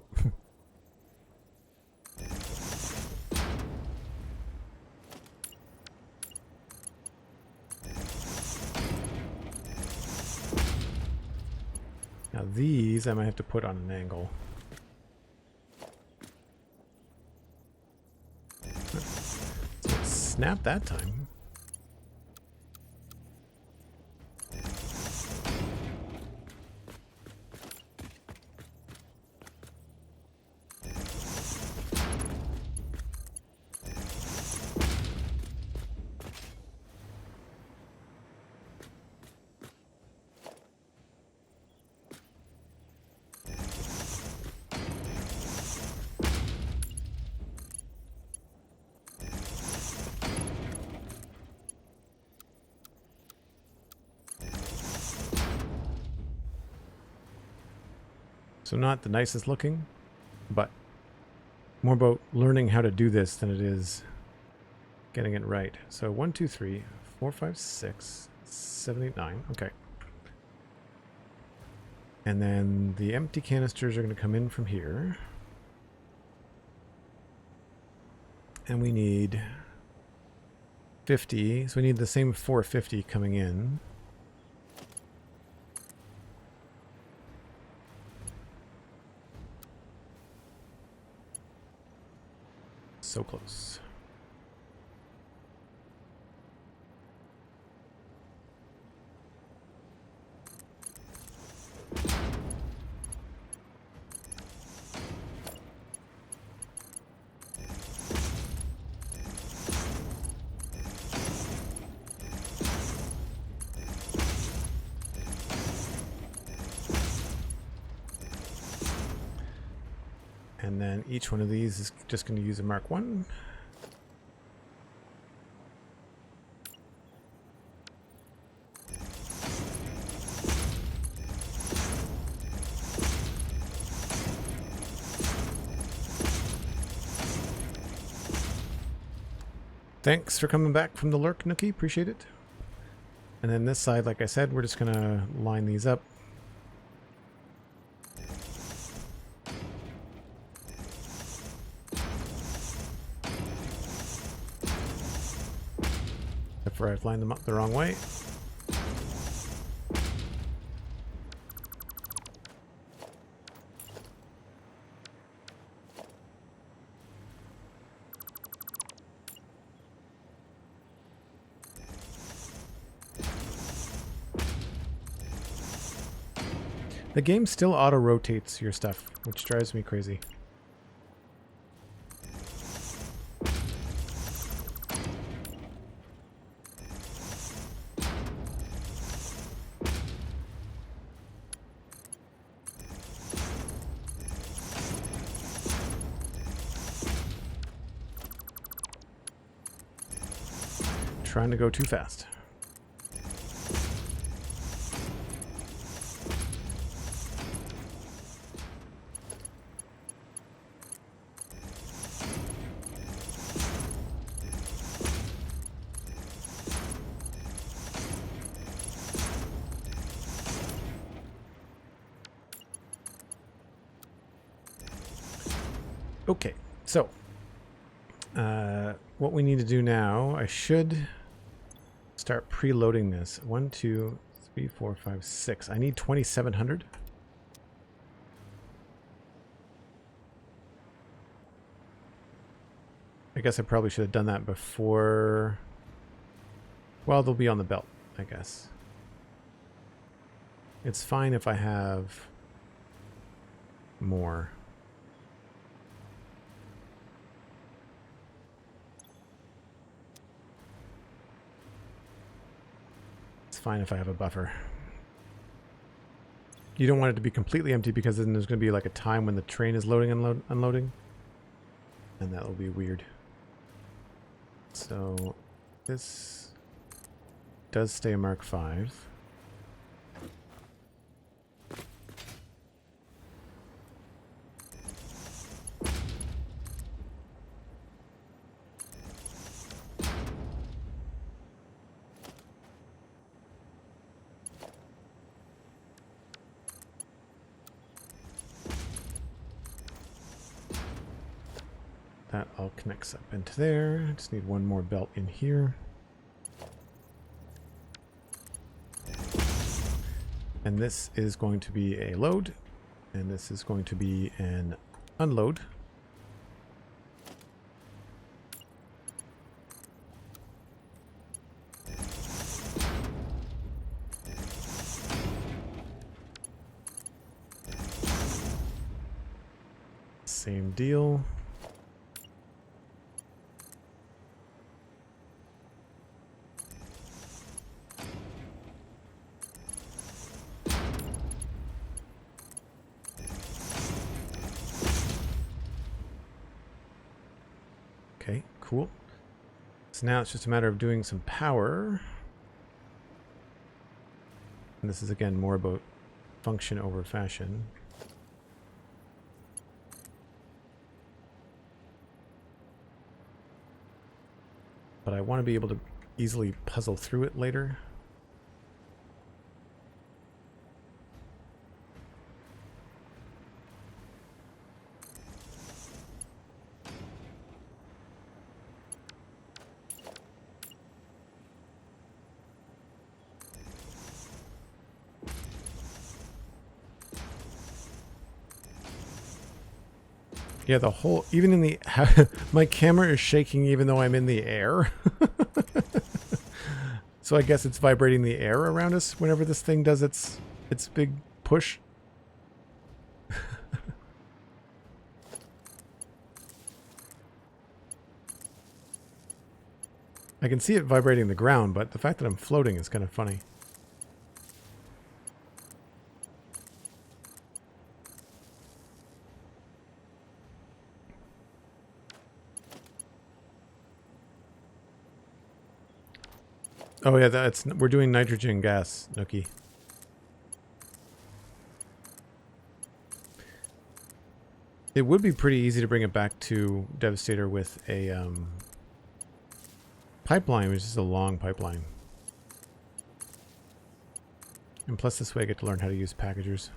Now these I might have to put on an angle. So it snapped that time. So not the nicest looking, but more about learning how to do this than it is getting it right. So 1, 2, 3, 4, 5, 6, 7, 8, 9. Okay. And then the empty canisters are going to come in from here. And we need 50. So we need the same 450 coming in. So close. And then each one of these is just going to use a Mark 1. Thanks for coming back from the lurk, Nookie. Appreciate it. And then this side, like I said, we're just going to line these up. Except for I've lined them up the wrong way. The game still auto-rotates your stuff, which drives me crazy. Trying to go too fast. Okay, so what we need to do now, I should start preloading this. 1, 2, 3, 4, 5, 6. I need 2,700. I guess I probably should have done that before. Well, they'll be on the belt, I guess. It's fine if I have more. Fine if I have a buffer. You don't want it to be completely empty because then there's going to be like a time when the train is loading and unloading, and that will be weird. So this does stay a Mark 5. That all connects up into there. I just need one more belt in here. And this is going to be a load, and this is going to be an unload. Same deal. Okay, cool. So now it's just a matter of doing some power. And this is again more about function over fashion. but I want to be able to easily puzzle through it later. Yeah, the whole, even in the, my camera is shaking even though I'm in the air. So I guess it's vibrating the air around us whenever this thing does its big push. I can see it vibrating the ground, but the fact that I'm floating is kind of funny. Oh yeah, we're doing nitrogen gas, Nookie. It would be pretty easy to bring it back to Devastator with a pipeline, which is a long pipeline. And plus this way I get to learn how to use packagers.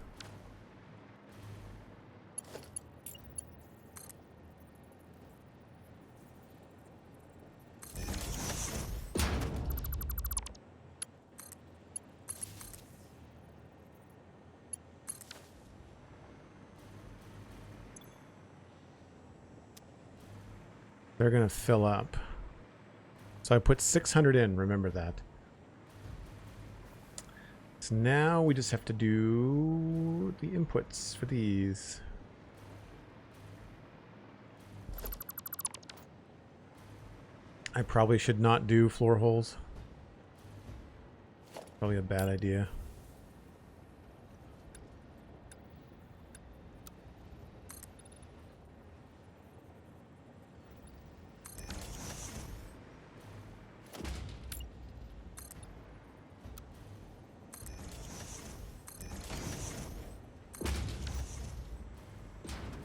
They're going to fill up. So I put 600 in, remember that. So now we just have to do the inputs for these. I probably should not do floor holes. Probably a bad idea.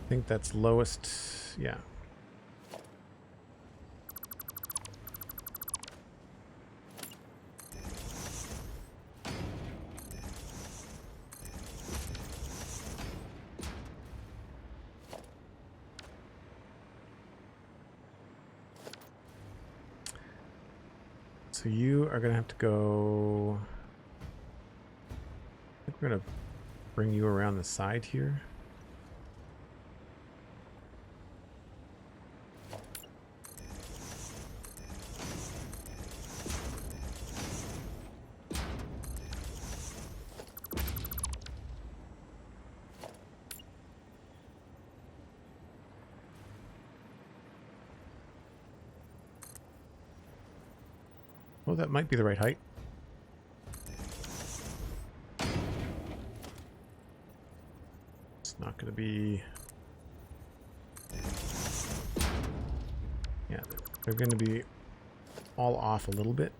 I think that's lowest, yeah. So you are going to have to go, I think we're going to bring you around the side here. Oh, that might be the right height. It's not going to be... Yeah, they're going to be all off a little bit.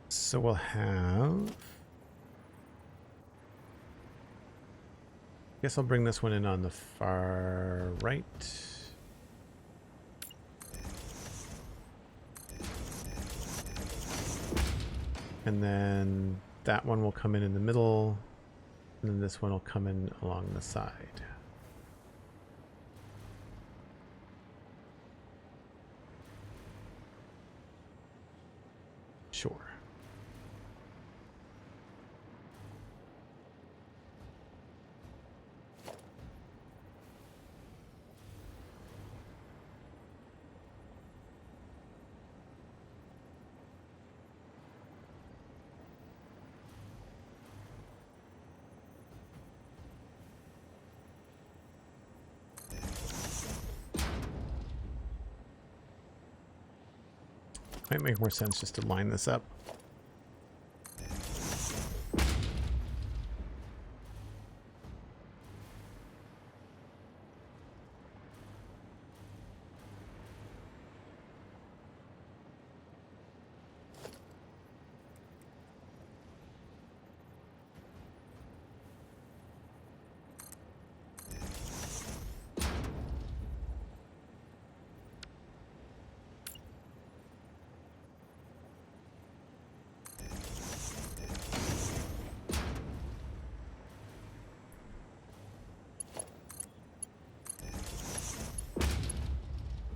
So we'll have... Guess I'll bring this one in on the far right. And then that one will come in the middle. And then this one will come in along the side. Sure. Might make more sense just to line this up.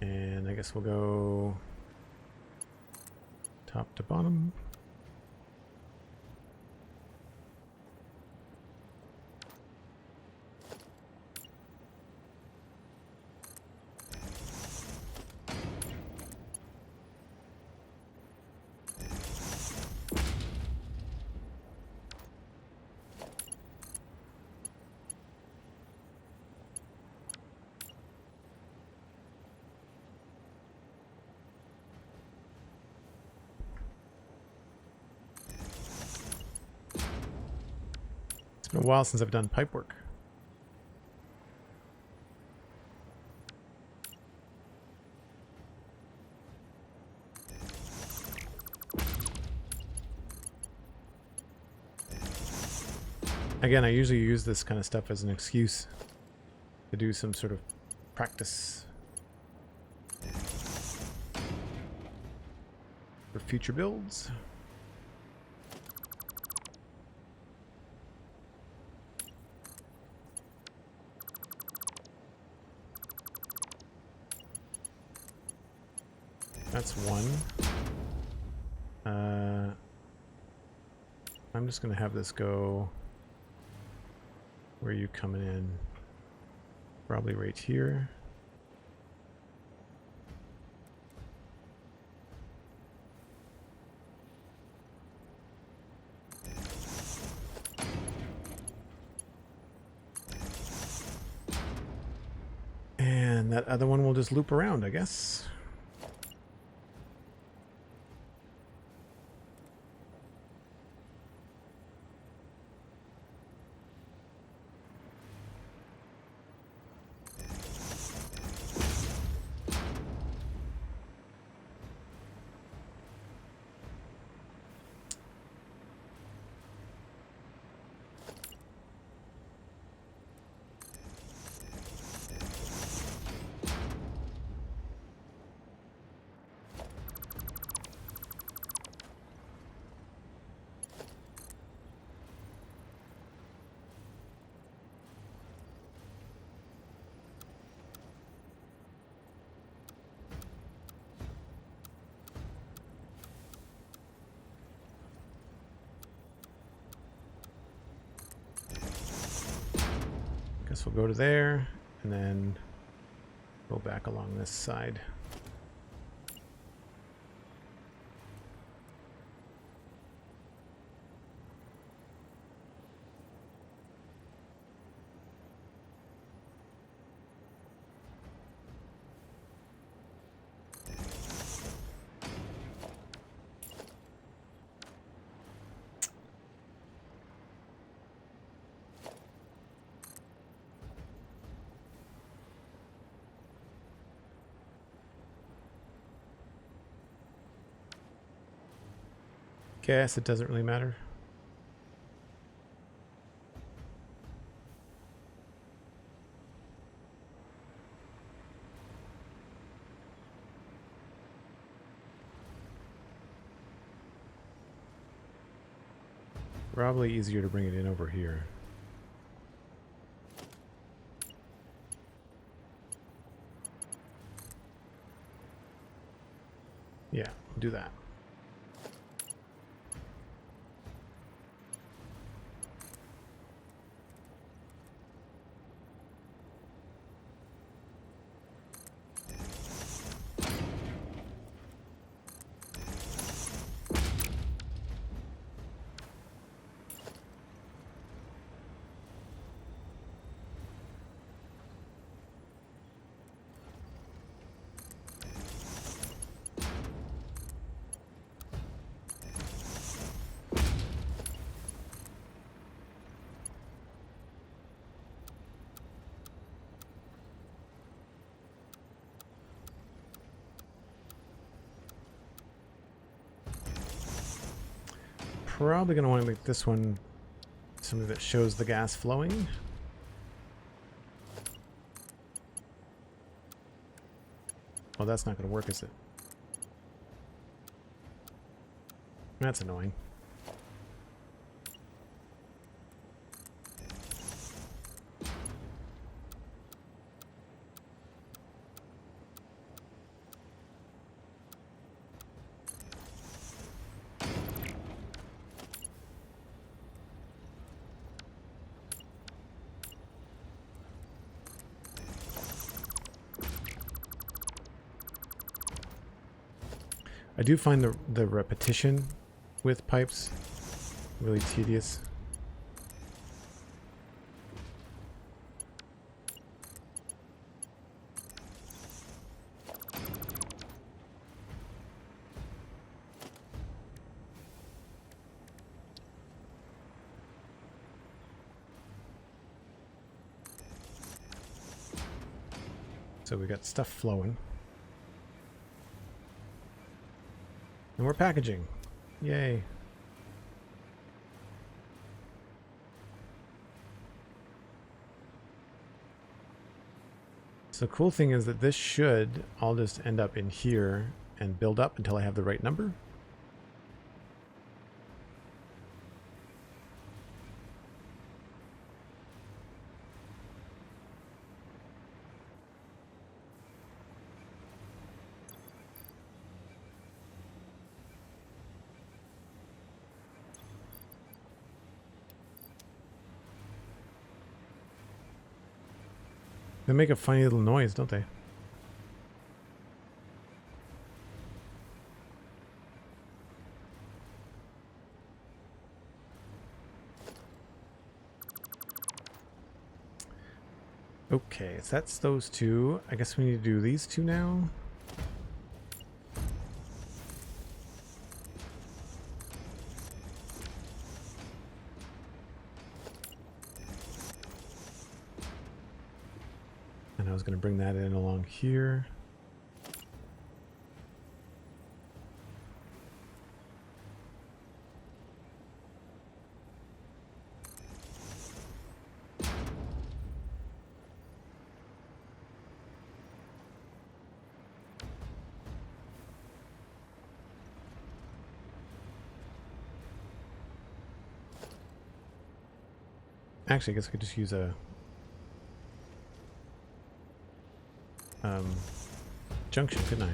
And I guess we'll go top to bottom. It's been a while since I've done pipe work. Again, I usually use this kind of stuff as an excuse to do some sort of practice for future builds. That's one. I'm just going to have this go where you coming in, probably right here. And that other one will just loop around, I guess. Guess we'll go to there and then go back along this side. Guess it doesn't really matter. Probably easier to bring it in over here. Yeah, we'll do that. Probably going to want to make this one something that shows the gas flowing. Oh, that's not going to work, is it? That's annoying. I do find the repetition with pipes really tedious. So we got stuff flowing. And we're packaging. Yay. So the cool thing is that this should all just end up in here and build up until I have the right number. They make a funny little noise, don't they? Okay, so that's those two. I guess we need to do these two now. And I was going to bring that in along here. Actually, I guess I could just use a junction, couldn't I?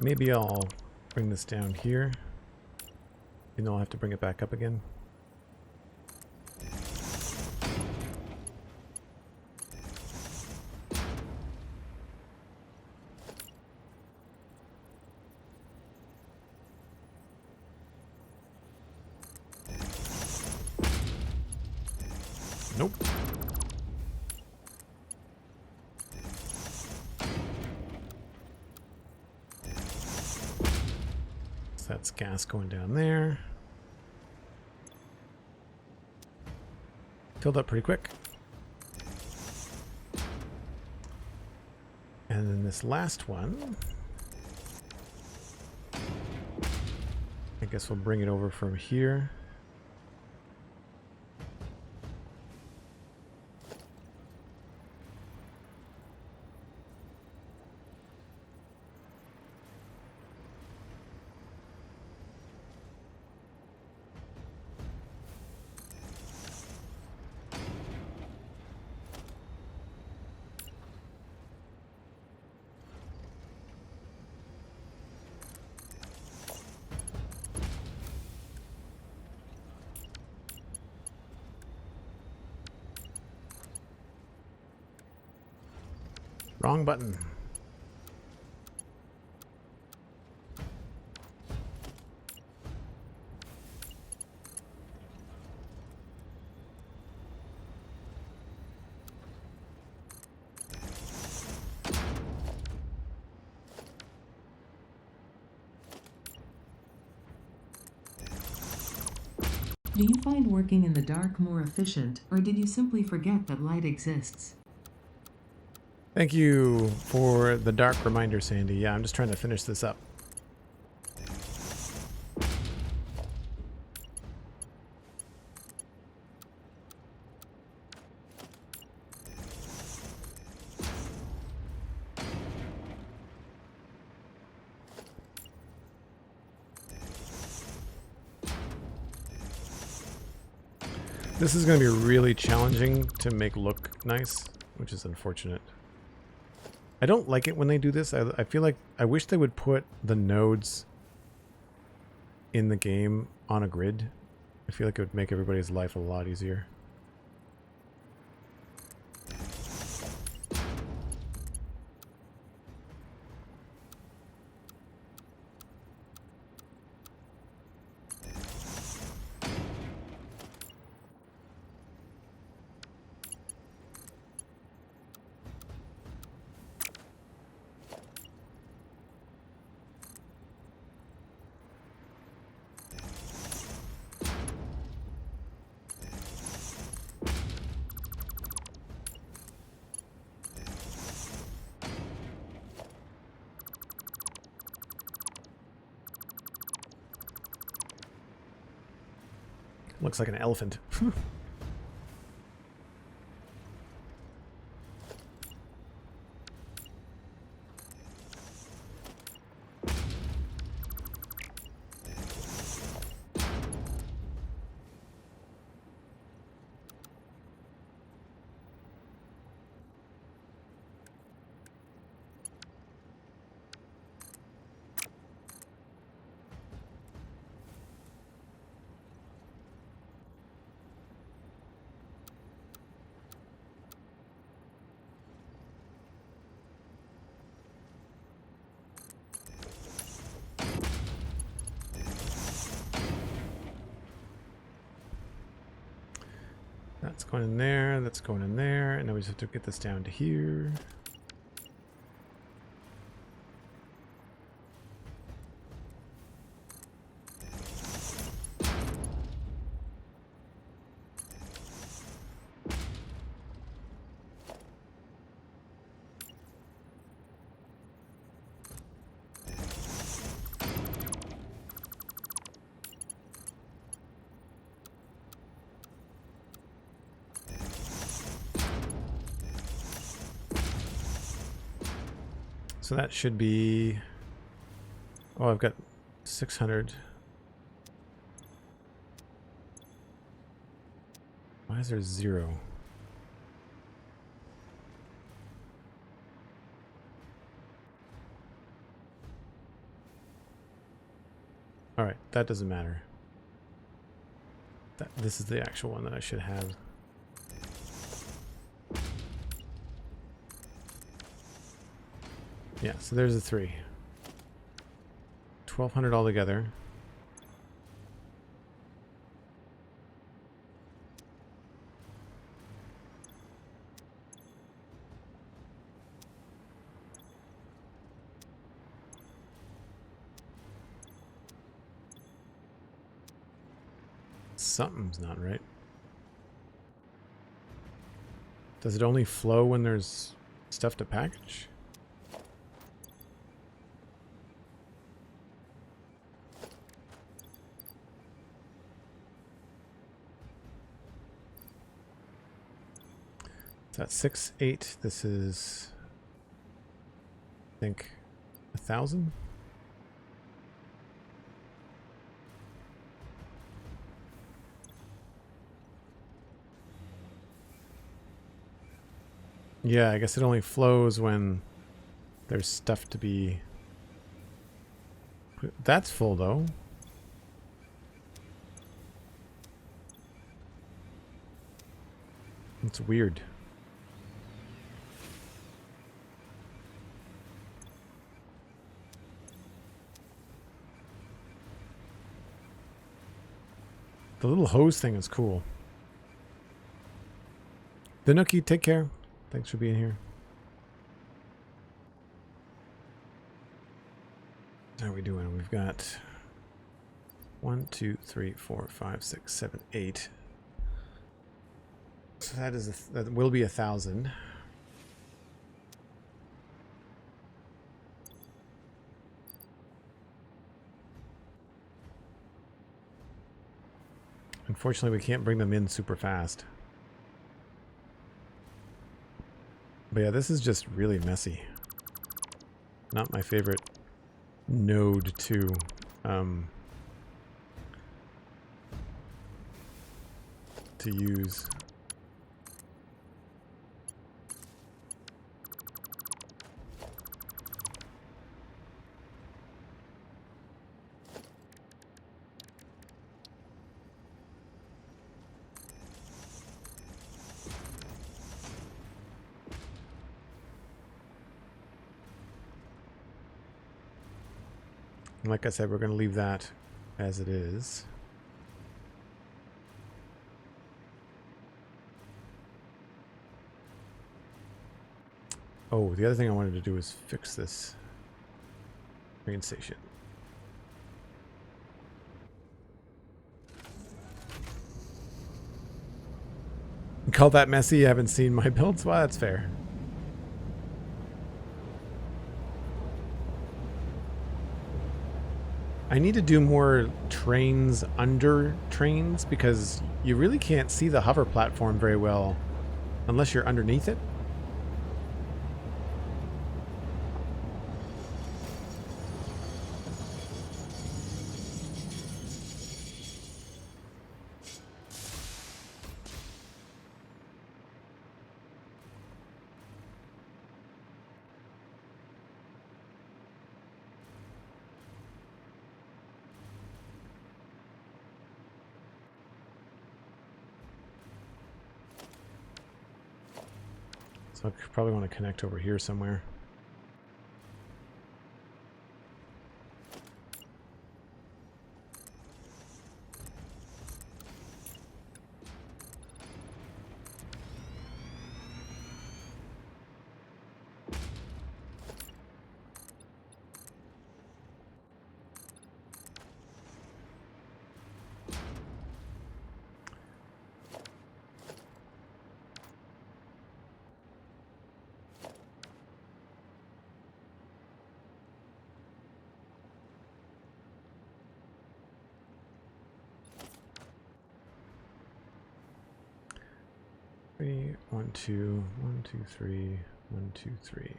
Maybe I'll bring this down here. You know, I'll have to bring it back up again. Nope. That's gas going down there. Filled up pretty quick. And then this last one, I guess we'll bring it over from here. Wrong button. Do you find working in the dark more efficient, or did you simply forget that light exists? Thank you for the dark reminder, Sandy. Yeah, I'm just trying to finish this up. This is going to be really challenging to make look nice, which is unfortunate. I don't like it when they do this. I feel like I wish they would put the nodes in the game on a grid. I feel like it would make everybody's life a lot easier. Looks like an elephant. That's going in there, that's going in there, and then we just have to get this down to here. So that should be... Oh, I've got 600. Why is there 0? Alright, that doesn't matter. This is the actual one that I should have. Yeah, so there's a 3. 1,200 altogether. Something's not right. Does it only flow when there's stuff to package? That's 6, 8. This is, I think, 1,000. Yeah, I guess it only flows when there's stuff to be... That's full, though. It's weird. The little hose thing is cool. The Nookie, take care. Thanks for being here. How are we doing? We've got 1, 2, 3, 4, 5, 6, 7, 8. So that will be 1,000. Unfortunately, we can't bring them in super fast. But yeah, this is just really messy. Not my favorite node to use. And like I said, we're going to leave that as it is. Oh, the other thing I wanted to do is fix this train station. You call that messy? You haven't seen my builds? Well, that's fair. I need to do more trains under trains because you really can't see the hover platform very well unless you're underneath it. So I probably want to connect over here somewhere. Three, 1, 2, 1, 2, 3, 1, 2, 3.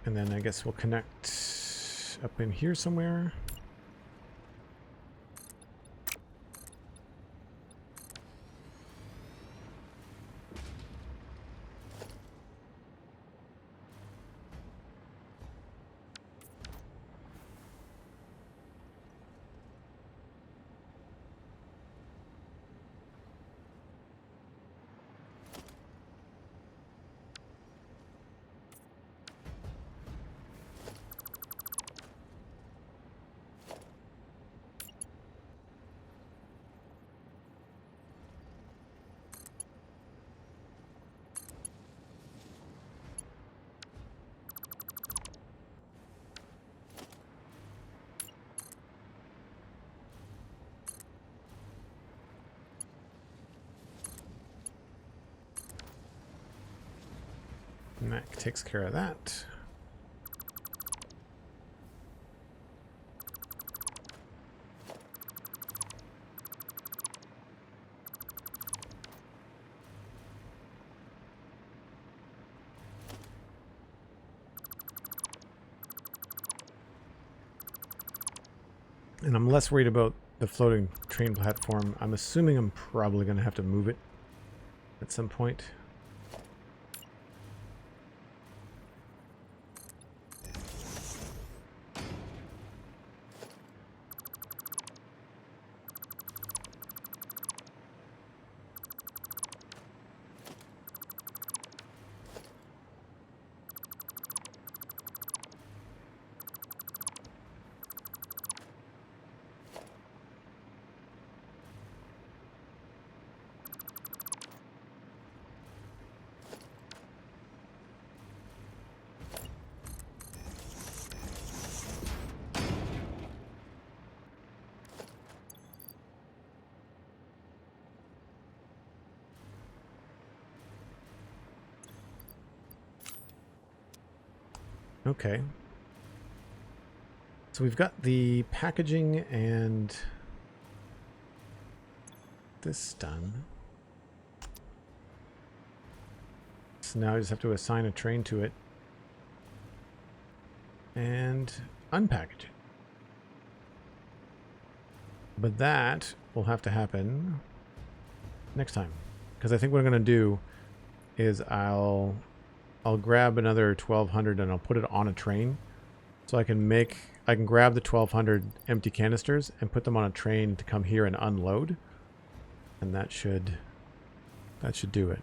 And then I guess we'll connect up in here somewhere. And that takes care of that. And I'm less worried about the floating train platform. I'm assuming I'm probably going to have to move it at some point. Okay. So we've got the packaging and this done. So now I just have to assign a train to it and unpackage it. But that will have to happen next time, because I think what I'm going to do is I'll grab another 1200 and I'll put it on a train, so I can grab the 1200 empty canisters and put them on a train to come here and unload, and that should do it.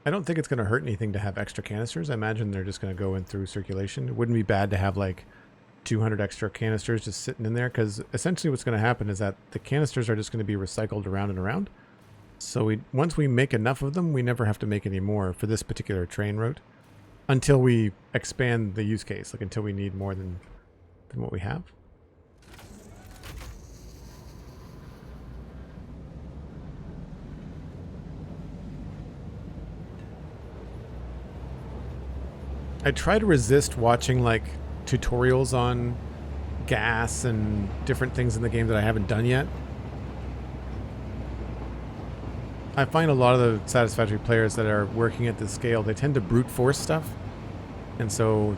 I don't think it's going to hurt anything to have extra canisters. I imagine they're just going to go in through circulation. It wouldn't be bad to have like 200 extra canisters just sitting in there, because essentially what's going to happen is that the canisters are just going to be recycled around and around. So once we make enough of them, we never have to make any more for this particular train route until we expand the use case, like until we need more than what we have. I try to resist watching like tutorials on gas and different things in the game that I haven't done yet. I find a lot of the Satisfactory players that are working at this scale, they tend to brute force stuff, and so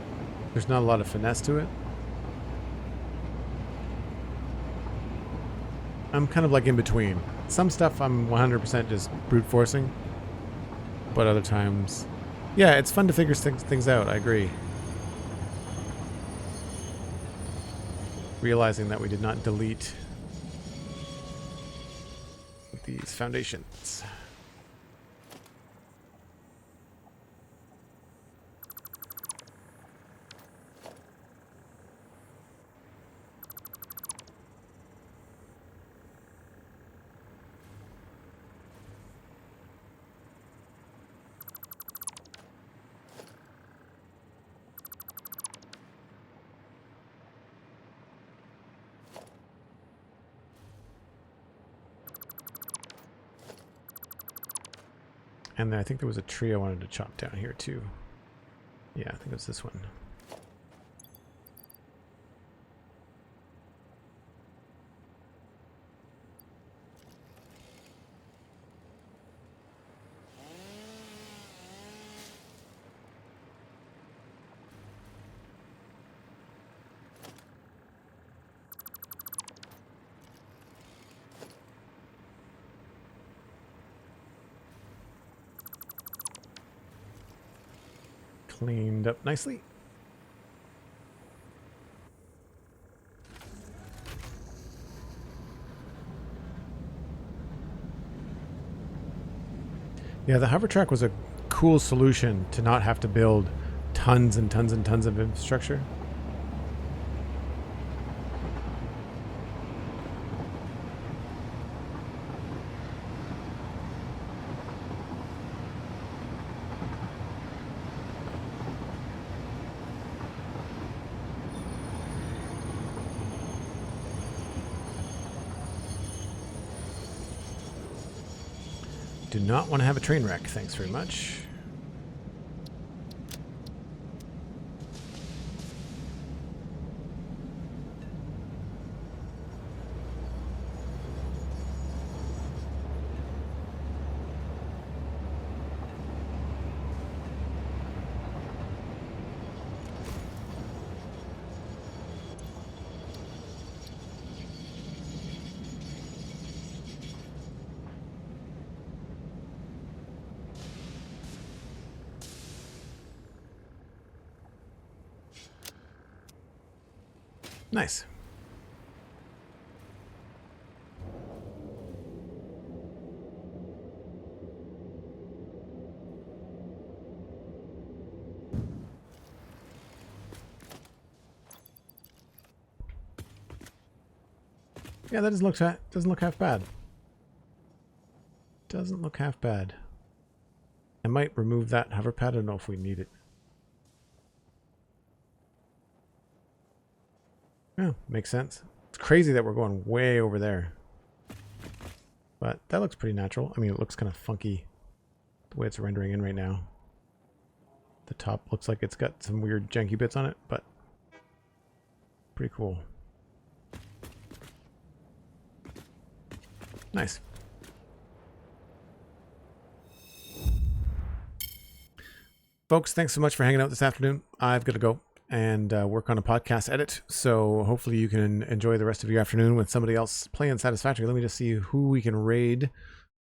there's not a lot of finesse to it. I'm kind of like in between. Some stuff I'm 100% just brute forcing, but other times, yeah, it's fun to figure things out. I agree. Realizing that we did not delete these foundations. And then I think there was a tree I wanted to chop down here too. Yeah, I think it was this one. Cleaned up nicely. Yeah, the hover track was a cool solution to not have to build tons and tons and tons of infrastructure. Do not want to have a train wreck. Thanks very much. Nice. Yeah, that doesn't look half bad. Doesn't look half bad. I might remove that hover pad. I don't know if we need it. Yeah, makes sense. It's crazy that we're going way over there. But that looks pretty natural. I mean, it looks kind of funky the way it's rendering in right now. The top looks like it's got some weird janky bits on it, but pretty cool. Nice. Folks, thanks so much for hanging out this afternoon. I've got to go and work on a podcast edit, so hopefully you can enjoy the rest of your afternoon with somebody else playing Satisfactory. Let me just see who we can raid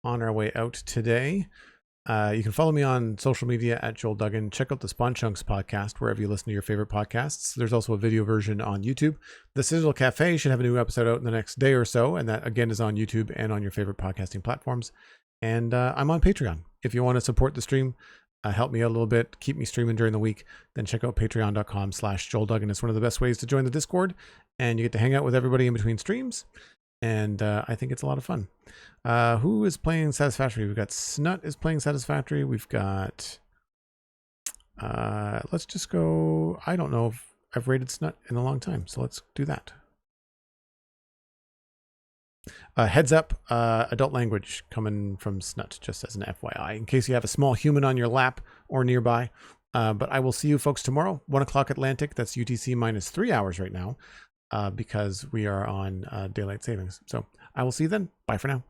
on our way out today. You can follow me on social media at Joel Duggan. Check out the Spawn Chunks podcast wherever you listen to your favorite podcasts. There's also a video version on YouTube. The Citadel Cafe should have a new episode out in the next day or so, and that again is on YouTube and on your favorite podcasting platforms. And I'm on Patreon. If you want to support the stream, help me out a little bit, keep me streaming during the week, then check out patreon.com/JoelDuggan. It's one of the best ways to join the Discord, and you get to hang out with everybody in between streams. And I think it's a lot of fun. Who is playing Satisfactory? We've got Snut is playing Satisfactory. We've got, let's just go. I don't know if I've rated Snut in a long time, so let's do that. Heads up, adult language coming from Snut, just as an FYI, in case you have a small human on your lap or nearby. But I will see you folks tomorrow, 1 o'clock Atlantic. That's UTC minus 3 hours right now. Because we are on daylight savings. So I will see you then. Bye for now.